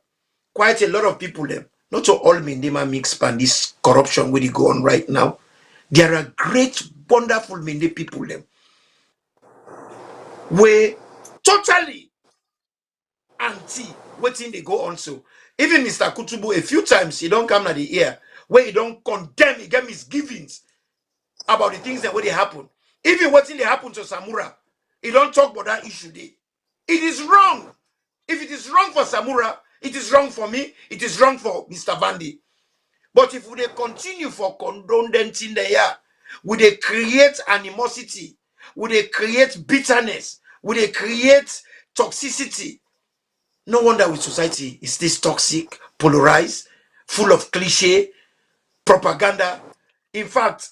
Quite a lot of people them. Not to all Mindema mix pan this corruption where they go on right now. There are great, wonderful Minde people them. Where totally anti waiting they go on so. Even Mr. Kutubu, a few times he don't come to the ear where he don't condemn, he get misgivings about the things that where they happen. Even what thing they happen to Samura, he don't talk about that issue there. It is wrong. If it is wrong for Samura, it is wrong for me, it is wrong for Mr. Vandi. But if we continue for condone them in the year, would they create animosity? Would they create bitterness? Would they create toxicity? No wonder with society is this toxic, polarized, full of cliche, propaganda. In fact,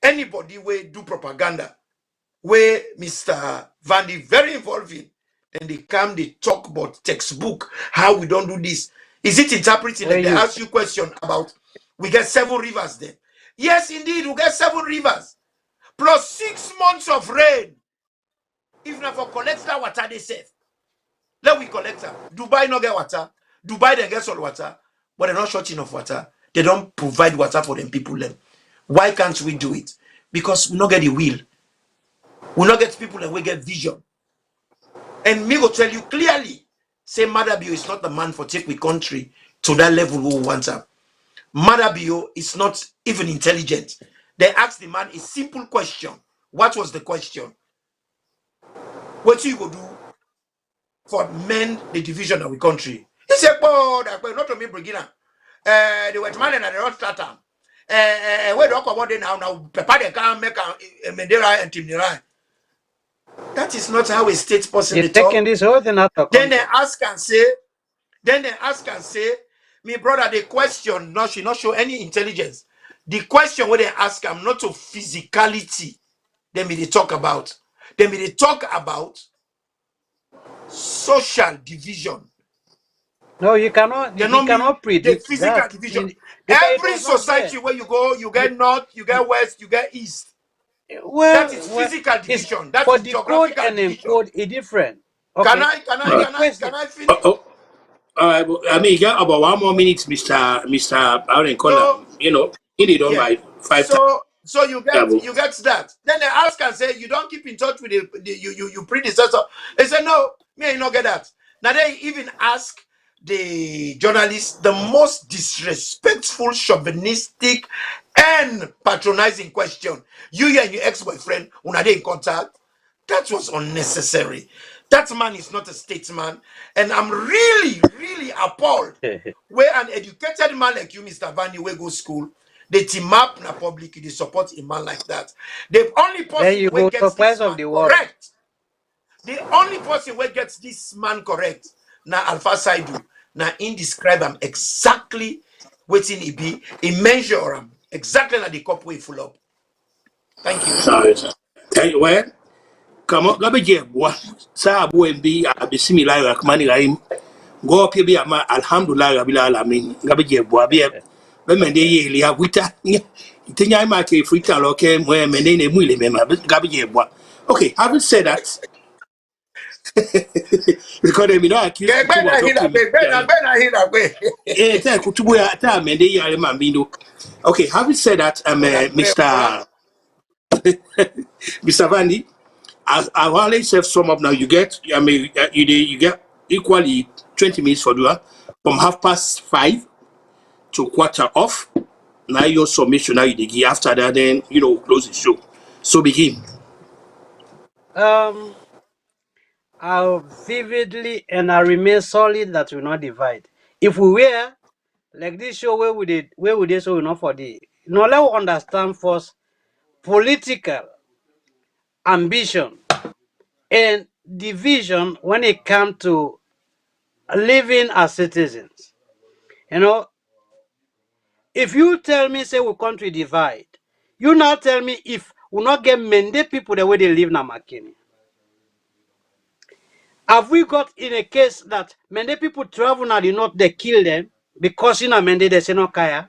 anybody will do propaganda where Mr. Vandy very involved in. And they come, they talk about textbook, how we don't do this. Is it interpreting? Like they ask you question about we get 7 rivers there. Yes, indeed, we get 7 rivers. Plus 6 months of rain. If not for collect that water, they say. Let we collect her. Dubai no get water. Dubai they get salt water, but they're not short enough water. They don't provide water for them people. Them. Why can't we do it? Because we not get the will. We not get people and we get vision. And me will tell you clearly, say Madabio is not the man for take we country to that level we want her. Madabio is not even intelligent. They asked the man a simple question. What was the question? What you go do for mend the division of the country? He said, "Oh, not to me, beginner. They were man and they don't start them. Where do I come on now? Papa they can't make a Mendera and Timnira. That is not how a state person You're taking this whole thing out of Then they context. ask and say, me brother, the question, no, she not show any intelligence. The question where they ask am not to physicality, then they talk about. Then they talk about social division. No, you cannot. They You not mean cannot the predict physical that division. because it Every was not there. society where you go, you get north, you get west, you get east. That is Well, physical it's division. That for is decode geographical and division. encode is different. Can Okay. I can I The can I question. can I finish? I mean, you got about 1 more minute, Mr. I don't call So him. He did on yeah. by 5 times. So you get that. Then they ask and say you don't keep in touch with you predecessor. They say no, me I not get that. Now they even ask the journalists the most disrespectful, chauvinistic, and patronizing question. You and your ex-boyfriend, when are they in contact? That was unnecessary. That man is not a statesman, and I'm really, really appalled where an educated man like you, Mr. Vanny, will go school, they team up na public, they support a man like that. The only Then person you who go gets surprise this of man the world. correct, the only person who gets this man correct, na Alpha Saidu, na in describe him exactly waiting he be, he measure him exactly na the cup way full up. Thank you. Sorry, sir. Thank you. Well, come on, gabe je boa. Sa abo mbi bismillah rahman rahim. Go up bi ama alhamdulillah rabbil alamin. Gabe je boa bi be mende ye li awita. Tinya ma ke frita lo ke mo mende ne mu ile me ma gabe je boa. Okay, having said that, because they may not accuse Kutubu of talking. Tell Kutubu tell mende ye ma bindo. Okay, having said that, Mr. Vandy, as I always have sum up now, you get, I mean, you get equally 20 minutes for that from 5:30 to quarter off. Now your submission, now you give after that, then close the show. So begin. I vividly and I remain solid that will not divide. If we were like this show where we did so enough for the now let us understand first political ambition and division when it comes to living as citizens. You know, if you tell me say we country divide, you now tell me if we not get many people the way they live now Makini. Have we got in a case that many people travel now the north they kill them because in a mende they say no kaya?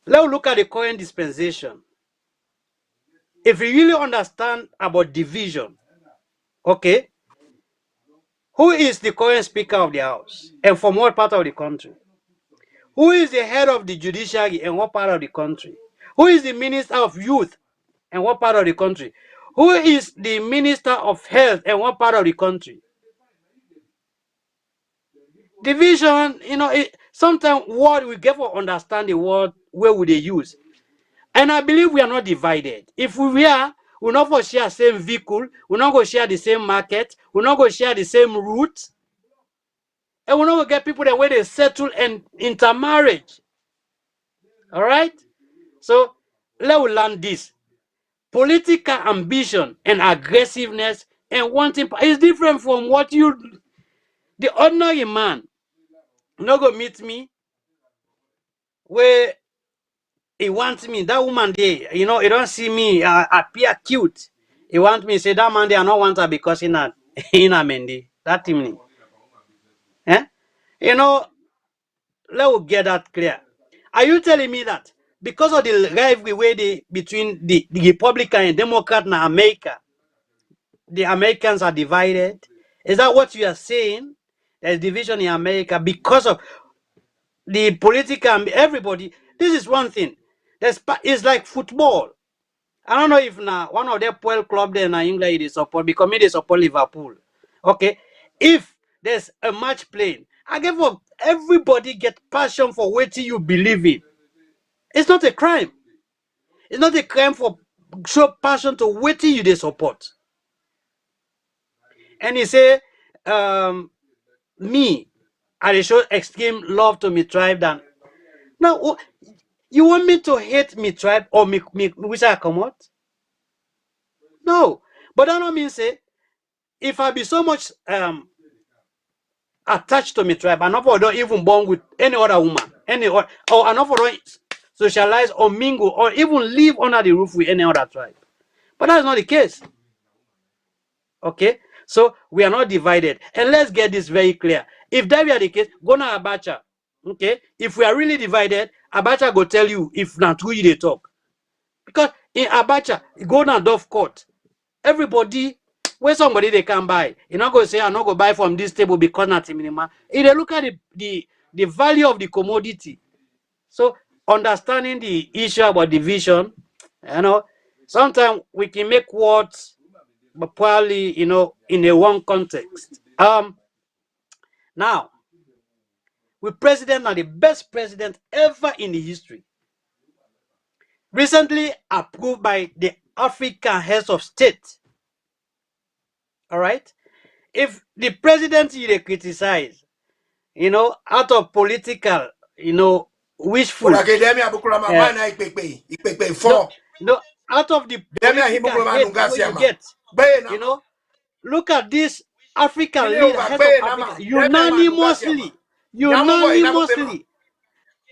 Let's look at the current dispensation. If you really understand about division, okay, who is the current speaker of the house and from what part of the country? Who is the head of the judiciary and what part of the country? Who is the minister of youth and what part of the country? Who is the minister of health and what part of the country? Division, sometimes word we get for understand the word where would they use. And I believe we are not divided. If we were, we're not going to share the same vehicle, we're not going to share the same market, we're not going to share the same route, and we're not going to get people the way they settle and intermarriage. All right? So let's learn this. Political ambition and aggressiveness and wanting is different from what the ordinary man not go meet me where he wants me. That woman there, you know, he don't see me appear cute. He want me say that man there I not want her because he not in a Mendy. That evening. Eh? You know, let us get that clear. Are you telling me that because of the rivalry between the Republican and Democrat in America, the Americans are divided? Is that what you are saying? There's division in America because of the political everybody. This is one thing. It's like football. I don't know if now one of their poor club there in England is support because me they support Liverpool. Okay, if there's a match playing, I give up. Everybody get passion for what you believe in. It's not a crime. It's not a crime for show passion to what you they support. And he say, me, I show extreme love to me tribe than now. You want me to hate me tribe or me which I come out? No, but that don't mean say if I be so much attached to me tribe, and not don't even born with any other woman, any or enough don't socialize or mingle or even live under the roof with any other tribe. But that's not the case. Okay, so we are not divided, and let's get this very clear. If that were the case, go na Abacha. Okay, if we are really divided, Abacha go tell you if not who you they talk, because in Abacha, go na Dove Court. Everybody, when somebody they can buy, you're not going to say, I'm not going to buy from this table because nothing minimum. If they look at the value of the commodity, so understanding the issue about division, you know, sometimes we can make words, but probably, you know, in a one context. Now, we president are the best president ever in the history. Recently approved by the African heads of state. All right. If the president you criticize, you know, out of political, you know, wishful. No, no, out of the political hate what you get, you know, look at this African leader, head of Africa, unanimously,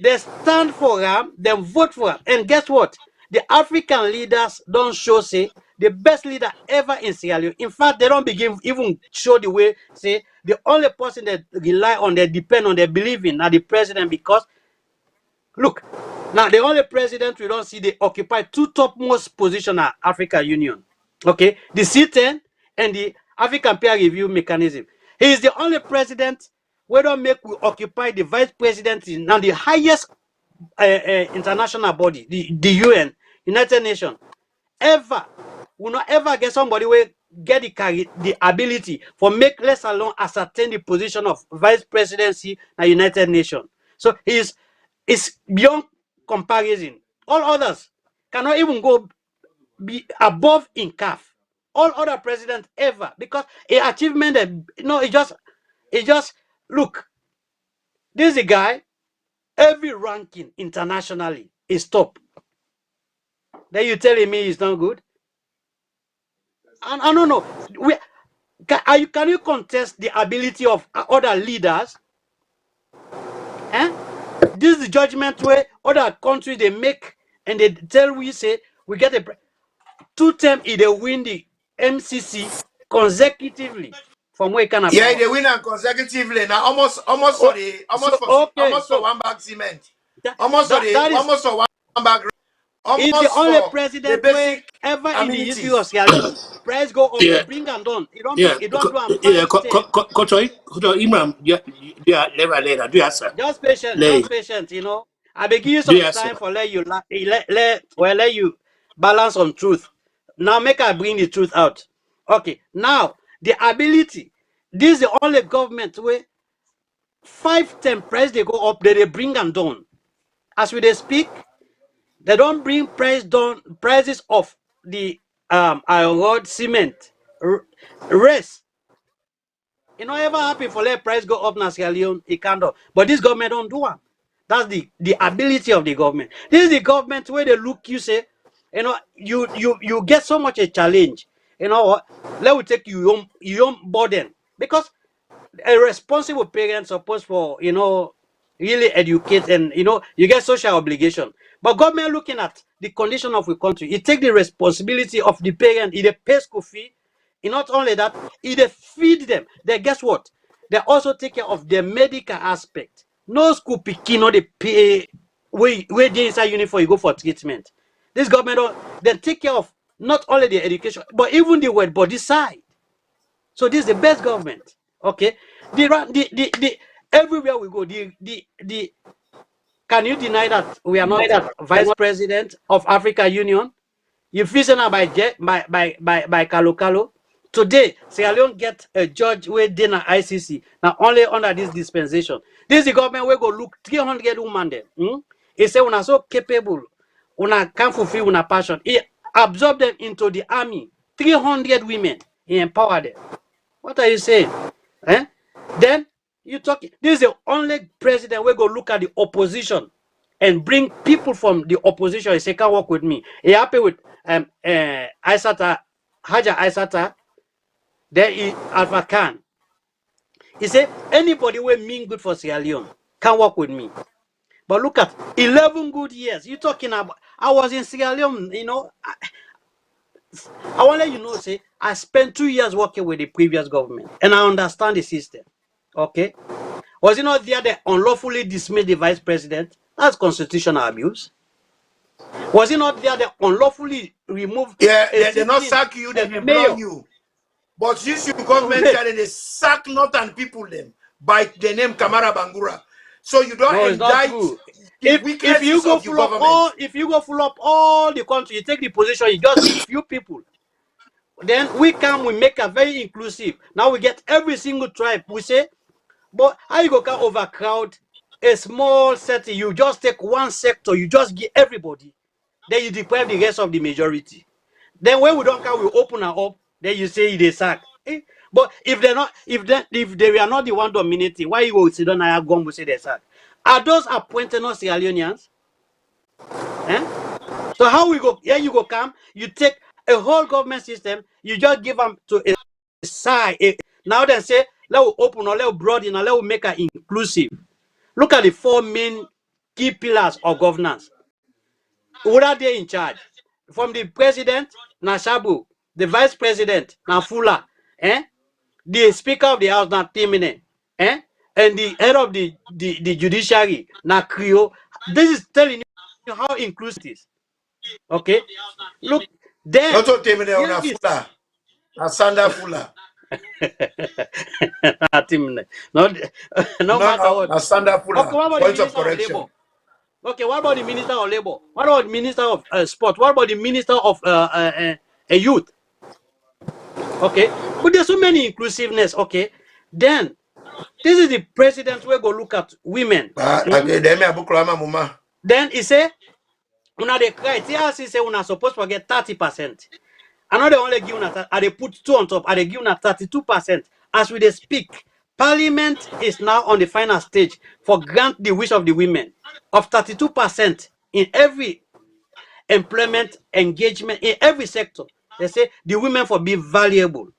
they stand for them, they vote for them, and guess what? The African leaders don't show say the best leader ever in Sierra Leone. In fact, they don't begin even show the way. Say the only person that rely on, they depend on, they believe in, are the president. Because look, now the only president we don't see they occupy two topmost position at African Union. Okay, the C10 and the African peer review mechanism. He is the only president we don't make we occupy the vice presidency now the highest international body, the UN, United Nations, ever will not ever get somebody will get the ability for make less alone ascertain the position of vice presidency at United Nations. So it's beyond comparison. All others cannot even go be above in CAF. All other presidents ever, because a achievement that it just look. This is a guy. Every ranking internationally is top. Then you telling me it's not good? And I don't know. Can you contest the ability of other leaders? Eh? This is the judgment where other countries they make and they tell we say we get a 2 term if they win the MCC consecutively from where can yeah, they win and consecutively now almost for one bag cement. Almost for one bag. He's the only president ever in the history of Sierra Leone. Price go up, they bring and done. It don't do Imam, yeah, never do answer. Just patient, you know. I beg you some time for let you balance on truth. Now make I bring the truth out. Okay, now the ability. This is the only government where 5 10 price they go up, they bring and down. As we they speak, they don't bring prices of the iron rod, cement, rest. It not ever happen for let price go up in Sierra Leone, it can't do. But this government don't do it. That's the ability of the government. This is the government where they look, you say, you know, you get so much a challenge. You know what? Let me take your own burden. Because a responsible parent supposed for, you know, really educate and, you know, you get social obligation. But government looking at the condition of the country, it take the responsibility of the parent, it pay school fee. And not only that, it feed them. They guess what? They also take care of the medical aspect. No school pikin no dey pay where dey inside uniform you go for treatment. This government they take care of not only the education but even the wet body side. So this is the best government. Okay, the everywhere we go, the can you deny that we are not vice president of Africa Union? You feel say now by Kalo Kalo. Today, Sierra Leone get a judge where they na ICC. Now only under this dispensation. This is the government where go look 300 women there. He say una so capable, una can fulfill una passion. He absorb them into the army. 300 women. He empower them. What are you saying? Eh? Then you talk. This is the only president where go look at the opposition and bring people from the opposition and say, "Can work with me." He happy with Aisata, Haja Aisata. Then he Alpha Khan. He said, "Anybody who mean good for Sierra Leone can work with me." But look at 11 good years. You talking about? I was in Sierra Leone. You know, I want to let you know. Say, I spent 2 years working with the previous government, and I understand the system. Okay. Was it not there they unlawfully dismissed the vice president? That's constitutional abuse. Was it not there they unlawfully removed? Yeah, they not sack you, they employ you. But since you government and they sack northern people them by the name Kamara Bangura. So you don't indict if you go full up all all the country, you take the position, you just give few people. Then we make a very inclusive. Now we get every single tribe. We say, but how you go can overcrowd a small setting? You just take one sector, you just give everybody. Then you deprive the rest of the majority. Then when we don't come, we open her up. Then you say they sack. But if they're not, if they are not the one dominating, why you go sit down and go and say they sack? Are those appointed not Sierra Leoneans? So how we go? Here you go come. You take a whole government system. You just give them to a side. Now they say let us open or let us broaden or let us make it inclusive. Look at the 4 main key pillars of governance. Who are they in charge? From the president, Nashabu, the vice president, Nafula, the speaker of the house, Natimine, and the head of the judiciary, Nakrio. This is telling you how inclusive it is. Okay? Look, then. Not Timine or Nafula. Asanda Fula. No matter what. Asanda Fula. Okay, what about Point the of correction. Labor? Okay, what about the Minister of Labor? What about the Minister of Sport? What about the Minister of Youth? Okay, but there's so many inclusiveness. Okay, then this is the president where go look at women. Then he say, una the criteria say una supposed to get 30%. I know they only give una, they put 2 on top, they give una 32%. As we they speak, Parliament is now on the final stage for grant the wish of the women of 32% in every employment engagement in every sector. They say the women for be valuable.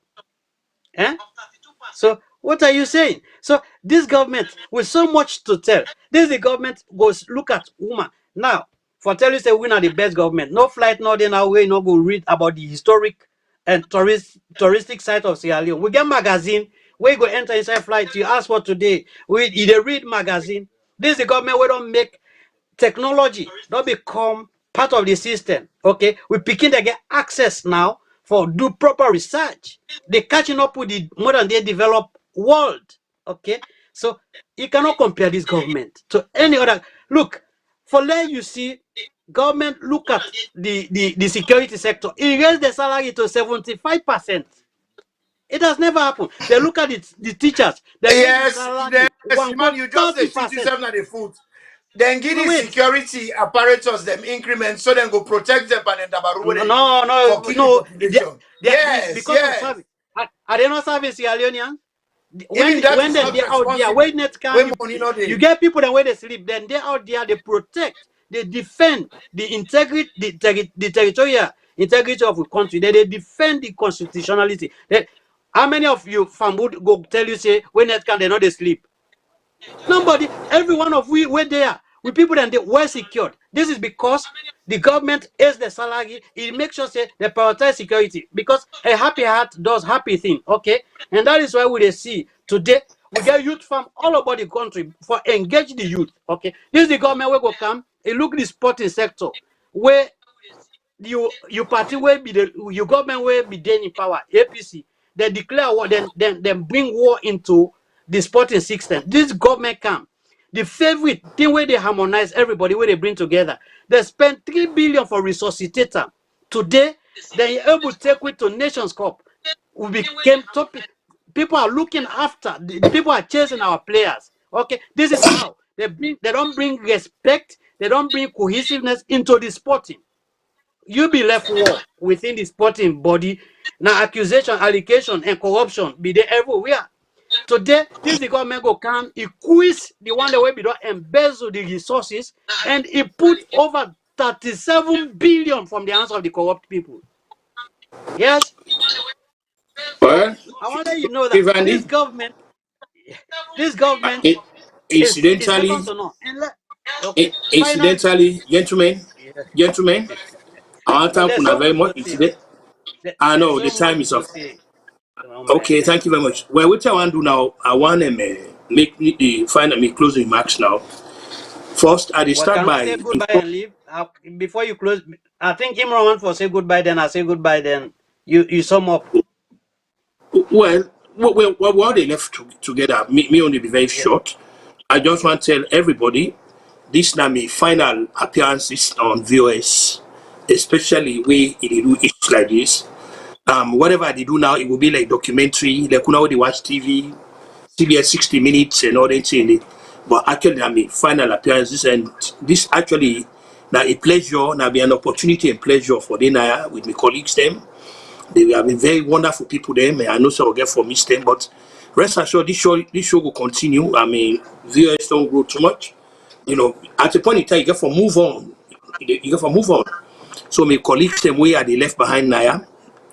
So what are you saying? So this government with so much to tell, this the government goes look at woman now. For tell you say we are the best government. No flight, no then our way, no go read about the historic and touristic site of Sierra Leone. We get magazine, we go enter inside flight. You ask for today. They read magazine. This is the government we don't make technology, don't become part of the system. Okay, we begin to get access now for do proper research. They're catching up with the modern day developed world. Okay, so you cannot compare this government to any other. Look, for let you see, government look at the security sector. It raised the salary to 75%. It has never happened. They look at the teachers. Yes, man, you just say 67 at the foot. Then give the security apparatus them increment so then go protect them and then no. Yes, because of service. Are they not serving Sierra Leoneans? When they're out there, when net can you get people that when they sleep, then they're out there, they protect, they defend the integrity, the territorial integrity of the country. They defend the constitutionality. How many of you from would go tell you say when net can they not they sleep? Nobody, every one of we were there. with people that they well secured. This is because the government is the salary. It makes sure say they prioritize security because a happy heart does happy thing. Okay, and that is why we see today we get youth from all over the country for engage the youth. Okay, this is the government where go come. It look the sporting sector where you party will be the your government will be then in power. APC they declare war, then bring war into the sporting system. This government come. The favorite thing where they harmonize everybody, where they bring together. They spend 3 billion for resuscitator. Today, they are able to take it to Nations Cup. We became top. People are looking after the people are chasing our players. Okay, this is how they don't bring respect, they don't bring cohesiveness into the sporting. You be left war within the sporting body. Now accusation, allegation, and corruption be there everywhere. Today, this the government go come, he quiz the one that will be done embezzle the resources, and he put over 37 billion from the hands of the corrupt people. Yes. So Well, I want to let you know that Ivandi, this government is second incidentally, to none. Okay, final. incidentally, gentlemen, our But time there's kuna so very much much to say. incident. I There's know the so much time is to up. say. Oh my Okay, God. thank you very much. Well, what I want to do now, I want to make the final me closing remarks now. First, I Well, start can we by say goodbye and leave? Before you close, I think Imran wants for say goodbye. Then I say goodbye. Then you sum up. well, what they left together. Me only be very Yes. short. I just want to tell everybody this now my final appearances on VOS, especially where it do issues like this. Whatever they do now, it will be like documentary, like you know they watch TV, CBS 60 Minutes and all that thing. But actually, I mean, final appearances, and this actually now a pleasure, now be an opportunity and pleasure for them with my colleagues them. They have been very wonderful people there. I know some will get for miss them, but rest assured this show will continue. I mean, viewers don't grow too much. You know, at a point in time, you get for move on. You get for move on. So my colleagues them way are they left behind Naya.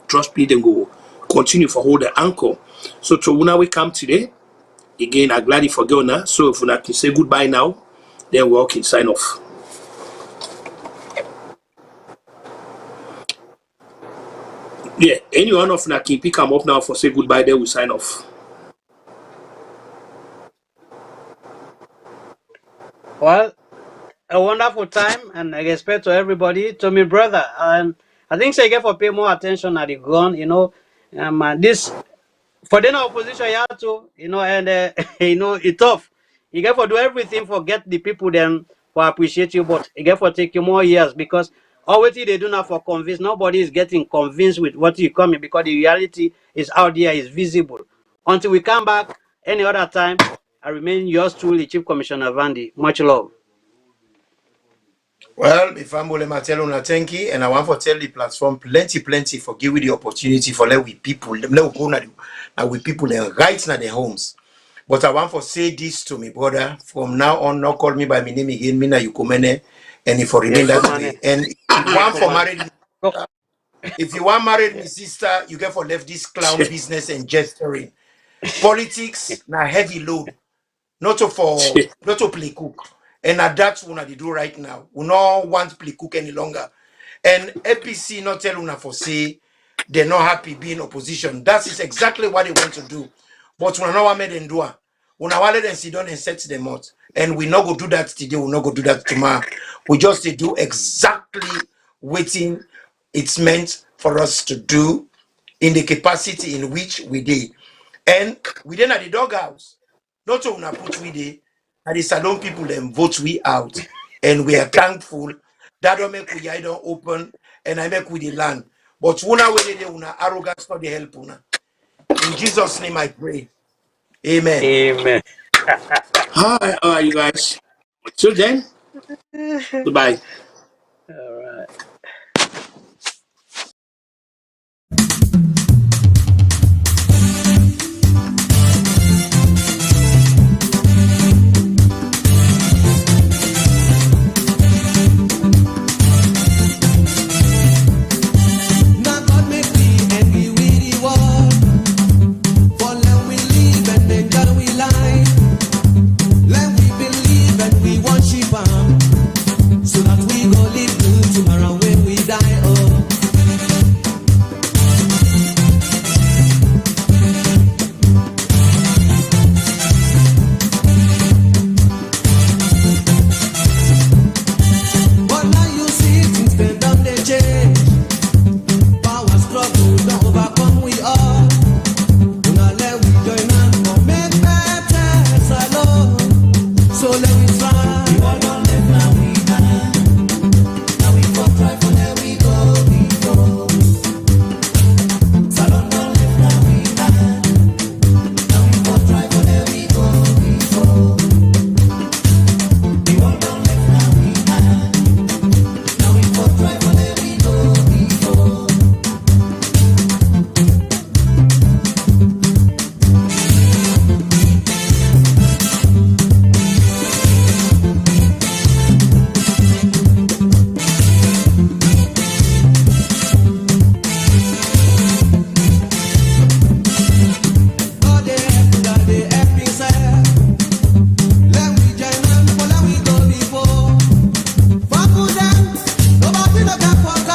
Trust me, then go continue for hold the anchor. So to when we come today, again, I'm glad you forgot now. So if we can say goodbye now, then we all can sign off. Yeah, anyone of you can pick them up now for say goodbye, then we sign off. Well, a wonderful time and I respect to everybody, to my brother. And I think so you get for pay more attention at the ground, this for the opposition you have to, and it's tough. You get for do everything for get the people then for appreciate you, but you get for take you more years because already they do not for convince. Nobody is getting convinced with what you coming because the reality is out there, is visible. Until we come back any other time, I remain yours truly, Chief Commissioner Vandy. Much love. Well, if I'm Bolema tell una thank you, and I want to tell the platform plenty for giving the opportunity for let we people, let we go now with people and right now their homes. But I want to say this to me, brother. From now on, not call me by my name again, Mina Yukumene, and if I Yeah, remain that come on. way. And Yeah, one come for on. married, Go. if you want married me sister, you get for left this clown business and gesturing. Politics, na heavy load. Not to play cook. And that's what they do right now. We not want to play cook any longer. And APC not tell una for say they're not happy being opposition. That is exactly what they want to do. But we not want them do. We not let them sit down and set them out. And we not go do that today. We not go do that tomorrow. We just do exactly waiting it's meant for us to do in the capacity in which we did. And we then at the doghouse. Not to una put we there, and the Salone people then vote we out. And we are thankful that don't make we eye don't open and I make with the land. But una way they una arrogance not the help una. In Jesus' name I pray. Amen. Amen. Hi, how are you guys? Till then, goodbye. All right. Now God make we happy with the world. For let we live and enjoy we life. Let we believe and we worship Him. better for